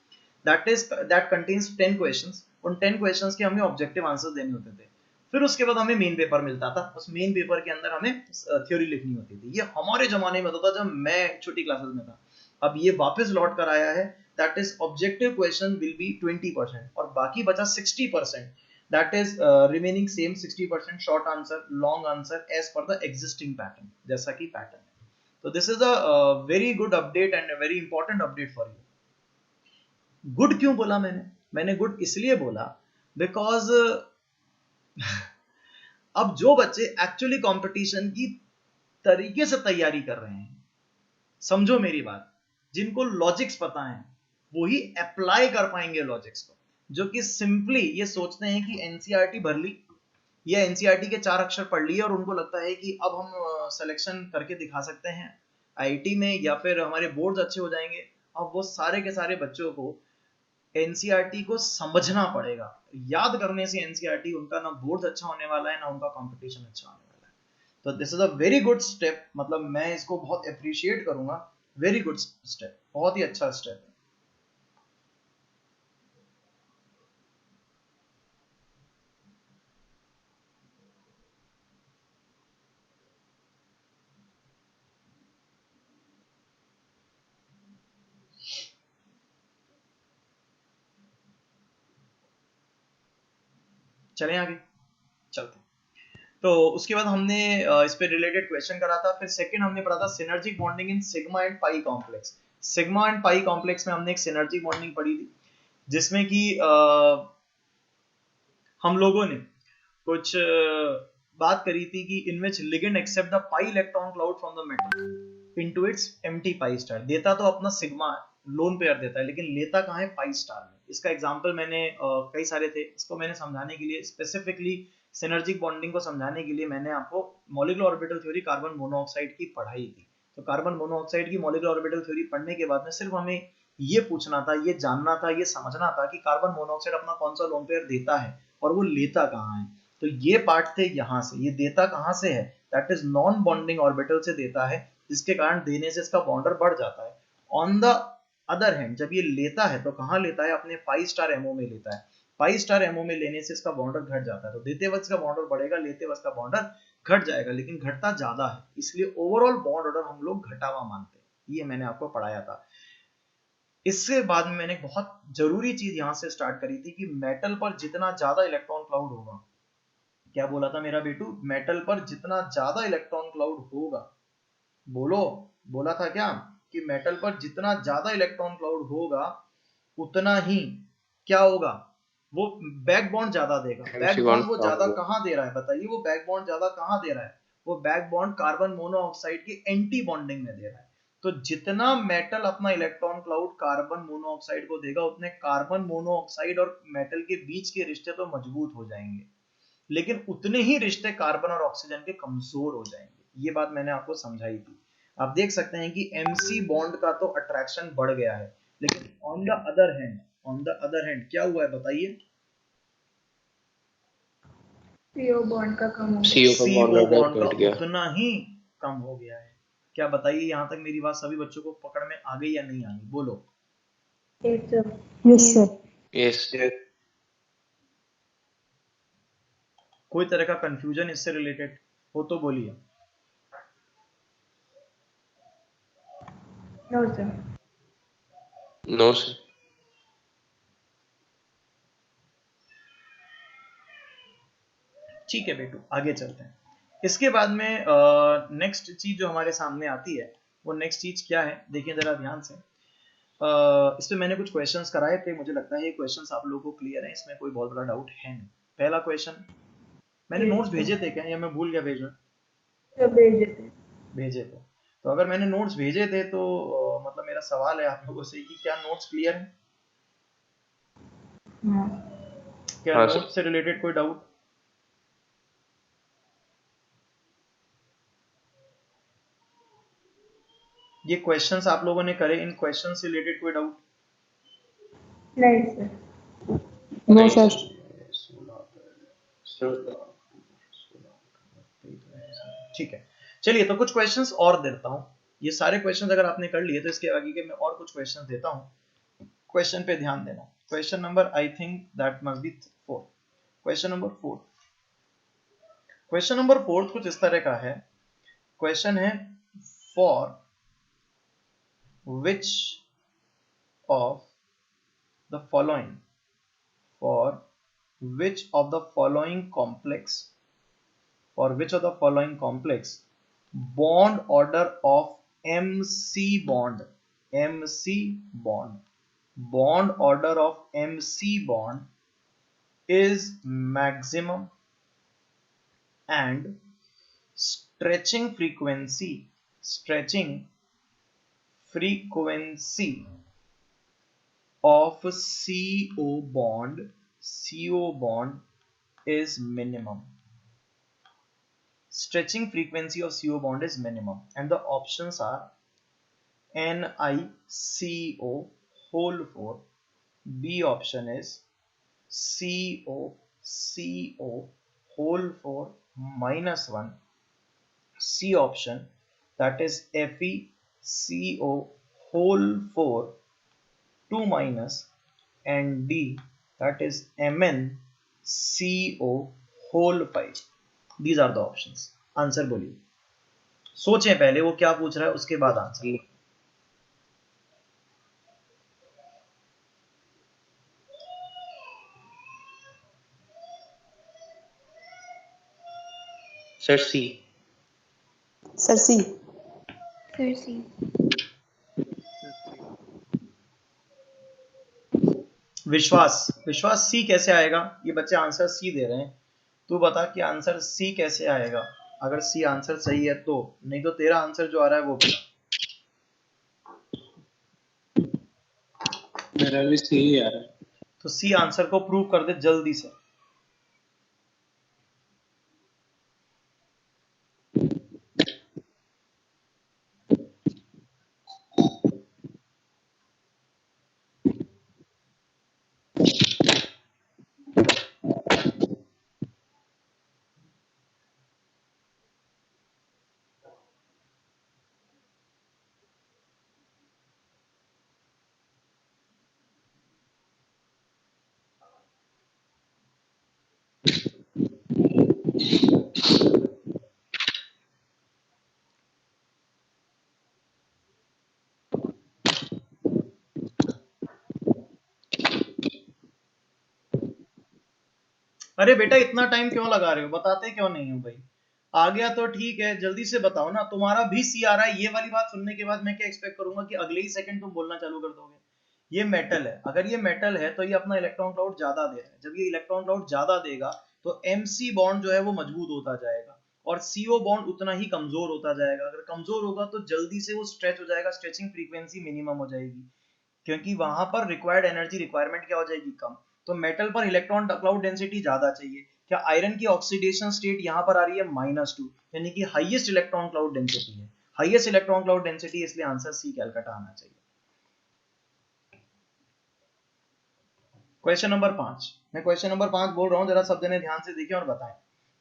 that contains 10 questions. उन 10 क्वेश्चंस के हमें ऑब्जेक्टिव आंसर देने होते थे। फिर उसके बाद हमें मेन पेपर मिलता था, उस मेन पेपर के अंदर हमें थ्योरी लिखनी होती थी। ये हमारे जमाने में होता था जब मैं छोटी क्लासेस में था। अब ये वापस लौट कर आया है, that is objective question will be 20%, और बाकी बचा 60%, that is remaining same 60% short answer, long answer as per the existing pattern, जैसा कि पैटर्न है। तो this is a very good update and a very important update for you. Good क्यों बोला मैंने गुड इसलिए बोला बिकॉज अब जो बच्चे एक्चुअली कंपटीशन की तरीके से तैयारी कर रहे हैं, समझो मेरी बात, जिनको लॉजिक्स पता है वही अप्लाई कर पाएंगे लॉजिक्स को। जो कि सिंपली ये सोचते हैं कि एनसीईआरटी भर ली या एनसीईआरटी के 4 अक्षर पढ़ लिए और उनको लगता है कि अब हम सिलेक्शन करके दिखा सकते हैं आईआईटी में, या फिर हमारे बोर्ड्स अच्छे हो जाएंगे। अब वो सारे के सारे बच्चों को एनसीईआरटी को समझना पड़ेगा। याद करने से एनसीईआरटी उनका ना बोर्ड अच्छा होने वाला है, ना उनका कंपटीशन अच्छा होने वाला है। तो this is a very good step, मतलब मैं इसको बहुत अप्रिशिएट करूंगा। वेरी गुड स्टेप, बहुत ही अच्छा स्टेप है। चलें आगे, चलते। तो उसके बाद हमने इस पे रिलेटेड क्वेश्चन करा था। फिर सेकंड हमने पढ़ा था synergic bonding in sigma and pi complex. Sigma and pi complex में हमने एक सिनर्जिक बॉन्डिंग पढ़ी थी, जिसमें कि हम लोगों ने कुछ बात करी थी कि in which ligand accept the pi electron cloud from the metal into its empty pi star. देता तो अपना सिग्मा लोन पेयर देता है, लेकिन लेता कहाँ है? पाई स्टार में। इसका एग्जांपल मैंने कई सारे थे, इसको मैंने समझाने के लिए स्पेसिफिकली सिनर्जिक बॉन्डिंग को समझाने के लिए मैंने आपको molecular orbital theory carbon monoxide की पढ़ाई थी। तो कार्बन मोनोऑक्साइड की मॉलिक्यूलर ऑर्बिटल थ्योरी पढ़ने के बाद में सिर्फ हमें ये पूछना था, ये जानना था, ये समझना था कि कार्बन मोनोऑक्साइड अपना कौन सा लोन पेयर देता है और वो लेता कहाँ है। तो ये पार्ट थे यहाँ से। ये देता कहाँ से है? That is non bonding orbital से देता है, जिसके कारण देने से इसका बॉन्डर बढ़ जाता है। ऑन द अदर हैंड जब ये लेता है तो कहाँ लेता है? अपने पाई स्टार एमओ में लेता है। पाई स्टार एमओ में लेने से इसका बॉन्डर घट जाता है। तो देते वक्त इसका बॉन्डर बढ़ेगा, लेते वक्त का बॉन्डर घट जाएगा, लेकिन घटता ज्यादा है, इसलिए ओवरऑल बॉन्ड ऑर्डर हम लोग घटा हुआ मानते हैं। ये मैंने आपको पढ़ाया था। इससे बाद में मैंने बहुत जरूरी चीज यहां से स्टार्ट करी थी कि मेटल पर जितना ज्यादा इलेक्ट्रॉन क्लाउड होगा, क्या बोला था मेरा बेटू? मेटल पर जितना ज्यादा इलेक्ट्रॉन क्लाउड होगा, बोलो, बोला था क्या कि मेटल पर जितना ज्यादा इलेक्ट्रॉन क्लाउड होगा उतना ही क्या होगा? वो बैक बॉन्ड ज्यादा देगा। बैक बॉन्ड वो ज्यादा कहां दे रहा है? बताइए, वो बैक बॉन्ड ज्यादा कहां दे रहा है? वो बैक बॉन्ड कार्बन मोनोऑक्साइड के एंटी बॉन्डिंग में दे रहा है। तो जितना मेटल अपना इलेक्ट्रॉन क्लाउड कार्बन मोनोऑक्साइड को देगा, उतने कार्बन मोनोऑक्साइड और मेटल के बीच के रिश्ते तो मजबूत हो जाएंगे, लेकिन उतने ही रिश्ते कार्बन और ऑक्सीजन के कमजोर हो जाएंगे। ये बात मैंने आपको समझाई थी। आप देख सकते हैं कि MC बॉन्ड का तो अट्रैक्शन बढ़ गया है, लेकिन ऑन द अदर हैंड क्या हुआ है? बताइए। CO बॉन्ड का कम हो गया। CO बॉन्ड का उतना ही कम हो गया है। क्या बताइए, यहाँ तक मेरी बात सभी बच्चों को पकड़ में आ गई या नहीं आ गई? बोलो। Yes sir. यस। कोई तरह का कंफ्यूजन इससे रिलेटेड हो तो बोलिए। No sir. No sir. ठीक है बेटू, आगे चलते हैं। इसके बाद में नेक्स्ट चीज जो हमारे सामने आती है, वो नेक्स्ट चीज क्या है? देखिए जरा ध्यान से। इस पे मैंने कुछ क्वेश्चंस कराए थे, मुझे लगता है ये क्वेश्चंस आप लोगों को क्लियर है, इसमें कोई बहुत बड़ा डाउट है नहीं। पहला क्वेश्चन, मैंने नोट्स भेजे थे क्या, या मैं भूल गया भेजना? भेजे थे। तो अगर मैंने नोट्स भेजे थे तो मतलब मेरा सवाल है आप लोगों से कि क्या नोट्स क्लियर है? क्या नोट्स से रिलेटेड कोई डाउट? ये क्वेश्चंस आप लोगों ने करे, इन क्वेश्चन से रिलेटेड कोई डाउट? नहीं सर। No sir. ठीक है, चलिए तो कुछ क्वेश्चंस और देता हूं। ये सारे क्वेश्चंस अगर आपने कर लिए तो इसके आगे के मैं और कुछ क्वेश्चंस देता हूं। क्वेश्चन पे ध्यान देना। Question number I think that must be 4। Question number 4। Question number 4 कुछ इस तरह का है। क्वेश्चन है for which of the following complex bond order of MC bond is maximum and stretching frequency of CO bond is minimum. Stretching frequency of CO bond is minimum, and the options are NiCO whole 4. B option is CO whole 4 minus 1. C option, that is FeCO whole 4 2 minus, and D, that is MnCO whole 5. These are the options. Answer बोलिए। सोचें पहले वो क्या पूछ रहा है, उसके बाद आंसर। सर सी। सर सी। सर सी। विश्वास, विश्वास सी कैसे आएगा? ये बच्चे आंसर सी दे रहे हैं, तू बता कि आंसर सी कैसे आएगा? अगर सी आंसर सही है तो, नहीं तो तेरा आंसर जो आ रहा है वो बता। मेरा भी सी ही आ रहा है। तो सी आंसर को प्रूव कर दे जल्दी से। अरे बेटा इतना टाइम क्यों लगा रहे हो, बताते क्यों नहीं हो भाई? आ गया तो ठीक है, जल्दी से बताओ ना। तुम्हारा भी सी आ रहा है, ये वाली बात सुनने के बाद मैं क्या एक्सपेक्ट करूंगा कि अगले ही सेकंड तुम बोलना चालू कर दोगे। ये मेटल है, अगर ये मेटल है तो ये अपना इलेक्ट्रॉन क्लाउड ज्यादा दे रहा है। जब ये इलेक्ट्रॉन क्लाउड ज्यादा देगा तो एमसी बॉन्ड जो है वो मजबूत होता जाएगा और सीओ बॉन्ड उतना ही कमजोर होता जाएगा। अगर कमजोर होगा तो जल्दी से वो स्ट्रेच हो जाएगा, स्ट्रेचिंग फ्रीक्वेंसी मिनिमम हो जाएगी, क्योंकि वहां पर रिक्वायर्ड एनर्जी रिक्वायरमेंट क्या हो जाएगी, कम। तो मेटल पर इलेक्ट्रॉन क्लाउड डेंसिटी ज्यादा चाहिए। क्या आयरन की ऑक्सीडेशन स्टेट यहां पर आ रही है -2, यानी कि हाईएस्ट इलेक्ट्रॉन क्लाउड डेंसिटी है, हाईएस्ट इलेक्ट्रॉन क्लाउड डेंसिटी, इसलिए आंसर सी कैलकाटा आना चाहिए। क्वेश्चन नंबर 5, मैं क्वेश्चन नंबर 5 बोल रहा हूं, जरा सब जने ध्यान से देखें और बताएं।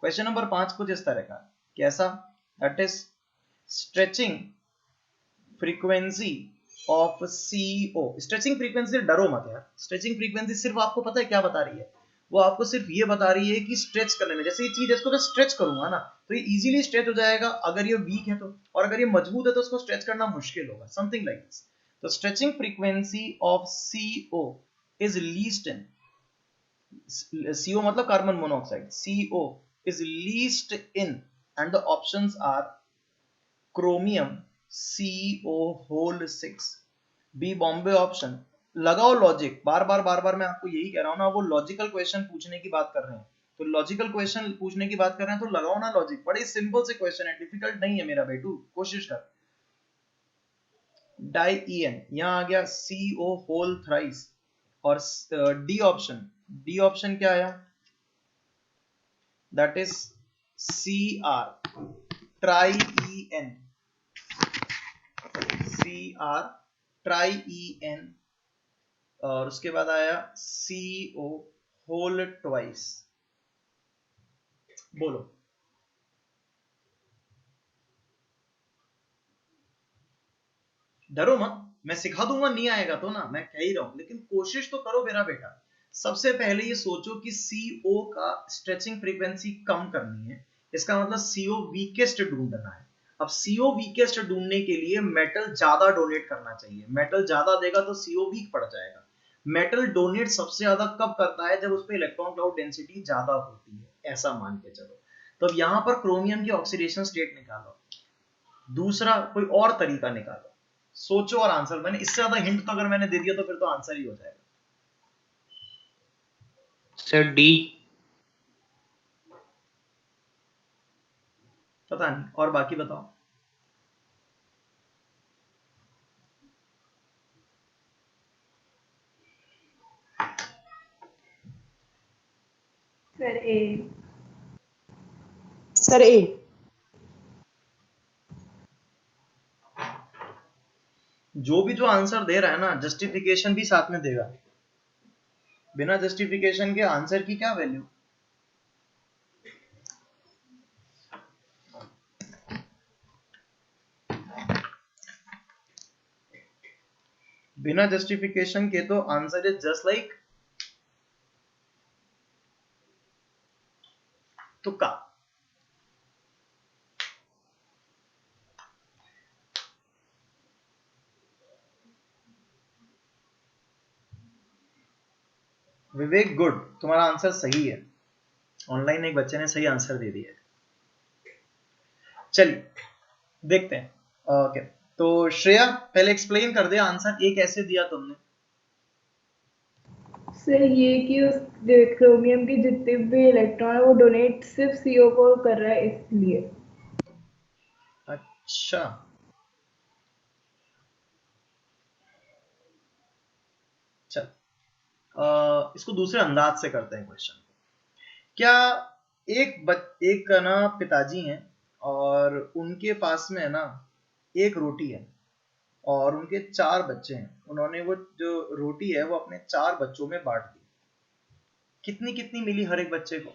क्वेश्चन नंबर 5 कुछ इस तरह का, कैसा? That is stretching frequency of CO। Stretching frequency, डरो मत यार, स्ट्रेचिंग फ्रीक्वेंसी सिर्फ आपको पता है क्या बता रही है? वो आपको सिर्फ ये बता रही है कि स्ट्रेच करने में, जैसे ये चीज इसको मैं स्ट्रेच करूंगा ना तो ये इजीली स्ट्रेच हो जाएगा अगर ये वीक है तो, और अगर ये मजबूत है तो उसको स्ट्रेच करना मुश्किल होगा, समथिंग लाइक दिस। तो stretching frequency of CO is least in, CO मतलब carbon monoxide, CO is least in and the options are chromium CO whole 6, B Bombay option. लगाओ लॉजिक, बार बार मैं आपको यही कह रहा हूं ना, वो लॉजिकल क्वेश्चन पूछने की बात कर रहे हैं, तो लॉजिकल क्वेश्चन पूछने की बात कर रहे हैं तो लगाओ ना लॉजिक। बड़े सिंपल से क्वेश्चन है, डिफिकल्ट नहीं है मेरा बेटू, कोशिश कर। डाइईएन, यहां आ गया CO होल थ्राइस, और डी ऑप्शन, डी ऑप्शन क्या आया? दैट इज CR ट्राईईएन, CR ट्राईईएन, और उसके बाद आया CO होल ट्वाइस। बोलो। डरो मत, मैं सिखा दूंगा, नहीं आएगा तो ना, मैं कह ही रहा हूं, लेकिन कोशिश तो करो मेरा बेटा। सबसे पहले ये सोचो कि CO का स्ट्रेचिंग फ्रीक्वेंसी कम करनी है, इसका मतलब CO वीकेस्ट ढूंढना है। अब CO वीकेस्ट ढूंढने के लिए मेटल ज्यादा डोनेट करना चाहिए, मेटल ज्यादा देगा तो CO वीक पड़ जाएगा। मेटल डोनेट सबसे ज्यादा कब करता है? जब उस पर इलेक्ट्रॉन क्लाउड डेंसिटी ज्यादा होती है, ऐसा मान के चलो। तो अब यहां पर क्रोमियम की ऑक्सीडेशन स्टेट निकालो, दूसरा कोई और तरीका निकालो, सोचो और आंसर। मैंने इससे ज्यादा हिंट तो अगर मैंने दे दिया तो फिर तो आंसर ही हो जाएगा। Sir D. पता नहीं, और बाकी बताओ। सर ए। सर ए। जो भी जो आंसर दे रहा है ना, जस्टिफिकेशन भी साथ में देगा, बिना जस्टिफिकेशन के आंसर की क्या वैल्यू? बिना जस्टिफिकेशन के तो आंसर इज जस्ट लाइक तुक्का। विवेक गुड, तुम्हारा आंसर सही है। ऑनलाइन एक बच्चे ने सही आंसर दे दिया है। चलिए देखते हैं। ओके, तो श्रेया पहले एक्सप्लेन कर दे, आंसर ए कैसे दिया तुमने? सर ये कि उस क्रोमियम के जितने भी इलेक्ट्रॉन है वो डोनेट सिर्फ सीओ को कर रहा है इसलिए। अच्छा, चल इसको दूसरे अंदाज से करते हैं क्वेश्चन। क्या एक ना पिताजी हैं और उनके पास में है ना एक रोटी है और उनके 4 बच्चे हैं। उन्होंने वो जो रोटी है वो अपने 4 बच्चों में बांट दी। कितनी कितनी मिली हर एक बच्चे को?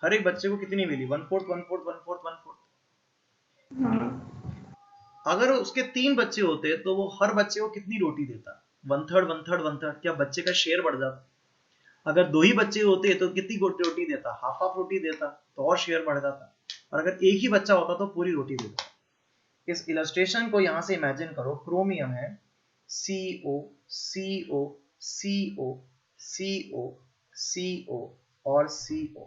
हर एक बच्चे को कितनी मिली? 1/4 1/4 1/4 1/4। हाँ अगर उसके 3 बच्चे होते तो वो हर बच्चे को कितनी रोटी देता? 1/3 1/3 1/3। क्या बच्चे का शेयर बढ़ जाता? अगर 2 ही बच्चे होते तो कितनी रोटी देता? हाफ हाफ रोटी देता, तो और शेयर बढ़ जाता। और अगर एक ही बच्चा होता तो पूरी रोटी देता। इस इलस्ट्रेशन को यहां से इमेजिन करो। क्रोमियम है CO CO CO CO CO और CO।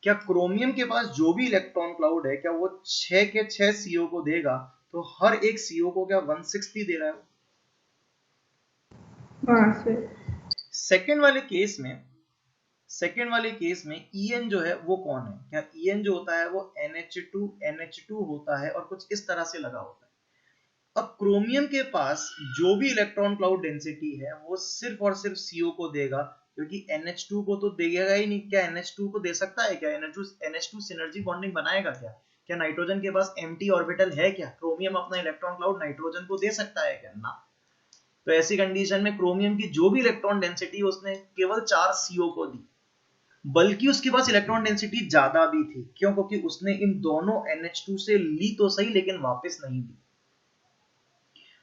क्या क्रोमियम के पास जो भी इलेक्ट्रॉन क्लाउड है क्या वो 6 के 6 CO को देगा? तो हर एक CO को क्या 1/6 दे रहा है? हाँ सर। सेकेंड वाले केस में En जो है वो कौन है? क्या En जो होता है वो NH2 होता है और कुछ इस तरह से लगा होता है। अब क्रोमियम के पास जो भी इलेक्ट्रॉन क्लाउड डेंसिटी है वो सिर्फ और सिर्फ CO को देगा, क्योंकि NH2 को तो देगा ही नहीं। क्या NH2 को दे सकता है? क्या NH2 सिनर्जी बॉन्डिंग बनाएगा? क्या नाइट्रोजन के पास एम्प्टी ऑर्बिटल है? क्या क्रोमियम अपना इलेक्ट्रॉन क्लाउड नाइट्रोजन को दे सकता है? क्या ना। तो ऐसी कंडीशन में क्रोमियम की जो भी इलेक्ट्रॉन डेंसिटी उसने केवल 4 CO को दी, बल्कि उसके पास इलेक्ट्रॉन डेंसिटी ज्यादा भी थी। क्यों? क्योंकि उसने इन दोनों NH2 से ली तो सही लेकिन वापस नहीं दी।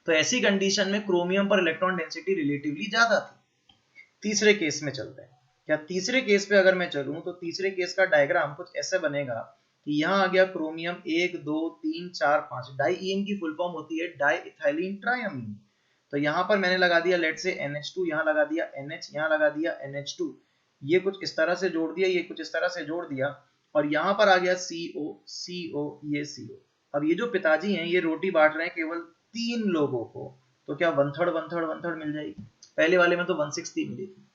तो ऐसी कंडीशन में क्रोमियम पर इलेक्ट्रॉन डेंसिटी रिलेटिवली ज्यादा थी। तीसरे केस में चलते हैं। क्या तीसरे केस पे अगर मैं चलूं तो तीसरे केस का डायग्राम कुछ ऐसे बनेगा कि यहाँ आ गया क्रोमियम 1 2 3 4 5। डाईईन की फुल फॉर्म होती है डाई इथाइलिन ट्राइअमीन। तो यहाँ पर मैंने लगा दिया लेट से NH2, यहाँ लगा दिया NH, यहाँ लगा दिया NH2। ये कुछ इस तरह से जोड़ दिया, ये कुछ इस तरह से जोड़ दिया, और यहाँ पर आ गया CO CO ये CO। अब ये जो पिताजी हैं ये रोटी बांट रहे हैं केवल 3 लोगों को, तो क्या 1/3 1/3 1/3 मिल जाएगी? पहले वाले में तो 1/6 मिली थी।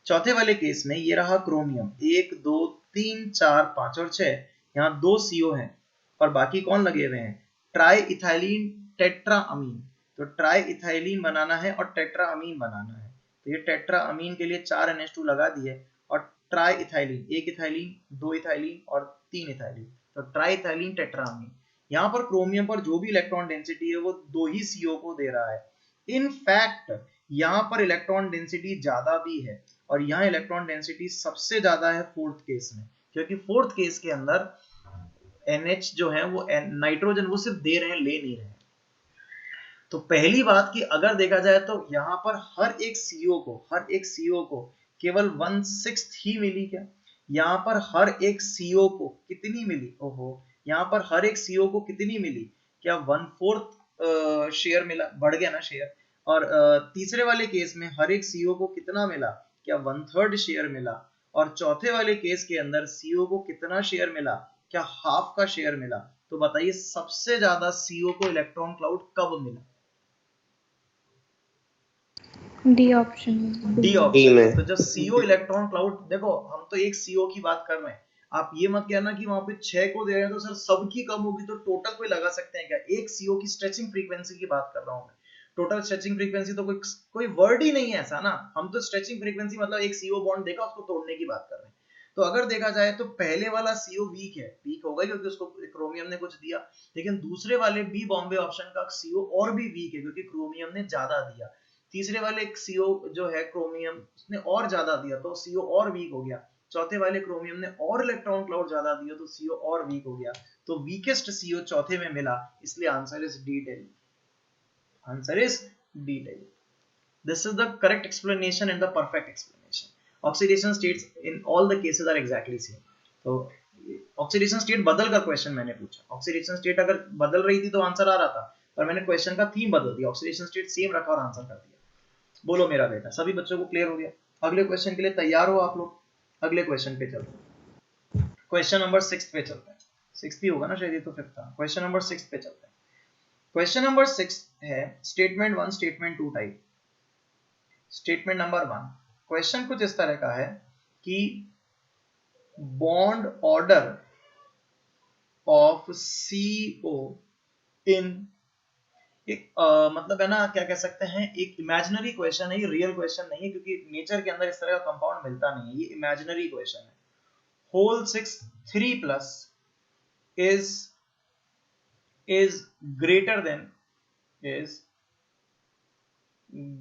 चौथे वाले केस में ये रहा क्रोमियम 1 2 3 4 5 और 6। यहाँ 2 CO हैं और बाकी कौन लगे हुए हैं? Try ethylene tetra amine. तो ट्राई इथाइलिन बनाना है और टेट्रा अमीन बनाना है। तो ये टेट्रा अमीन के लिए 4 NH2 लगा दिए और ट्राई इथाइलिन 1 इथाइलिन 2 इथाइलिन और 3 इथाइलिन, तो ट्राई इथाइलिन टेट्रा अमीन। यहाँ पर क्रोमियम पर जो भी इलेक्ट्रॉन डेंसिटी है वो 2 ही CO को दे रहा है। इन फैक्ट यहाँ पर इलेक्ट्रॉन डेंसिटी ज्यादा भी है और यहाँ इलेक्ट्रॉन डेंसिटी सबसे ज्यादा है फोर्थ केस में, क्योंकि फोर्थ केस के अंदर NH जो है वो नाइट्रोजन वो सिर्फ दे रहे हैं, ले नहीं रहे हैं। तो पहली बात कि अगर देखा जाए तो यहाँ पर हर एक CO को केवल 1/6 ही मिली। क्या यहाँ पर हर एक CO को कितनी मिली? ओहो, यहाँ पर हर एक CO को कितनी मिली? क्या 1/4 शेयर मिला? बढ़ गया ना शेयर। और तीसरे वाले केस में हर एक CO को कितना मिला? क्या 1/3 शेयर मिला। और चौथे वाले केस के अंदर CO को कितना शेयर मिला? क्या हाफ का शेयर मिला। तो बताइए सबसे ज्यादा CO को इलेक्ट्रॉन क्लाउड कब मिला? D option. D option. तो जब CO इलेक्ट्रॉन क्लाउड, देखो हम तो एक CO की बात कर रहे हैं, आप ये मत कहना कि वहां पे 6 को दे रहे हैं तो सर सबकी कम होगी, तो टोटल कोई लगा सकते हैं क्या? एक CO की स्ट्रेचिंग फ्रीक्वेंसी की बात कर रहा हूं मैं। टोटल स्ट्रेचिंग फ्रीक्वेंसी तो कोई वर्ड ही नहीं है ऐसा ना। हम तो स्ट्रेचिंग फ्रीक्वेंसी मतलब एक CO बॉन्ड देखा उसको तोड़ने की बात कर रहे हैं। तो अगर देखा जाए तो पहले वाला CO वीक है, वीक होगा क्योंकि उसको क्रोमियम ने कुछ दिया, लेकिन दूसरे वाले बी बॉम्बे ऑप्शन का CO और भी वीक है क्योंकि क्रोमियम ने ज्यादा दिया। तीसरे वाले CO जो है क्रोमियम उसने और ज्यादा दिया तो CO और वीक हो गया। चौथे वाले क्रोमियम ने और इलेक्ट्रॉन क्लाउड ज्यादा दिया तो CO और वीक हो गया। तो वीकेस्ट CO चौथे में मिला, इसलिए answer is D tell. Answer is D tell. This is the correct explanation and the perfect explanation. Oxidation states in all the cases are exactly same. तो ऑक्सीडेशन स्टेट बदल कर क्वेश्चन मैंने पूछा। Oxidation state अगर बदल रही थी तो आंसर आ रहा था, पर मैंने क्वेश्चन का थीम बदल दिया, ऑक्सीडेशन स्टेट सेम रखा और आंसर कर दिया। बोलो मेरा बेटा, सभी बच्चों को क्लियर हो गया? अगले क्वेश्चन के लिए तैयार हो आप लोग? अगले क्वेश्चन पे चलते हैं। क्वेश्चन नंबर 6 पे चलते हैं। 6 ही होगा ना शायद, ये तो 5 था। क्वेश्चन नंबर 6 पे चलते हैं। क्वेश्चन नंबर 6 है statement 1 statement 2 type. Statement number 1, question कुछ इस तरह का है कि बॉन्ड ऑर्डर ऑफ CO इन एक मतलब है ना, क्या कह सकते हैं, एक इमेजिनरी क्वेश्चन है, ये रियल क्वेश्चन नहीं है क्योंकि नेचर के अंदर इस तरह का कंपाउंड मिलता नहीं है, ये इमेजिनरी क्वेश्चन है। Whole 6 3 plus is greater than is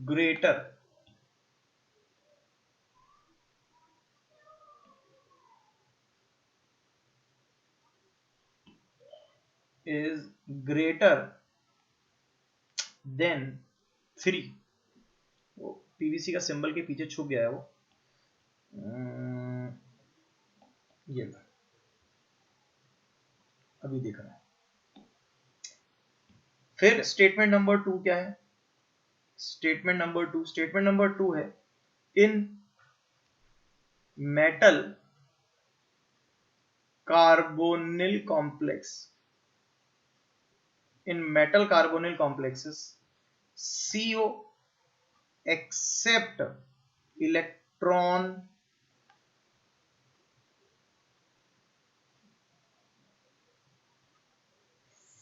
greater is greater than 3। वो पीवीसी का सिंबल के पीछे छुप गया है वो, ये अभी देख रहा है। फिर स्टेटमेंट नंबर 2 क्या है? स्टेटमेंट नंबर 2 है इन metal carbonyl complexes CO accept electron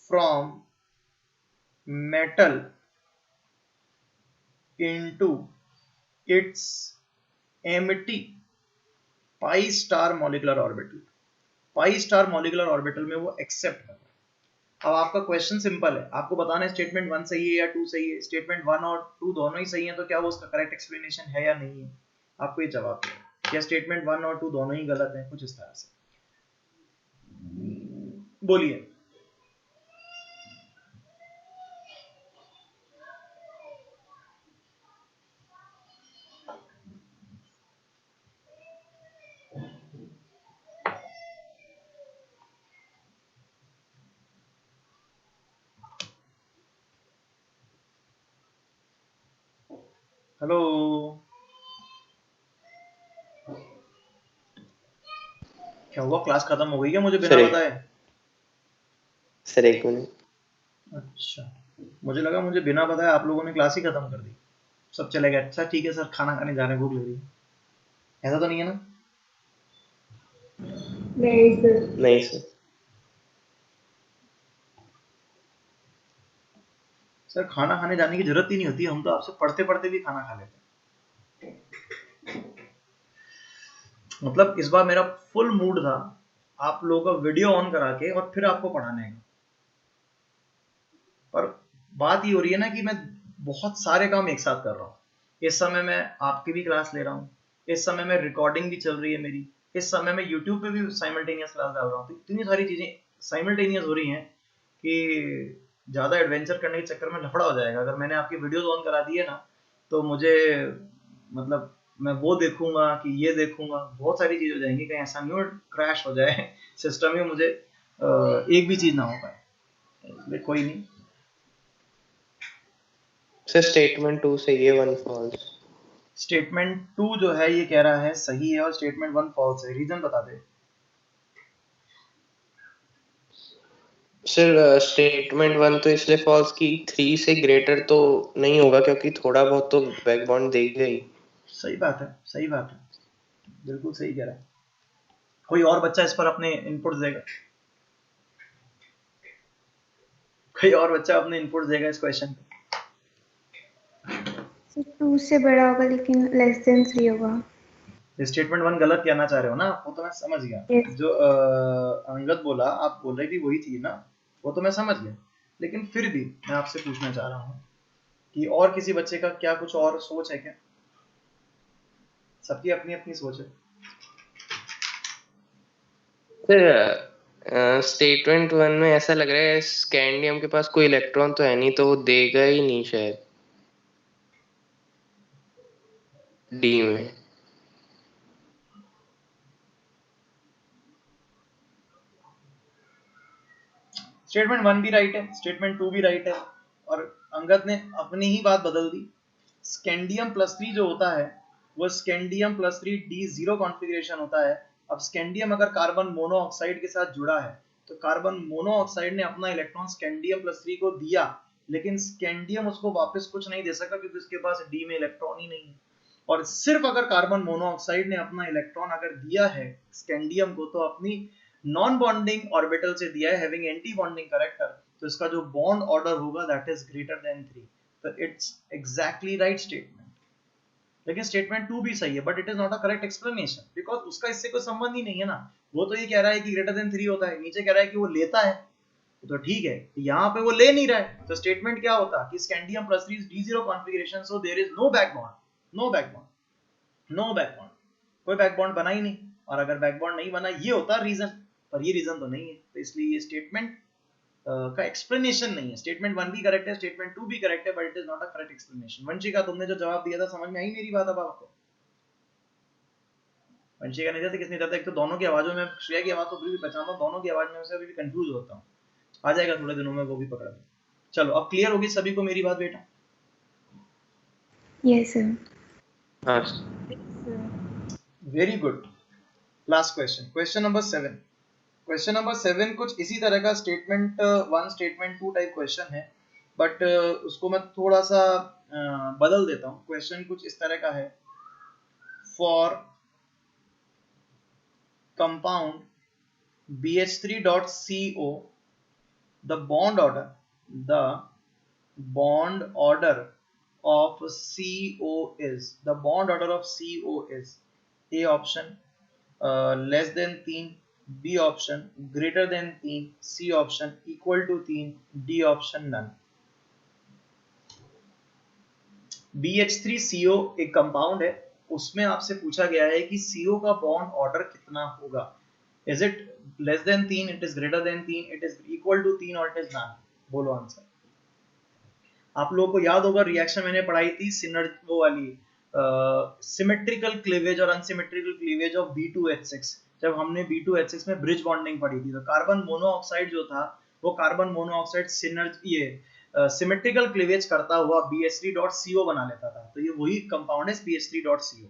from metal into its empty pi star molecular orbital। Pi star molecular orbital में वो एक्सेप्ट कर रहा है। अब आपका क्वेश्चन सिंपल है, आपको बताना है स्टेटमेंट 1 सही है या 2 सही है। स्टेटमेंट 1 और 2 दोनों ही सही है तो क्या वो उसका करेक्ट एक्सप्लेनेशन है या नहीं है, आपको ये जवाब देना। या स्टेटमेंट 1 और 2 दोनों ही गलत हैं, कुछ इस तरह से बोलिए। हेलो, क्या हुआ, क्लास खत्म हो गई क्या मुझे बिना बताए? सर एक मिनट। अच्छा, मुझे लगा मुझे बिना बताए आप लोगों ने क्लास ही खत्म कर दी, सब चले गए। अच्छा ठीक है सर, खाना खाने जा रहे हैं, भूख लग रही है, ऐसा तो नहीं है ना? नहीं सर। सर खाना खाने जाने की जरूरत ही नहीं होती, हम तो आपसे पढ़ते पढ़ते भी खाना खा लेते हैं। मतलब इस बार मेरा फुल मूड था आप लोगों का वीडियो ऑन करा के और फिर आपको पढ़ाने का, पर बात ये हो रही है ना कि मैं बहुत सारे काम एक साथ कर रहा हूँ। इस समय मैं आपकी भी क्लास ले रहा हूँ, इस समय मैं रिकॉर्डिंग भी चल रही है मेरी, इस समय मैं यूट्यूब पे भी साइमल्टेनियस क्लास डाल रहा हूँ। तो इतनी सारी चीजें साइमल्टेनियस हो रही हैं कि ज्यादा एडवेंचर करने के चक्कर में लफड़ा हो जाएगा। अगर मैंने आपकी वीडियोस ऑन करा दी है ना तो मुझे मतलब मैं वो देखूंगा कि ये देखूंगा, बहुत सारी चीज हो जाएंगी, कहीं ऐसा नहीं हो क्रैश हो जाए सिस्टम में, मुझे एक भी चीज ना हो पाए, इसलिए कोई नहीं। सर स्टेटमेंट 2 सही है, 1 फॉल्स। स्टेटमेंट 2 जो है ये कह रहा है सही है और स्टेटमेंट 1 फॉल्स है, रीजन बता दे। सर स्टेटमेंट 1 तो इसलिए फॉल्स कि 3 से ग्रेटर तो नहीं होगा क्योंकि थोड़ा बहुत तो बैक बॉन्ड देगा ही। सही बात है, सही बात है, बिल्कुल सही कह रहा है। कोई और बच्चा इस पर अपने इनपुट देगा, कोई और बच्चा अपने इनपुट देगा इस क्वेश्चन पे। 2 से बड़ा होगा लेकिन लेस देन 3 होगा। स्टेटमेंट 1 गलत कहना चाह रहे हो ना, वो तो मैं समझ गया। yes. जो अंगद बोला, आप बोल रही थी वही थी ना, वो तो मैं समझ गया। लेकिन फिर भी मैं आपसे पूछना चाह रहा हूँ कि और किसी बच्चे का क्या कुछ और सोच है क्या? सबकी अपनी अपनी सोच है। सर स्टेटमेंट 1 में ऐसा लग रहा है स्कैंडियम के पास कोई इलेक्ट्रॉन तो है नहीं, तो वो देगा ही नहीं शायद डी में। स्टेटमेंट 1 भी राइट है, स्टेटमेंट 2 भी राइट है, और अंगद ने अपनी ही बात बदल दी। स्कैंडियम प्लस 3 जो होता है वो स्कैंडियम प्लस 3 D0 कॉन्फ़िगरेशन होता है। अब स्कैंडियम अगर कार्बन मोनोऑक्साइड के साथ जुड़ा है तो कार्बन मोनोऑक्साइड ने अपना इलेक्ट्रॉन स्कैंडियम+3 को दिया, लेकिन स्कैंडियम उसको वापस कुछ नहीं दे सका क्योंकि उसके पास डी में इलेक्ट्रॉन ही नहीं है। और सिर्फ अगर कार्बन मोनोऑक्साइड ने अपना इलेक्ट्रॉन अगर दिया है स्कैंडियम को, तो अपनी नॉन बॉन्डिंग ऑर्बिटल से दिया है हैविंग एंटी बॉन्डिंग कैरेक्टर, तो इसका जो बॉन्ड ऑर्डर होगा दैट इज ग्रेटर देन 3। तो इट्स एग्जैक्टली राइट स्टेटमेंट। लेकिन स्टेटमेंट 2 भी सही है, but it is not a correct explanation because उसका इससे कोई संबंध ही नहीं है ना। वो तो ये कह रहा है कि ग्रेटर देन 3 होता है, नीचे कह रहा है कि वो लेता है, तो ठीक है, यहाँ पे वो ले नहीं रहा है, तो स्टेटमेंट क्या होता कि स्कैंडियम+3 is D0 configuration, so there is no back bond, no back bond, no back bond, कोई बैक बॉन्ड बना ही नहीं। और अगर बैक बॉन्ड नहीं बना ये होता रीजन, पर ये रीजन तो नहीं है, तो इसलिए ये स्टेटमेंट का एक्सप्लेनेशन नहीं है। स्टेटमेंट 1 भी करेक्ट है, स्टेटमेंट 2 भी करेक्ट है, but it is not a correct explanation. Vanshika तुमने जो जवाब दिया था समझ में आई मेरी बात अब आपको? वंशिका नहीं था, किसने था? एक तो दोनों की आवाजों में, श्रेया की आवाज तो अभी भी पहचानता हूं, दोनों की आवाज में से अभी भी कंफ्यूज होता हूं। आ जाएगा थोड़े दिनों में वो भी पकड़ा। चलो अब क्लियर होगी सभी को मेरी बात बेटा? Yes sir. हाँ very good. Last question, question number 7। Question number 7 कुछ इसी तरह का स्टेटमेंट 1 स्टेटमेंट 2 टाइप क्वेश्चन है, बट उसको मैं थोड़ा सा बदल देता हूँ। क्वेश्चन कुछ इस तरह का है, for compound BH3.CO the bond order of CO is, the bond order of CO is A option less than 3, B option greater than 3, C option equal to 3, D option none। BH3CO एक compound है, उसमें आपसे पूछा गया है कि CO का bond order कितना होगा। Is it less than 3, it is greater than 3, it is equal to 3 or it is none? बोलो आंसर। आप लोगों को याद होगा रिएक्शन मैंने पढ़ाई थी वो वाली सिमेट्रिकल क्लीवेज और अनसिमेट्रिकल क्लीवेज ऑफ B2H6। जब हमने B2H6 में ब्रिज बॉन्डिंग पढ़ी थी, तो कार्बन मोनोऑक्साइड जो था वो कार्बन मोनोऑक्साइड सिमेट्रिकल क्लीवेज करता हुआ BH3.CO बना लेता था। तो ये वही कंपाउंड है BH3.CO।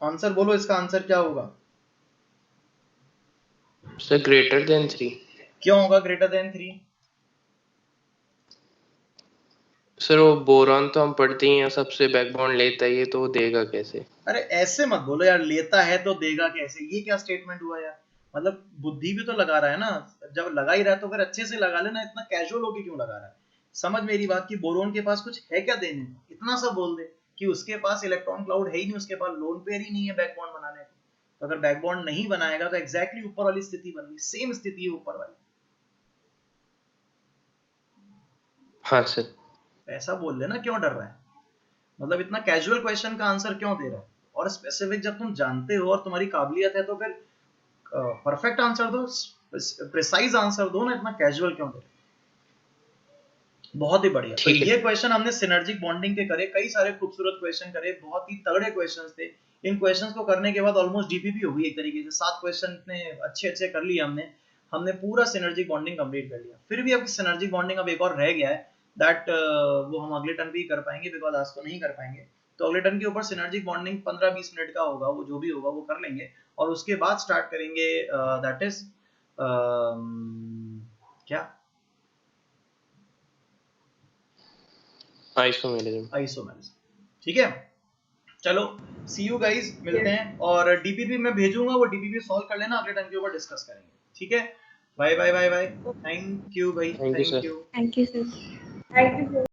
आंसर बोलो, इसका आंसर क्या होगा? Sir greater than 3। क्यों होगा ग्रेटर देन 3? सर वो बोरॉन तो हम पढ़ते ही हैं, सबसे बैकबॉन्ड लेता है, ये तो वो देगा कैसे? अरे ऐसे मत बोलो यार, लेता है तो देगा कैसे, ये क्या स्टेटमेंट हुआ यार? मतलब बुद्धि भी तो लगा रहा है ना, जब लगा ही रहा है तो फिर अच्छे से लगा लेना, इतना कैजुअल होके क्यों लगा रहा है? समझ मेरी बात की बोरोन के पास कुछ है क्या देने को? इतना सा बोल दे कि उसके पास इलेक्ट्रॉन क्लाउड है ही नहीं, उसके पास लोन पेयर ही नहीं है बैकबॉन्ड बनाने को। तो अगर बैकबॉन्ड नहीं बनाएगा तो एग्जैक्टली ऊपर वाली स्थिति बन गई, सेम स्थिति है ऊपर वाली। हाँ सर। ऐसा बोल देना, क्यों डर रहा है? मतलब इतना कैजुअल क्वेश्चन का आंसर क्यों दे रहा है? और स्पेसिफिक जब तुम जानते हो और तुम्हारी काबिलियत है तो फिर परफेक्ट आंसर दो, प्रिसाइज आंसर दो ना, इतना कैजुअल क्यों दे रहे? बहुत ही बढ़िया। तो ये क्वेश्चन हमने सिनर्जिक बॉन्डिंग के करे, कई सारे खूबसूरत क्वेश्चन करे, बहुत ही तगड़े क्वेश्चंस थे। इन क्वेश्चंस को करने के बाद ऑलमोस्ट डीपीपी हो गई एक तरीके से। 7 क्वेश्चन इतने अच्छे कर लिए हमने पूरा सिनर्जिक बॉन्डिंग कंप्लीट कर लिया। फिर भी अब सिनर्जिक बॉन्डिंग अब एक और रह गया है, दैट वो हम अगले टर्न पे ही कर पाएंगे बिकॉज आज तो नहीं कर पाएंगे। तो अगले टर्न के ऊपर सिनर्जिक बॉन्डिंग 15-20 मिनट का होगा, वो जो भी होगा वो कर लेंगे और उसके बाद स्टार्ट करेंगे दैट इज क्या, आइसोमेरिज्म। ठीक है, चलो सी यू गाइस, मिलते हैं। और डीपीपी मैं भेजूंगा, वो डीपीपी सॉल्व कर लेना, अगले टाइम के ऊपर डिस्कस करेंगे। ठीक है, bye bye bye bye. Thank you भाई, thank you thank you sir. Thank you sir.